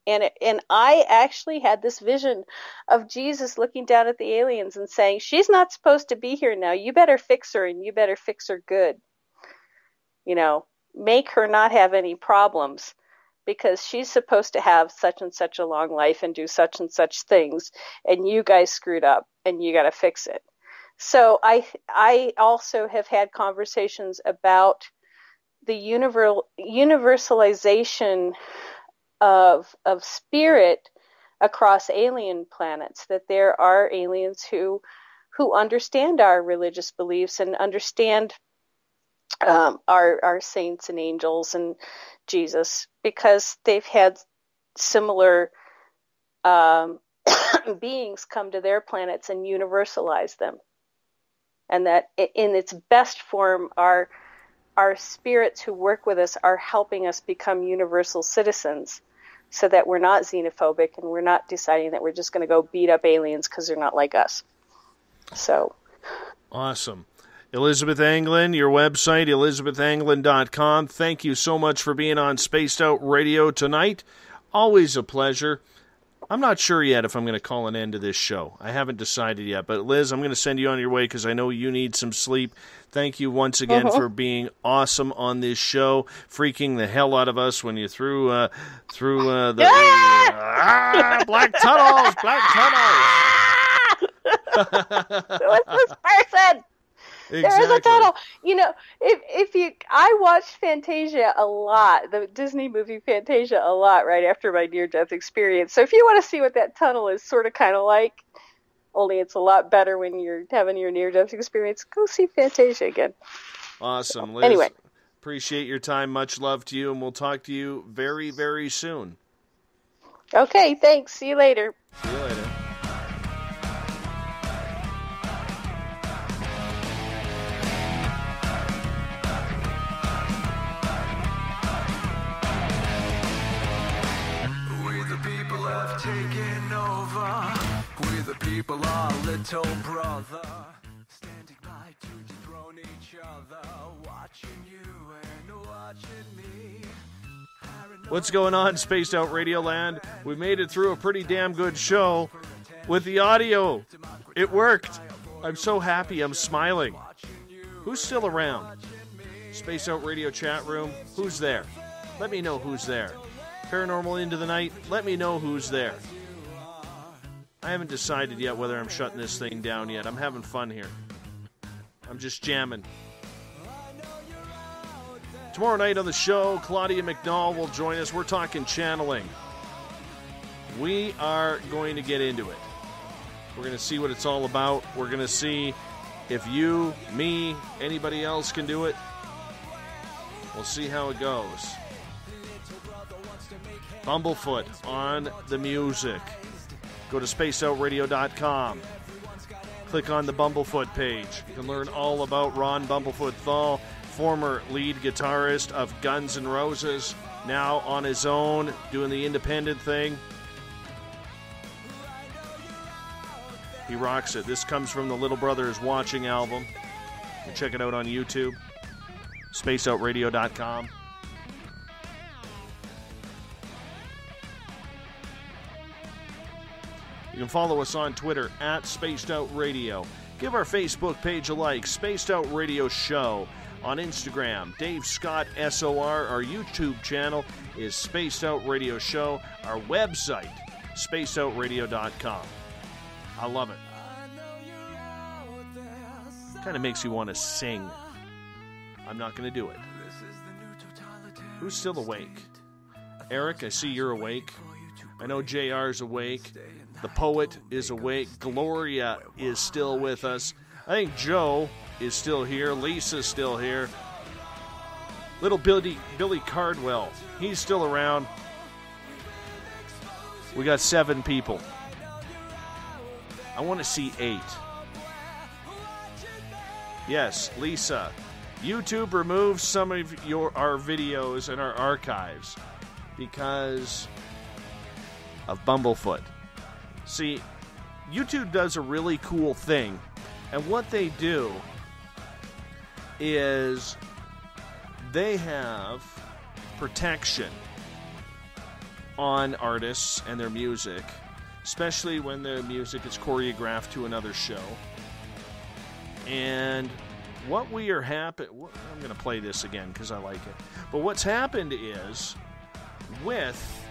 And I actually had this vision of Jesus looking down at the aliens and saying, she's not supposed to be here now. You better fix her, and you better fix her good. Make her not have any problems, because she's supposed to have such and such a long life and do such and such things, and you guys screwed up, and you got to fix it. So I also have had conversations about the universalization of spirit across alien planets, that there are aliens who understand our religious beliefs and understand our saints and angels and Jesus, because they've had similar beings come to their planets and universalize them. And that in its best form, our spirits who work with us are helping us become universal citizens, so that we're not xenophobic and we're not deciding that we're just going to go beat up aliens because they're not like us. So awesome. Elizabeth Anglin, your website, ElizabethAnglin.com. Thank you so much for being on Spaced Out Radio tonight. Always a pleasure. I'm not sure yet if I'm going to call an end to this show. I haven't decided yet. But, Liz, I'm going to send you on your way because I know you need some sleep. Thank you once again for being awesome on this show, freaking the hell out of us when you threw the black tunnels. What's this person? Exactly. There is a tunnel. I watched Fantasia a lot, the Disney movie Fantasia a lot, right after my near-death experience. So if you want to see what that tunnel is sort of kind of like, only it's a lot better when you're having your near-death experience, go see Fantasia again. Awesome, Liz. Anyway. Appreciate your time. Much love to you, and we'll talk to you very, very soon. Okay, thanks. See you later. See you later. Taking over. We the people are little brother, standing by to dethrone each other, watching you and watching me. What's going on, Spaced Out Radio Land? We made it through a pretty damn good show with the audio. It worked. I'm so happy. I'm smiling. Who's still around? Spaced Out Radio chat room. Who's there? Let me know who's there. Paranormal Into the Night, let me know who's there. I haven't decided yet whether I'm shutting this thing down yet. I'm having fun here. I'm just jamming. Tomorrow night on the show, Claudia McNall will join us. We're talking channeling. We are going to get into it. We're going to see what it's all about. We're going to see if you, me, anybody else can do it. We'll see how it goes. Bumblefoot on the music. Go to spacedoutradio.com. Click on the Bumblefoot page. You can learn all about Ron Bumblefoot Thal, former lead guitarist of Guns N' Roses, now on his own, doing the independent thing. He rocks it. This comes from the Little Brother is Watching album. You can check it out on YouTube. SpacedOutRadio.com. You can follow us on Twitter at Spaced Out Radio. Give our Facebook page a like, Spaced Out Radio Show. On Instagram, Dave Scott SOR. Our YouTube channel is Spaced Out Radio Show. Our website, spacedoutradio.com. I love it. Kind of makes you want to sing. I'm not going to do it. Who's still awake? Eric, I see you're awake. I know JR's awake. The poet is awake. Gloria is still with us. I think Joe is still here. Lisa's still here. Little Billy Cardwell, he's still around. We got 7 people. I want to see 8. Yes, Lisa. YouTube removes some of our videos and our archives because of Bumblefoot. See, YouTube does a really cool thing, and what they do is they have protection on artists and their music, especially when their music is choreographed to another show. And what we are I'm going to play this again because I like it. But what's happened is with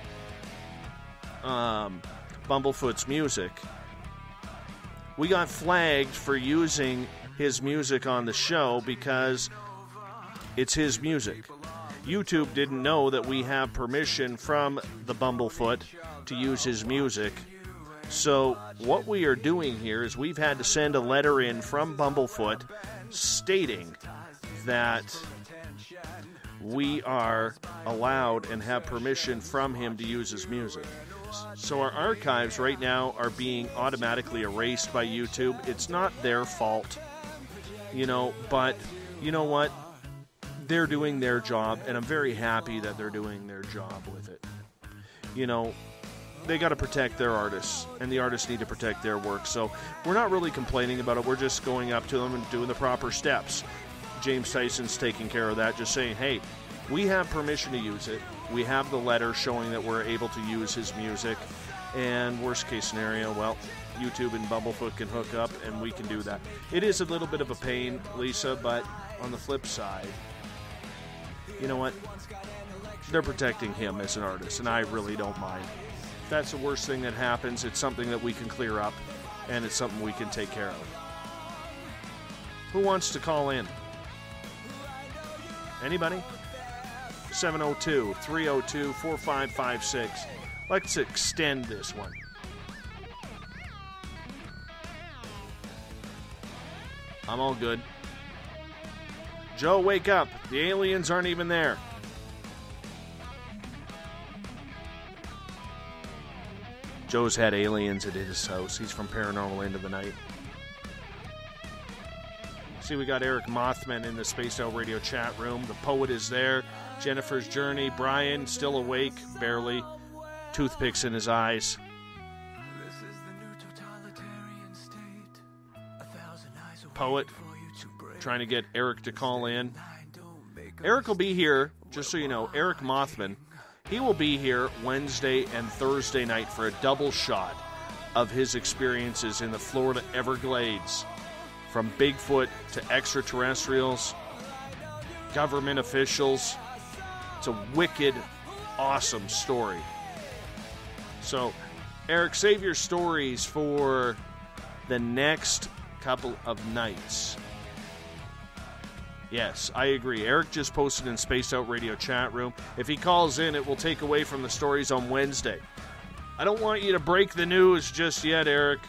Bumblefoot's music, we got flagged for using his music on the show because it's his music. YouTube didn't know that we have permission from the Bumblefoot to use his music. So what we are doing here is we've had to send a letter in from Bumblefoot stating that we are allowed and have permission from him to use his music. So our archives right now are being automatically erased by YouTube. It's not their fault, but you know what? They're doing their job, and I'm very happy that they're doing their job with it. They got to protect their artists, and the artists need to protect their work. So we're not really complaining about it. We're just going up to them and doing the proper steps. James Tyson's taking care of that, just saying, hey, we have permission to use it. We have the letter showing that we're able to use his music. And worst case scenario, well, YouTube and Bumblefoot can hook up, and we can do that. It is a little bit of a pain, Lisa, but on the flip side, you know what? They're protecting him as an artist, and I really don't mind. If that's the worst thing that happens, it's something that we can clear up, and it's something we can take care of. Who wants to call in? Anybody? 702-302-4556. Let's extend this one. I'm all good. Joe, wake up. The aliens aren't even there. Joe's had aliens at his house. He's from Paranormal End of the Night. See, we got Eric Mothman in the Spaced Out Radio chat room. The poet is there. Jennifer's Journey. Brian, still awake, barely. Toothpicks in his eyes. Poet, trying to get Eric to call in. Eric will be here, just so you know, Eric Mothman. He will be here Wednesday and Thursday night for a double shot of his experiences in the Florida Everglades. From Bigfoot to extraterrestrials, government officials. It's a wicked, awesome story. So, Eric, save your stories for the next couple of nights. Yes, I agree. Eric just posted in Spaced Out Radio chat room. If he calls in, it will take away from the stories on Wednesday. I don't want you to break the news just yet, Eric.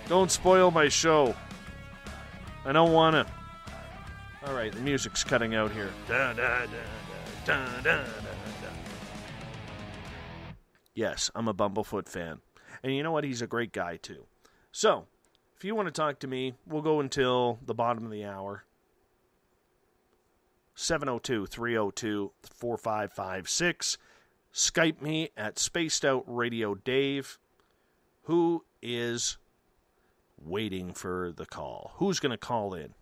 Don't spoil my show. I don't want to. All right, the music's cutting out here. Da, da, da, da, da, da, da. Yes, I'm a Bumblefoot fan. And you know what? He's a great guy, too. So, if you want to talk to me, we'll go until the bottom of the hour. 702-302-4556. Skype me at Spaced Out Radio Dave, who is waiting for the call. Who's going to call in?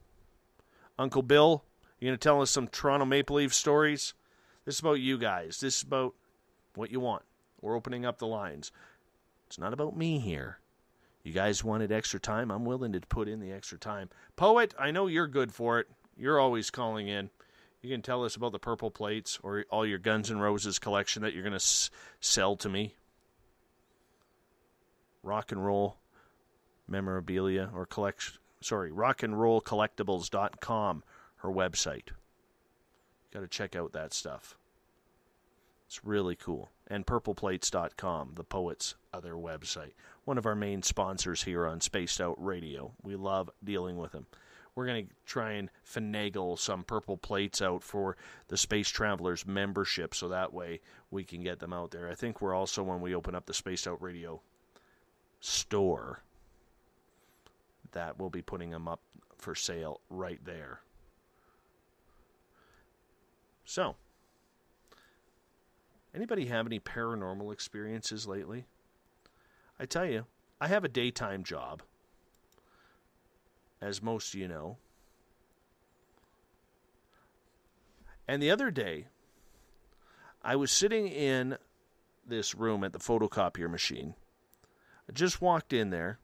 Uncle Bill, you going to tell us some Toronto Maple Leaf stories? This is about you guys. This is about what you want. We're opening up the lines. It's not about me here. You guys wanted extra time? I'm willing to put in the extra time. Poet, I know you're good for it. You're always calling in. You can tell us about the purple plates or all your Guns N' Roses collection that you're going to sell to me. Rock and roll memorabilia or rockandrollcollectibles.com, her website. Got to check out that stuff. It's really cool. And purpleplates.com, the Poet's other website. One of our main sponsors here on Spaced Out Radio. We love dealing with them. We're going to try and finagle some purple plates out for the Space Travelers membership so that way we can get them out there. I think we're also, when we open up the Spaced Out Radio store, that we'll be putting them up for sale right there. So, anybody have any paranormal experiences lately? I tell you, I have a daytime job, as most of you know. And the other day, I was sitting in this room at the photocopier machine. I just walked in there,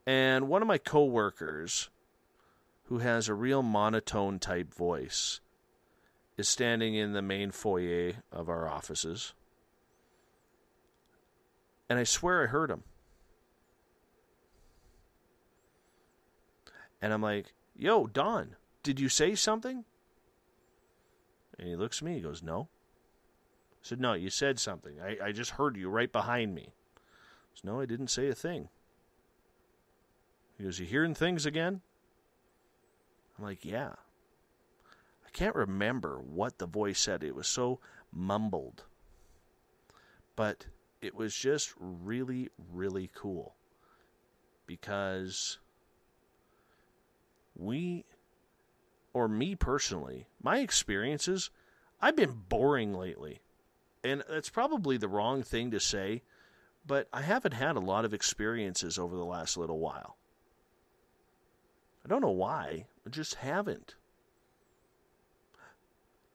and one of my coworkers, who has a real monotone type voice, is standing in the main foyer of our offices. And I swear I heard him. And I'm like, yo, Don, did you say something? And he looks at me, he goes, no. I said, no, you said something. I just heard you right behind me. I said, no, I didn't say a thing. He goes, you hearing things again? I'm like, yeah. I can't remember what the voice said. It was so mumbled. But it was just really, really cool. Because me personally, my experiences, I've been boring lately. And that's probably the wrong thing to say, but I haven't had a lot of experiences over the last little while. I don't know why, I just haven't.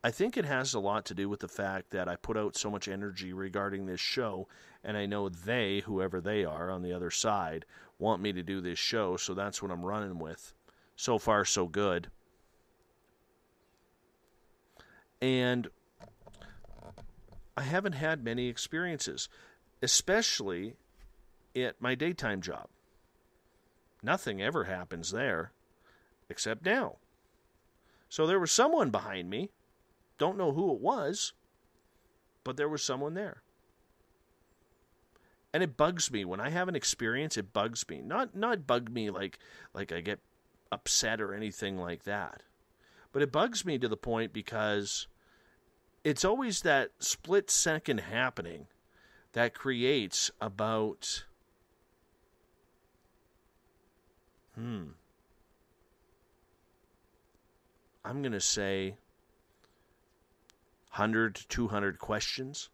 I think it has a lot to do with the fact that I put out so much energy regarding this show, and I know they, whoever they are on the other side, want me to do this show, so that's what I'm running with. So far, so good. And I haven't had many experiences, especially at my daytime job. Nothing ever happens there, except now. So there was someone behind me. Don't know who it was, but there was someone there. And it bugs me. When I have an experience, it bugs me. Not bug me like I get upset or anything like that. But it bugs me to the point because it's always that split second happening that creates about I'm going to say 100 to 200 questions.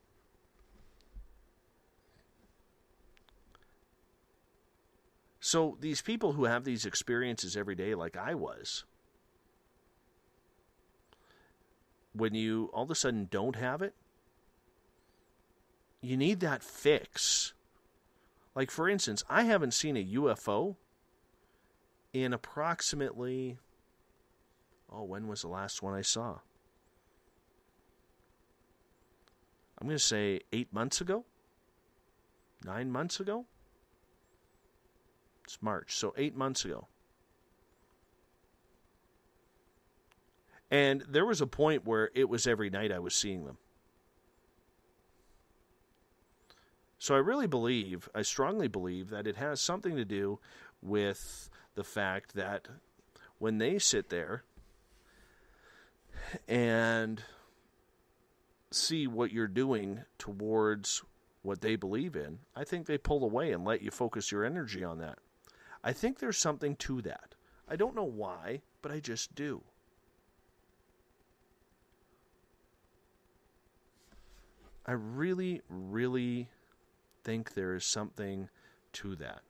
So these people who have these experiences every day like I was, when you all of a sudden don't have it, you need that fix. Like, for instance, I haven't seen a UFO in approximately, when was the last one I saw? I'm going to say 8 months ago? 9 months ago? It's March, so 8 months ago. And there was a point where it was every night I was seeing them. So I strongly believe that it has something to do with the fact that when they sit there and see what you're doing towards what they believe in, I think they pull away and let you focus your energy on that. I think there's something to that. I don't know why, but I just do. I really, really think there is something to that.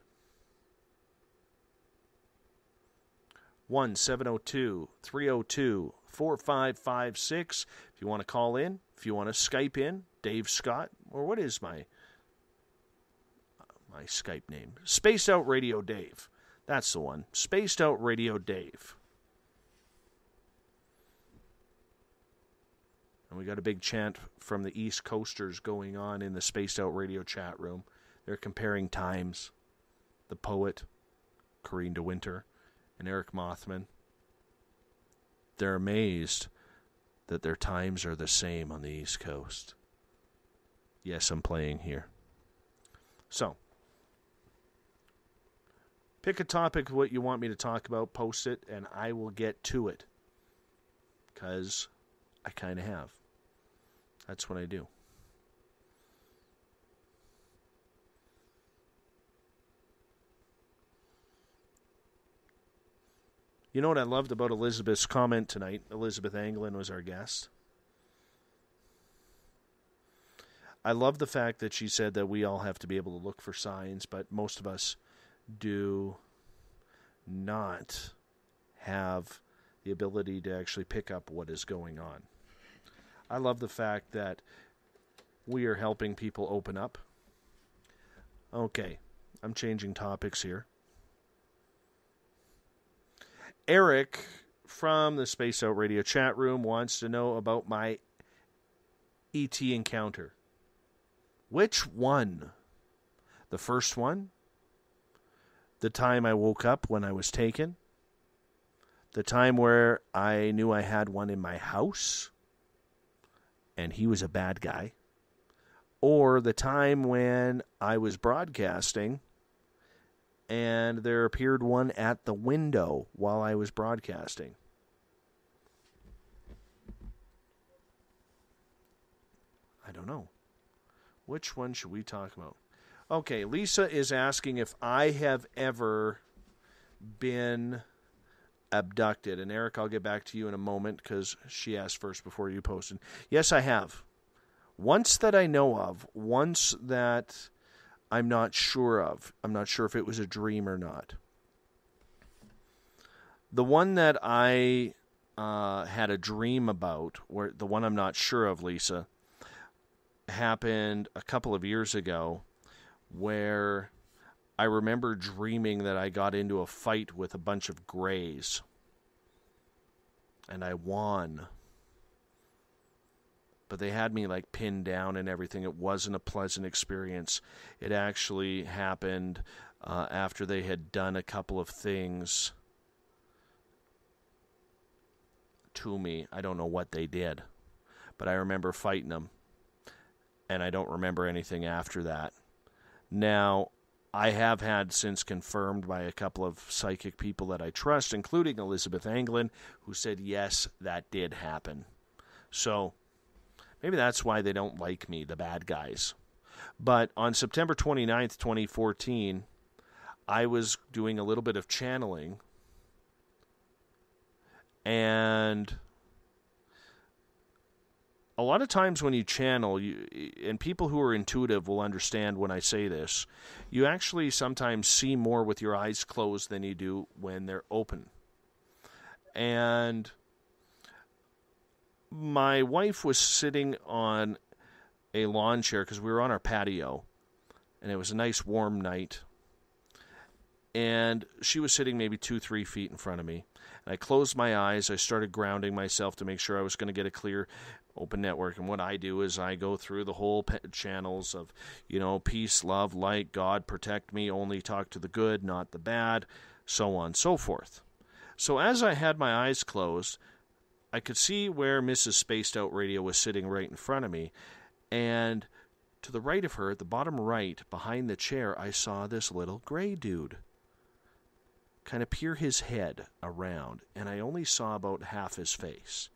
1-702-302-4556. If you want to call in, if you want to Skype in, Dave Scott, or what is my Skype name? Spaced Out Radio Dave. That's the one. Spaced Out Radio Dave. And we got a big chant from the East Coasters going on in the Spaced Out Radio chat room. They're comparing times. The poet, Corrine de Winter, and Eric Mothman. They're amazed that their times are the same on the East Coast. Yes, I'm playing here. So, pick a topic of what you want me to talk about, post it, and I will get to it. Because I kind of have. That's what I do. You know what I loved about Elizabeth's comment tonight? Elizabeth Anglin was our guest. I love the fact that she said that we all have to be able to look for signs, but most of us do not have the ability to actually pick up what is going on. I love the fact that we are helping people open up. Okay, I'm changing topics here. Eric from the Space Out Radio chat room wants to know about my ET encounter. Which one? The first one? The time I woke up when I was taken? The time where I knew I had one in my house and he was a bad guy? Or the time when I was broadcasting and there appeared one at the window while I was broadcasting? I don't know. Which one should we talk about? Okay, Lisa is asking if I have ever been abducted. And Eric, I'll get back to you in a moment because she asked first before you posted. Yes, I have. Once that I know of. Once that I'm not sure of. I'm not sure if it was a dream or not. The one that I had a dream about, or the one I'm not sure of, Lisa, happened a couple of years ago, where I remember dreaming that I got into a fight with a bunch of Greys. And I won. But they had me like pinned down and everything. It wasn't a pleasant experience. It actually happened after they had done a couple of things to me. I don't know what they did, but I remember fighting them, and I don't remember anything after that. Now, I have had since confirmed by a couple of psychic people that I trust, including Elizabeth Anglin, who said, yes, that did happen. So maybe that's why they don't like me, the bad guys. But on September 29th, 2014, I was doing a little bit of channeling. And a lot of times when you channel, and people who are intuitive will understand when I say this, you actually sometimes see more with your eyes closed than you do when they're open. And my wife was sitting on a lawn chair because we were on our patio, and it was a nice warm night. And she was sitting maybe 2-3 feet in front of me. And I closed my eyes. I started grounding myself to make sure I was going to get a clear open network. And what I do is I go through the whole channels of, peace, love, light, God, protect me, only talk to the good, not the bad, so on and so forth. So as I had my eyes closed, I could see where Mrs. Spaced Out Radio was sitting right in front of me. And to the right of her, at the bottom right, behind the chair, I saw this little gray dude kind of peer his head around, and I only saw about half his face.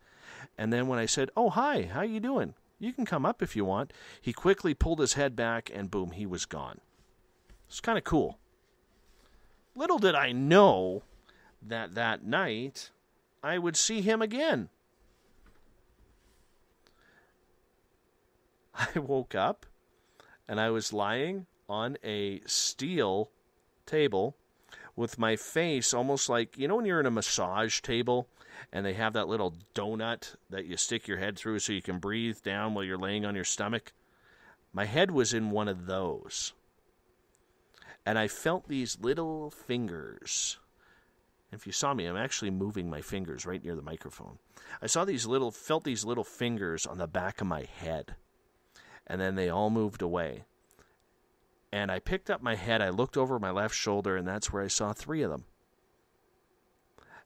And then when I said, "Oh, hi, how you doing? You can come up if you want," he quickly pulled his head back, and boom, he was gone. It's kind of cool. Little did I know that night I would see him again. I woke up, and I was lying on a steel table with my face almost like, you know when you're in a massage table and they have that little donut that you stick your head through so you can breathe down while you're laying on your stomach? My head was in one of those. And I felt these little fingers. If you saw me, I'm actually moving my fingers right near the microphone. I felt these little fingers on the back of my head. And then they all moved away. And I picked up my head, I looked over my left shoulder, and that's where I saw 3 of them.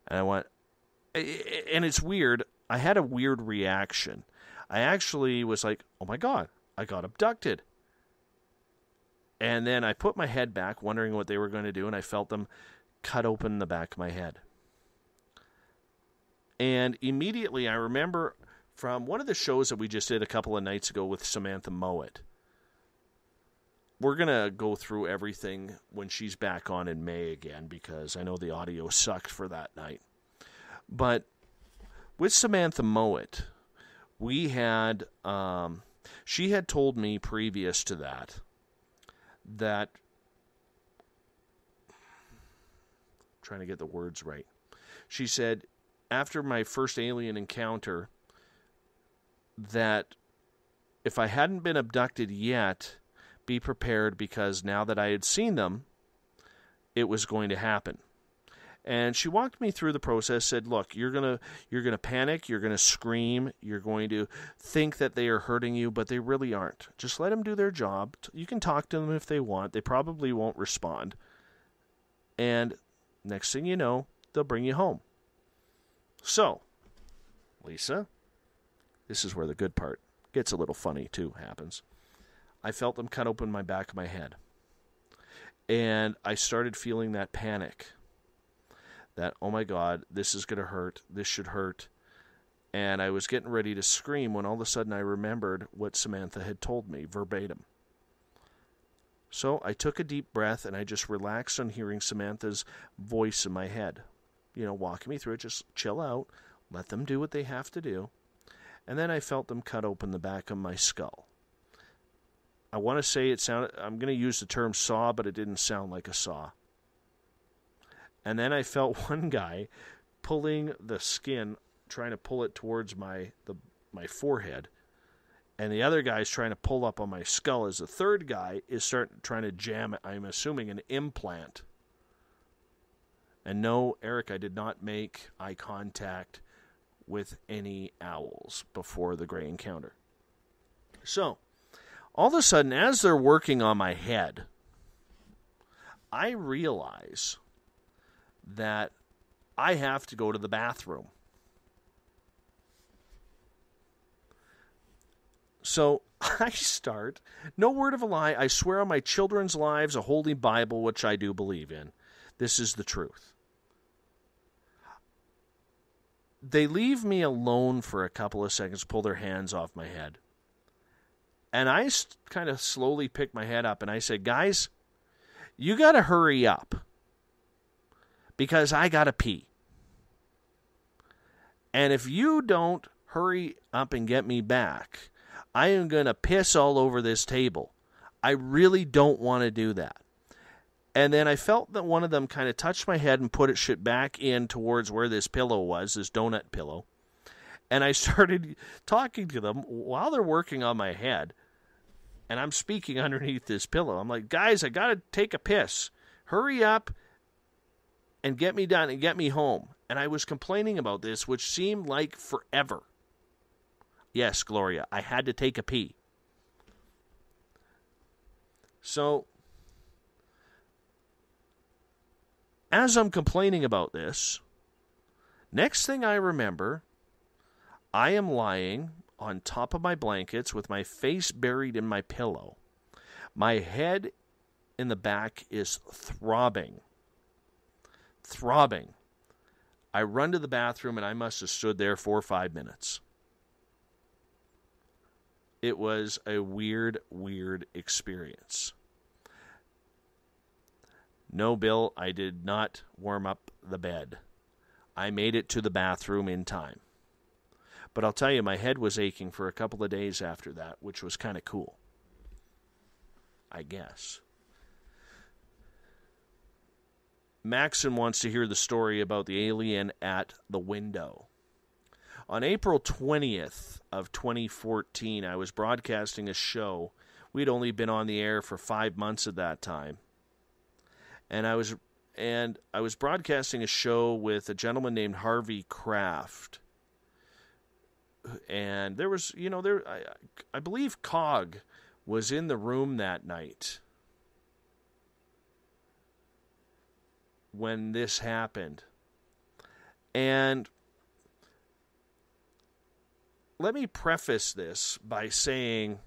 And I went, and it's weird, I had a weird reaction. I actually was like, oh my God, I got abducted. And then I put my head back, wondering what they were going to do, and I felt them cut open the back of my head. And immediately I remember from one of the shows that we just did a couple of nights ago with Samantha Mowat. We're going to go through everything when she's back on in May again, because I know the audio sucked for that night. But with Samantha Mowat, we had, she had told me previous to that, I'm trying to get the words right. She said, after my first alien encounter, that if I hadn't been abducted yet, be prepared, because now that I had seen them, it was going to happen. And she walked me through the process, said, look, you're gonna panic, you're gonna scream, you're going to think that they are hurting you, but they really aren't. Just let them do their job. You can talk to them if they want. They probably won't respond. And next thing you know, they'll bring you home. So, Lisa, this is where the good part gets a little funny too, happens. I felt them cut open my back of my head. And I started feeling that panic. That, oh my God, this is going to hurt. This should hurt. And I was getting ready to scream when all of a sudden I remembered what Samantha had told me verbatim. So I took a deep breath and I just relaxed on hearing Samantha's voice in my head. You know, walking me through it, just chill out, let them do what they have to do. And then I felt them cut open the back of my skull. I want to say it sounded, I'm going to use the term saw, but it didn't sound like a saw. And then I felt one guy pulling the skin, trying to pull it towards my forehead. And the other guy's trying to pull up on my skull as the third guy is trying to jam, I'm assuming, an implant. And no, Eric, I did not make eye contact with any owls before the gray encounter. So, all of a sudden, as they're working on my head, I realize that I have to go to the bathroom. So I start, no word of a lie, I swear on my children's lives, a holy Bible, which I do believe in. This is the truth. They leave me alone for a couple of seconds, pull their hands off my head. And I kind of slowly picked my head up and I said, guys, you got to hurry up because I got to pee. And if you don't hurry up and get me back, I am going to piss all over this table. I really don't want to do that. And then I felt that one of them kind of touched my head and put it back in towards where this pillow was, this donut pillow. And I started talking to them while they're working on my head. And I'm speaking underneath this pillow. I'm like, guys, I got to take a piss. Hurry up and get me done and get me home. And I was complaining about this, which seemed like forever. Yes, Gloria, I had to take a pee. So, as I'm complaining about this, next thing I remember, I am lying on top of my blankets with my face buried in my pillow. My head in the back is throbbing. Throbbing. I run to the bathroom and I must have stood there 4 or 5 minutes. It was a weird, weird experience. No, Bill, I did not warm up the bed. I made it to the bathroom in time. But I'll tell you, my head was aching for a couple of days after that, which was kind of cool. I guess. Maxon wants to hear the story about the alien at the window. On April 20th of 2014, I was broadcasting a show. We'd only been on the air for 5 months at that time. And I was broadcasting a show with a gentleman named Harvey Kraft. And there was, I believe Cog was in the room that night when this happened. And let me preface this by saying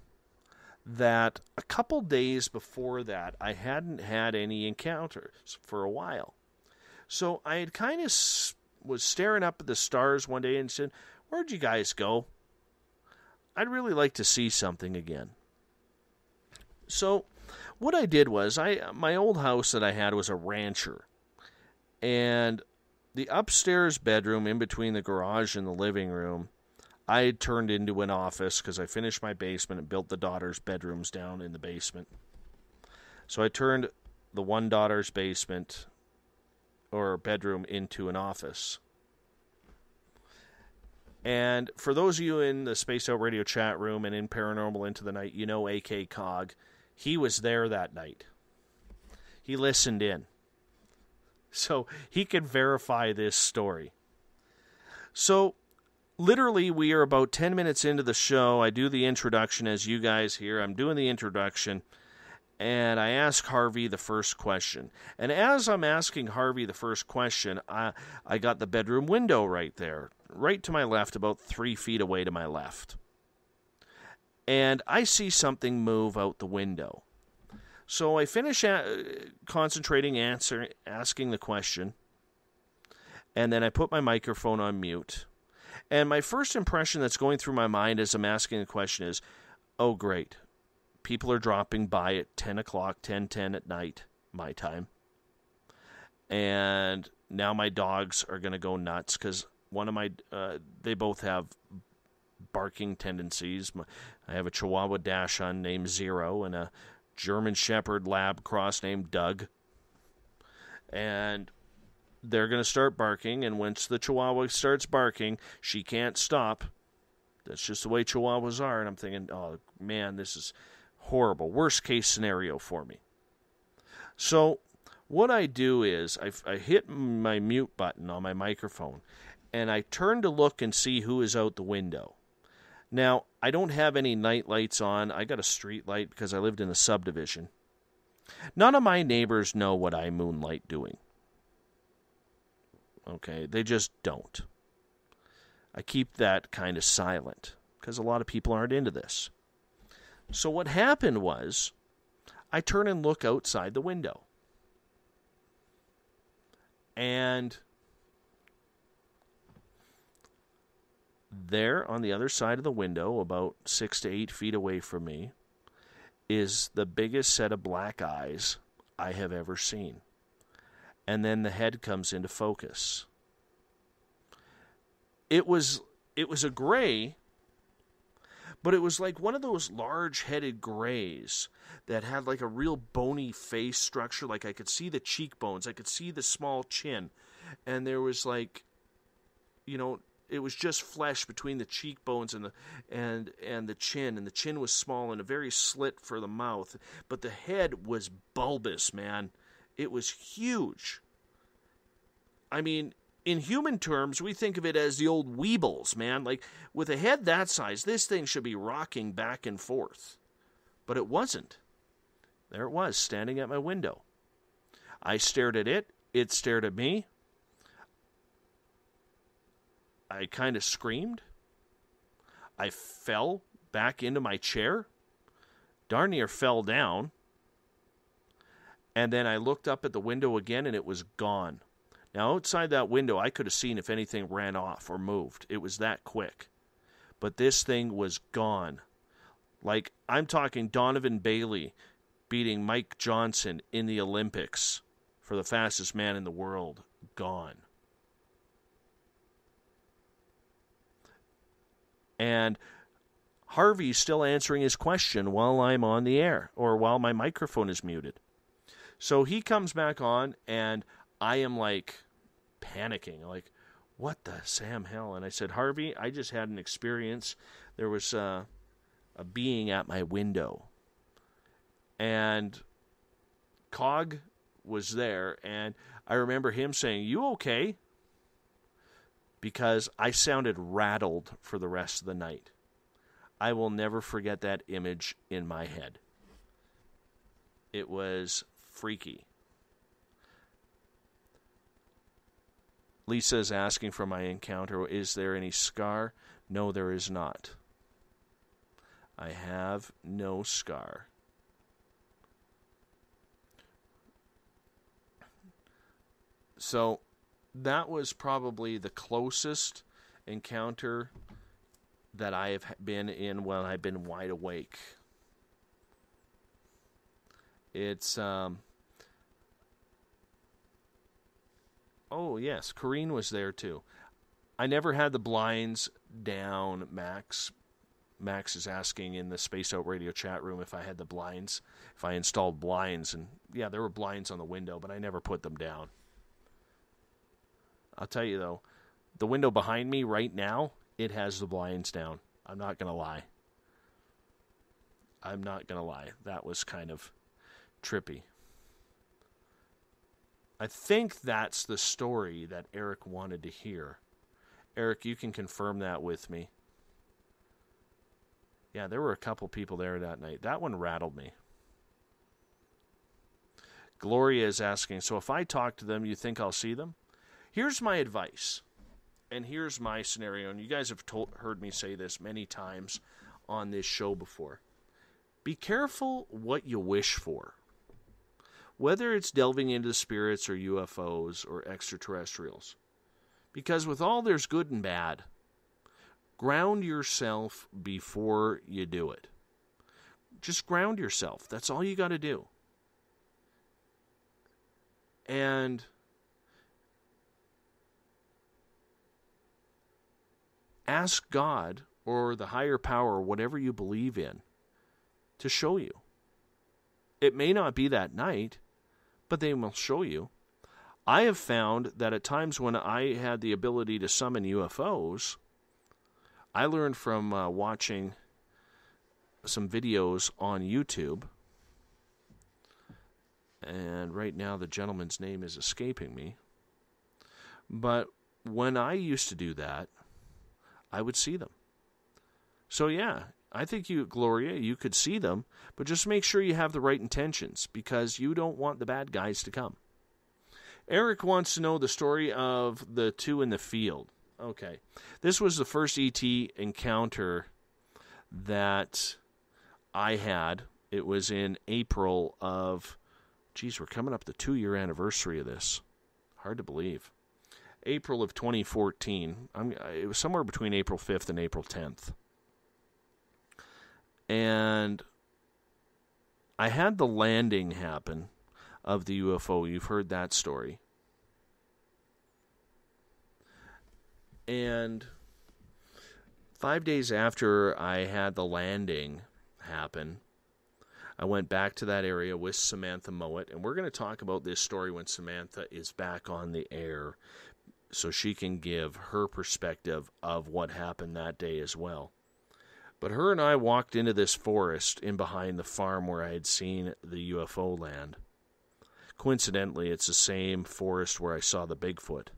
that a couple days before that, I hadn't had any encounters for a while. So I had kind of was staring up at the stars one day and said, "Where'd you guys go? I'd really like to see something again." So what I did was, my old house that I had was a rancher. And the upstairs bedroom in between the garage and the living room, I had turned into an office because I finished my basement and built the daughter's bedrooms down in the basement. So I turned the one daughter's basement or bedroom into an office. And for those of you in the Spaced Out Radio chat room and in Paranormal Into the Night, you know AK Cog. He was there that night. He listened in. So he could verify this story. So literally, we are about 10 minutes into the show. I do the introduction as you guys hear. I'm doing the introduction, and I ask Harvey the first question. And as I'm asking Harvey the first question, I got the bedroom window right there, right to my left, about 3 feet away to my left. And I see something move out the window. So I finish concentrating, asking the question, and then I put my microphone on mute. And my first impression that's going through my mind as I'm asking the question is, oh, great. People are dropping by at 10 o'clock, 10:10 at night, my time. And now my dogs are going to go nuts because they both have barking tendencies. I have a Chihuahua Dachshund named Zero and a German Shepherd Lab cross named Doug. And they're going to start barking, and once the Chihuahua starts barking, she can't stop. That's just the way Chihuahuas are, and I'm thinking, oh, man, this is horrible. Worst case scenario for me. So what I do is I hit my mute button on my microphone, and I turn to look and see who is out the window. Now, I don't have any night lights on. I got a street light because I lived in a subdivision. None of my neighbors know what I moonlight doing. Okay, they just don't. I keep that kind of silent because a lot of people aren't into this. So what happened was, I turn and look outside the window. And there on the other side of the window, about 6 to 8 feet away from me, is the biggest set of black eyes I have ever seen. And then the head comes into focus. It was a gray, but it was like one of those large-headed grays that had like a real bony face structure. Like I could see the cheekbones, I could see the small chin, and there was like, it was just flesh between the cheekbones and the chin, and the chin was small and a very slit for the mouth, but the head was bulbous, man. It was huge. I mean, in human terms, we think of it as the old Weebles, man. Like, with a head that size, this thing should be rocking back and forth. But it wasn't. There it was, standing at my window. I stared at it. It stared at me. I kind of screamed. I fell back into my chair. Darn near fell down. And then I looked up at the window again, and it was gone. Now, outside that window, I could have seen if anything ran off or moved. It was that quick. But this thing was gone. Like, I'm talking Donovan Bailey beating Mike Johnson in the Olympics for the fastest man in the world. Gone. And Harvey's still answering his question while I'm on the air, or while my microphone is muted. So he comes back on, and I am like panicking, like, what the Sam hell? And I said, Harvey, I just had an experience. There was a being at my window. And Cog was there, and I remember him saying, you okay? Because I sounded rattled for the rest of the night. I will never forget that image in my head. It was freaky. Lisa is asking for my encounter. Is there any scar? No, there is not. I have no scar. So that was probably the closest encounter that I have been in when I've been wide awake. It's, oh, yes, Corrine was there, too. I never had the blinds down, Max. Max is asking in the Spaced Out Radio chat room if I had the blinds, if I installed blinds. And, yeah, there were blinds on the window, but I never put them down. I'll tell you, though, the window behind me right now, it has the blinds down. I'm not going to lie. I'm not going to lie. That was kind of trippy. I think that's the story that Eric wanted to hear. Eric, you can confirm that with me. Yeah, there were a couple people there that night. That one rattled me. Gloria is asking, so if I talk to them, you think I'll see them? Here's my advice, and here's my scenario, and you guys have heard me say this many times on this show before. Be careful what you wish for. Whether it's delving into the spirits or UFOs or extraterrestrials. Because with all there's good and bad, ground yourself before you do it. Just ground yourself. That's all you got to do. And ask God or the higher power, whatever you believe in, to show you. It may not be that night, but they will show you. I have found that at times when I had the ability to summon UFOs, I learned from watching some videos on YouTube, and right now the gentleman's name is escaping me, but when I used to do that, I would see them. So yeah, I think you, Gloria, you could see them, but just make sure you have the right intentions, because you don't want the bad guys to come. Eric wants to know the story of the two in the field. Okay. This was the first ET encounter that I had. It was in April of, geez, we're coming up the 2-year anniversary of this. Hard to believe. April of 2014. It was somewhere between April 5th and April 10th. And I had the landing happen of the UFO. You've heard that story. And 5 days after I had the landing happen, I went back to that area with Samantha Mowat, and we're going to talk about this story when Samantha is back on the air, so she can give her perspective of what happened that day as well. But her and I walked into this forest in behind the farm where I had seen the UFO land. Coincidentally, it's the same forest where I saw the Bigfoot.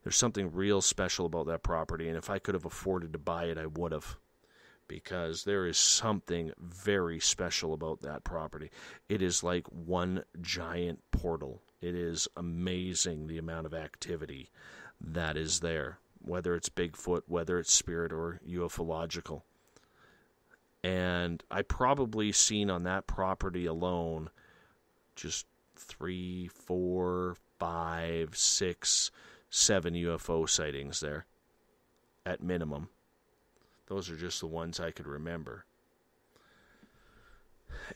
There's something real special about that property, and if I could have afforded to buy it, I would have. Because there is something very special about that property. It is like one giant portal. It is amazing the amount of activity that is there, whether it's Bigfoot, whether it's spirit or ufological. And I probably seen on that property alone just 3, 4, 5, 6, 7 UFO sightings there at minimum. Those are just the ones I could remember.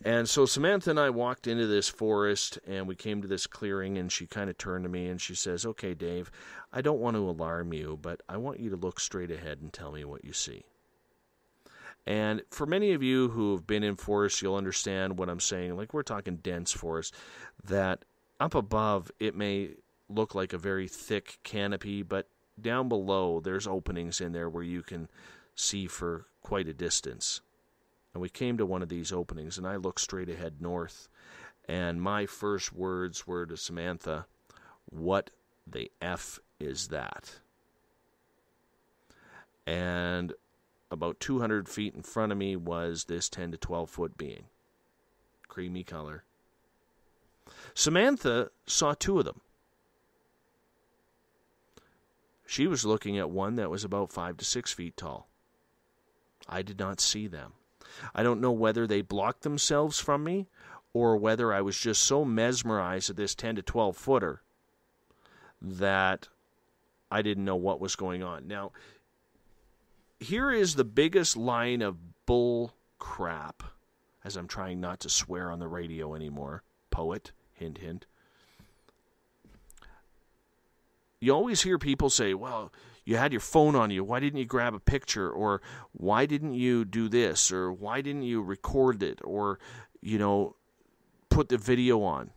And so Samantha and I walked into this forest, and we came to this clearing, and she kind of turned to me, and she says, okay, Dave, I don't want to alarm you, but I want you to look straight ahead and tell me what you see. And for many of you who have been in forests, you'll understand what I'm saying. Like, we're talking dense forest, that up above, it may look like a very thick canopy, but down below there's openings in there where you can see for quite a distance. And we came to one of these openings, and I looked straight ahead north, and my first words were to Samantha, "What the F is that?" And about 200 feet in front of me was this 10 to 12 foot being. Creamy color. Samantha saw two of them. She was looking at one that was about 5 to 6 feet tall. I did not see them. I don't know whether they blocked themselves from me or whether I was just so mesmerized at this 10 to 12 footer that I didn't know what was going on. Now, here is the biggest line of bull crap, as I'm trying not to swear on the radio anymore. Poet, hint, hint. You always hear people say, well, you had your phone on you. Why didn't you grab a picture? Or why didn't you do this? Or why didn't you record it? Or, put the video on.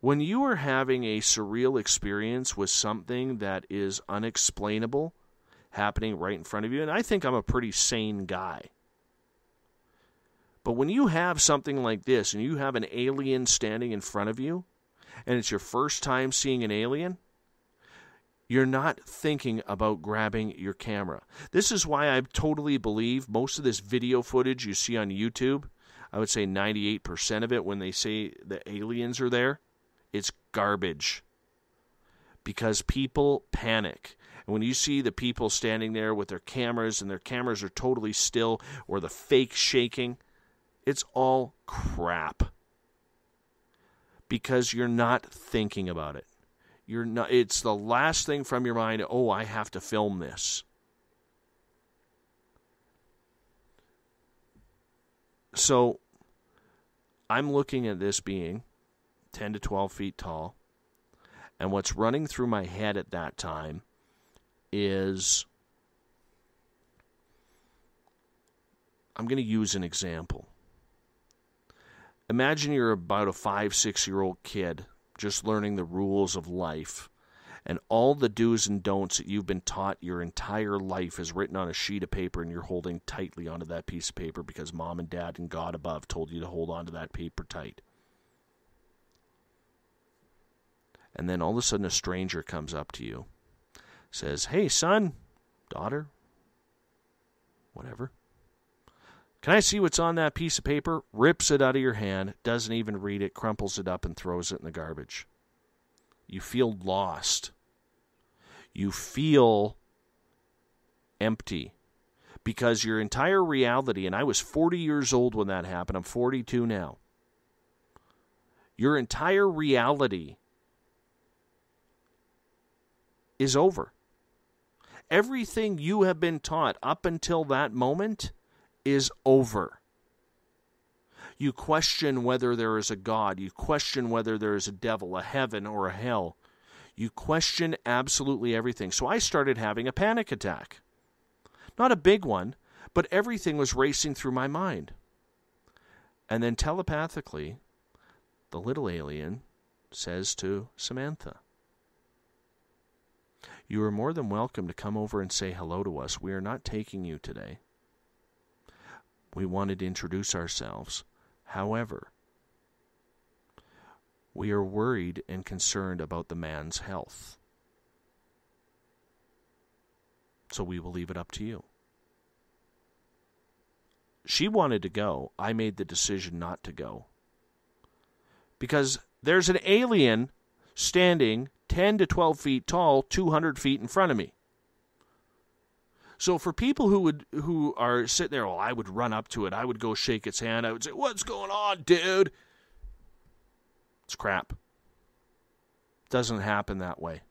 When you are having a surreal experience with something that is unexplainable happening right in front of you, and I think I'm a pretty sane guy, but when you have something like this and you have an alien standing in front of you and it's your first time seeing an alien, you're not thinking about grabbing your camera. This is why I totally believe most of this video footage you see on YouTube, I would say 98% of it, when they say the aliens are there, it's garbage. Because people panic. And when you see the people standing there with their cameras and their cameras are totally still, or the fake shaking, it's all crap. Because you're not thinking about it. It's the last thing from your mind, oh, I have to film this. So, I'm looking at this being 10 to 12 feet tall, and what's running through my head at that time is, I'm going to use an example. Imagine you're about a 5-6-year-old kid just learning the rules of life, and all the do's and don'ts that you've been taught your entire life is written on a sheet of paper, and you're holding tightly onto that piece of paper because mom and dad and God above told you to hold onto that paper tight. And then all of a sudden a stranger comes up to you, says, "Hey, son, daughter, whatever. Can I see what's on that piece of paper?" Rips it out of your hand, doesn't even read it, crumples it up and throws it in the garbage. You feel lost. You feel empty. Because your entire reality, and I was 40 years old when that happened, I'm 42 now. Your entire reality is over. Everything you have been taught up until that moment is over. You question whether there is a God. You question whether there is a devil, a heaven, or a hell. You question absolutely everything. So I started having a panic attack. Not a big one, but everything was racing through my mind. And then telepathically, the little alien says to Samantha, "You are more than welcome to come over and say hello to us. We are not taking you today. We wanted to introduce ourselves. However, we are worried and concerned about the man's health. So we will leave it up to you." She wanted to go. I made the decision not to go. Because there's an alien standing 10 to 12 feet tall, 200 feet in front of me. So for people who are sitting there, I would run up to it. I would go shake its hand. I would say, "What's going on, dude?" It's crap. It doesn't happen that way.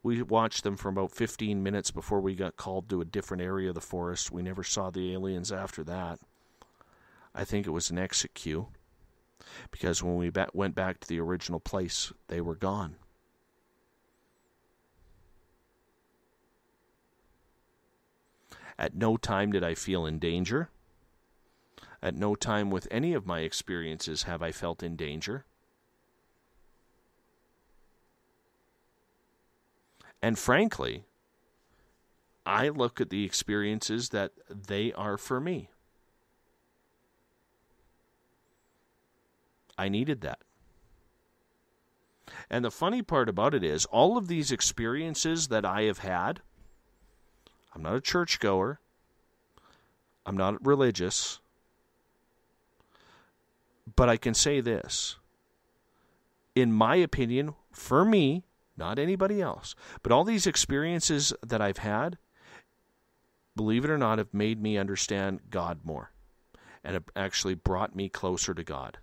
We watched them for about 15 minutes before we got called to a different area of the forest. We never saw the aliens after that. I think it was an exit queue. Because when we went back to the original place, they were gone. At no time did I feel in danger. At no time with any of my experiences have I felt in danger. And frankly, I look at the experiences that they are for me. I needed that. And the funny part about it is, all of these experiences that I have had, I'm not a churchgoer, I'm not religious, but I can say this. In my opinion, for me, not anybody else, but all these experiences that I've had, believe it or not, have made me understand God more and have actually brought me closer to God.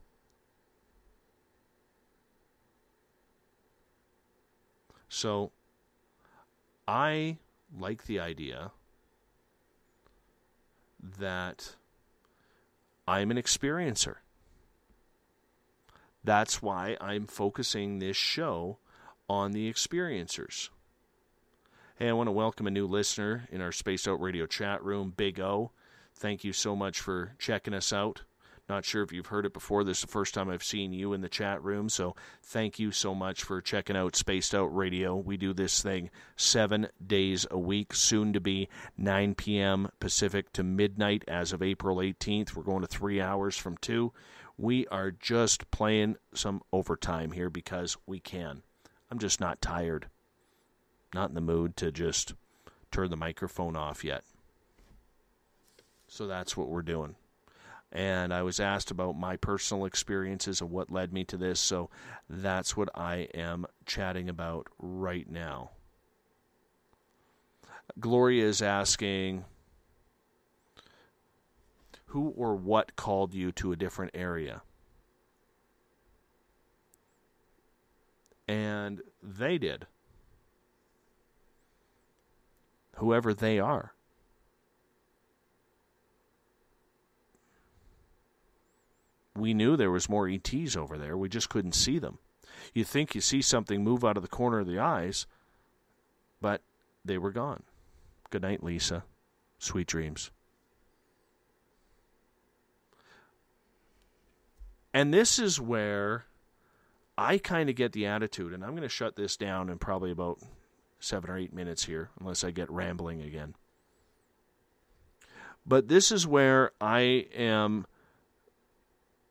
So, I like the idea that I'm an experiencer. That's why I'm focusing this show on the experiencers. Hey, I want to welcome a new listener in our Spaced Out Radio chat room, Big O. Thank you so much for checking us out. Not sure if you've heard it before. This is the first time I've seen you in the chat room, so thank you so much for checking out Spaced Out Radio. We do this thing 7 days a week, soon to be 9 p.m. Pacific to midnight as of April 18th. We're going to 3 hours from 2. We are just playing some overtime here because we can. I'm just not tired. Not in the mood to just turn the microphone off yet. So that's what we're doing. And I was asked about my personal experiences of what led me to this, so that's what I am chatting about right now. Gloria is asking, who or what called you to a different area? And they did. Whoever they are. We knew there was more ETs over there. We just couldn't see them. You think you see something move out of the corner of the eyes, but they were gone. Good night, Lisa. Sweet dreams. And this is where I kind of get the attitude, and I'm going to shut this down in probably about 7 or 8 minutes here, unless I get rambling again. But this is where I am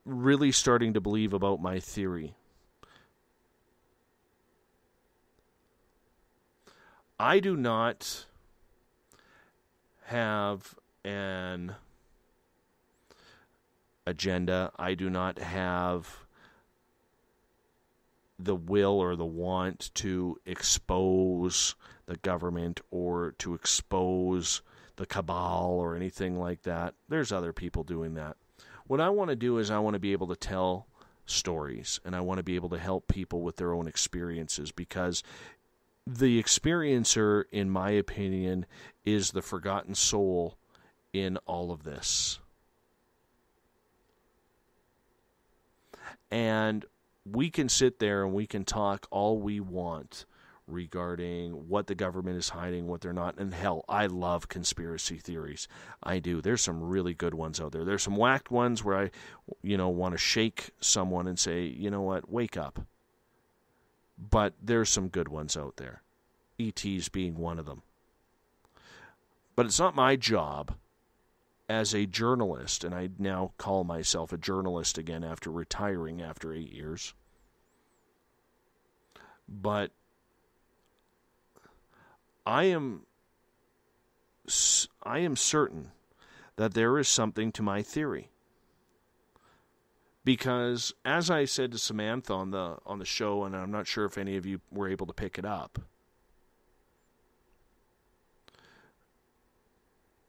really starting to believe about my theory. I do not have an agenda. I do not have the will or the want to expose the government or to expose the cabal or anything like that. There's other people doing that. What I want to do is I want to be able to tell stories, and I want to be able to help people with their own experiences, because the experiencer, in my opinion, is the forgotten soul in all of this. And we can sit there and we can talk all we want regarding what the government is hiding, what they're not. And hell, I love conspiracy theories. I do. There's some really good ones out there. There's some whacked ones where I, want to shake someone and say, you know what, wake up. But there's some good ones out there. ETs being one of them. But it's not my job as a journalist, and I now call myself a journalist again after retiring after 8 years. But I am certain that there is something to my theory. Because, as I said to Samantha on the show, and I'm not sure if any of you were able to pick it up,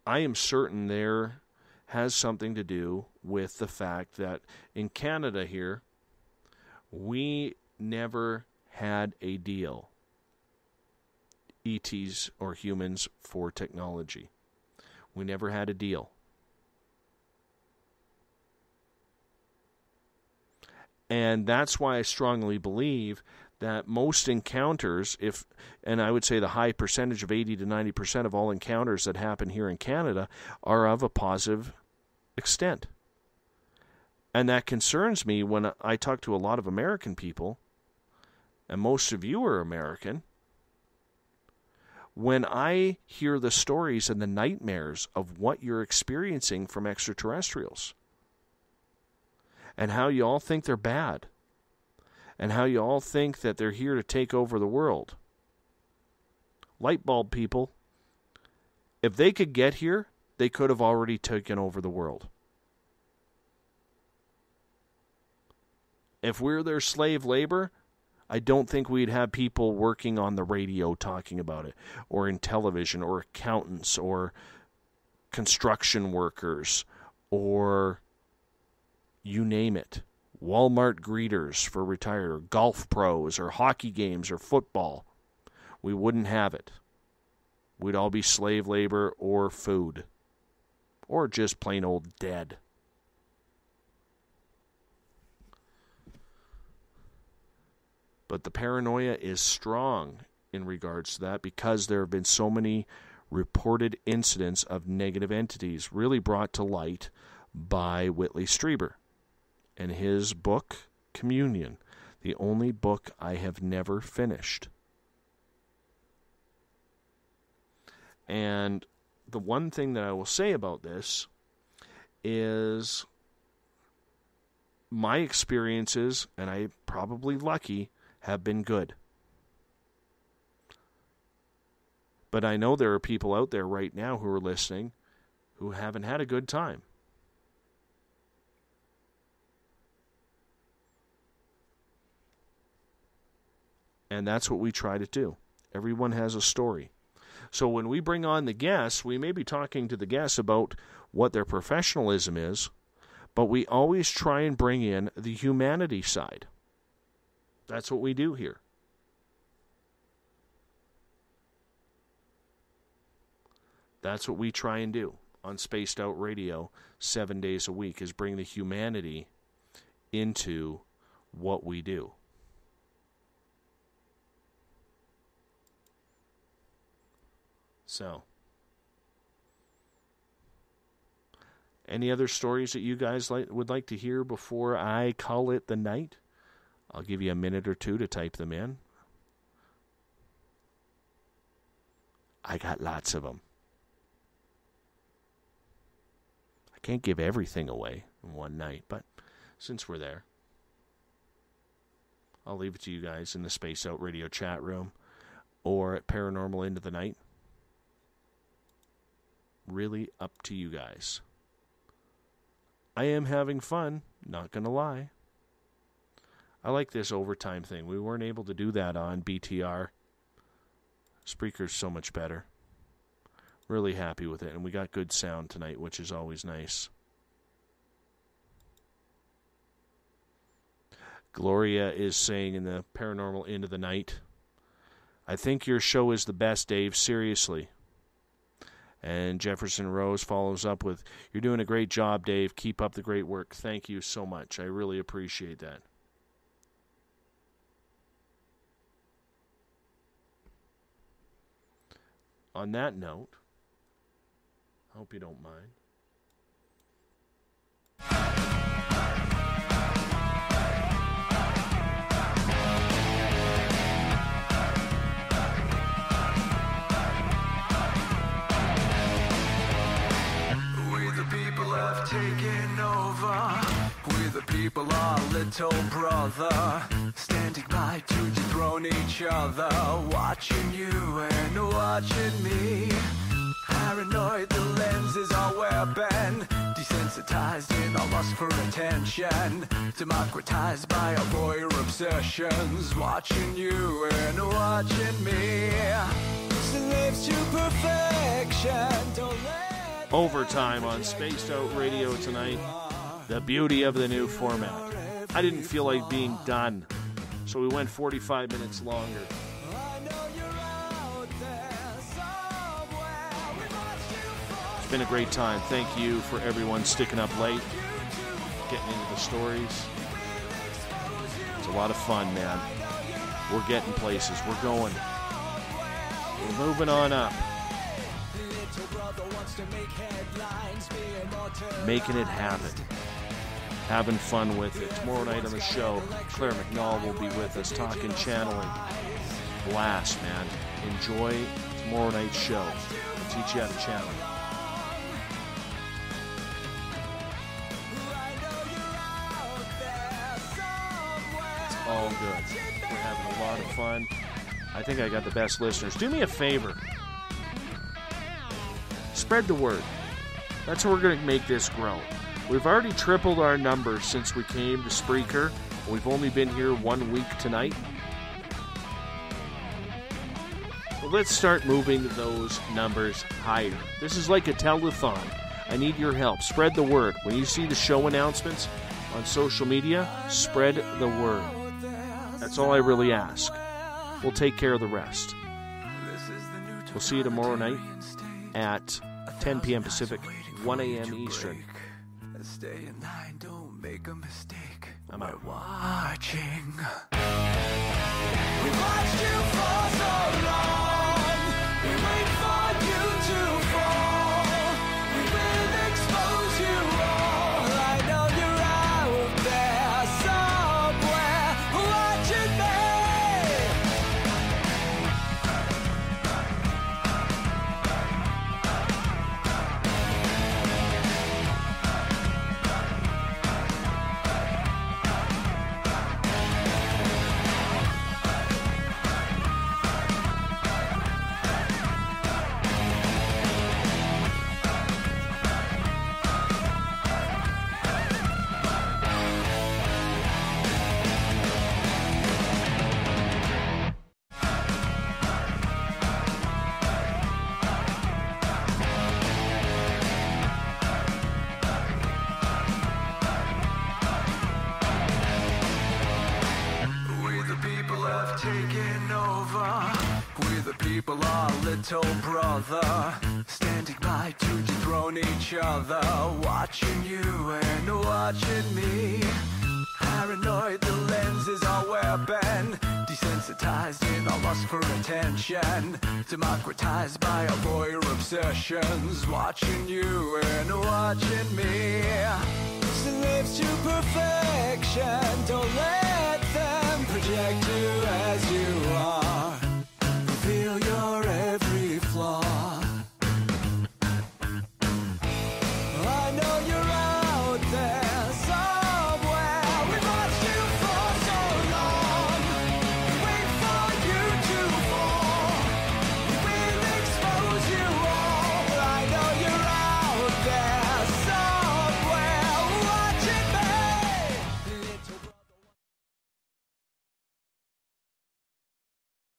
I am certain there has something to do with the fact that in Canada here, we never had a deal, ETs or humans, for technology. We never had a deal. And that's why I strongly believe that most encounters, and I would say the high percentage of 80 to 90% of all encounters that happen here in Canada are of a positive extent. And that concerns me when I talk to a lot of American people, and most of you are American. When I hear the stories and the nightmares of what you're experiencing from extraterrestrials, and how you all think they're bad, and how you all think that they're here to take over the world. Light bulb people, if they could get here, they could have already taken over the world. If we're their slave labor, I don't think we'd have people working on the radio talking about it, or in television, or accountants, or construction workers, or you name it. Walmart greeters for retired, or golf pros, or hockey games, or football. We wouldn't have it. We'd all be slave labor or food, or just plain old dead. But the paranoia is strong in regards to that because there have been so many reported incidents of negative entities really brought to light by Whitley Strieber and his book, Communion, the only book I have never finished. And the one thing that I will say about this is my experiences, and I'm probably lucky, have been good. But I know there are people out there right now who are listening who haven't had a good time. And that's what we try to do. Everyone has a story. So when we bring on the guests, we may be talking to the guests about what their professionalism is, but we always try and bring in the humanity side. That's what we do here. That's what we try and do on Spaced Out Radio 7 days a week, is bring the humanity into what we do. So, any other stories that you guys would like to hear before I call it the night? I'll give you a minute or two to type them in. I got lots of them. I can't give everything away in one night, but since we're there, I'll leave it to you guys in the Space Out Radio chat room or at Paranormal Into the Night. Really up to you guys. I am having fun, not gonna lie. I like this overtime thing. We weren't able to do that on BTR. Spreaker's so much better. Really happy with it. And we got good sound tonight, which is always nice. Gloria is saying in the Paranormal Into the Night, I think your show is the best, Dave. Seriously. And Jefferson Rose follows up with, you're doing a great job, Dave. Keep up the great work. Thank you so much. I really appreciate that. On that note, I hope you don't mind. We the people have taken over. We the people are little brother, standing by to dethrone each other, watching you and watching me. Paranoid, the lens is our weapon, desensitized in our lust for attention, democratized by our voyeur obsessions, watching you and watching me. Slaves to perfection, don't let Overtime on Spaced Out Radio tonight. The beauty of the new format. I didn't feel like being done, so we went 45 minutes longer. It's been a great time. Thank you for everyone sticking up late, getting into the stories. It's a lot of fun, man. We're getting places. We're going. We're moving on up. Making it happen. having fun with it. Tomorrow night on the show, Claire McNall will be with us talking channeling. Blast, man. Enjoy tomorrow night's show. I'll teach you how to channel. It's all good. We're having a lot of fun. I think I got the best listeners. Do me a favor. Spread the word. That's how we're going to make this grow. We've already tripled our numbers since we came to Spreaker. We've only been here 1 week tonight. Well, let's start moving those numbers higher. This is like a telethon. I need your help. Spread the word. When you see the show announcements on social media, spread the word. That's all I really ask. We'll take care of the rest. We'll see you tomorrow night at 10 p.m. Pacific, 1 a.m. Eastern. Stay in line, don't make a mistake. I'm out. Watching. We watched you for so long. We wait for you to fall. We will expose you all. I know you're out there somewhere watching me. Taking over. We the people, our little brother, standing by to dethrone each other, watching you and watching me. Paranoid, the lens is our weapon, desensitized in our lust for attention, democratized by our voyeur obsessions, watching you and watching me.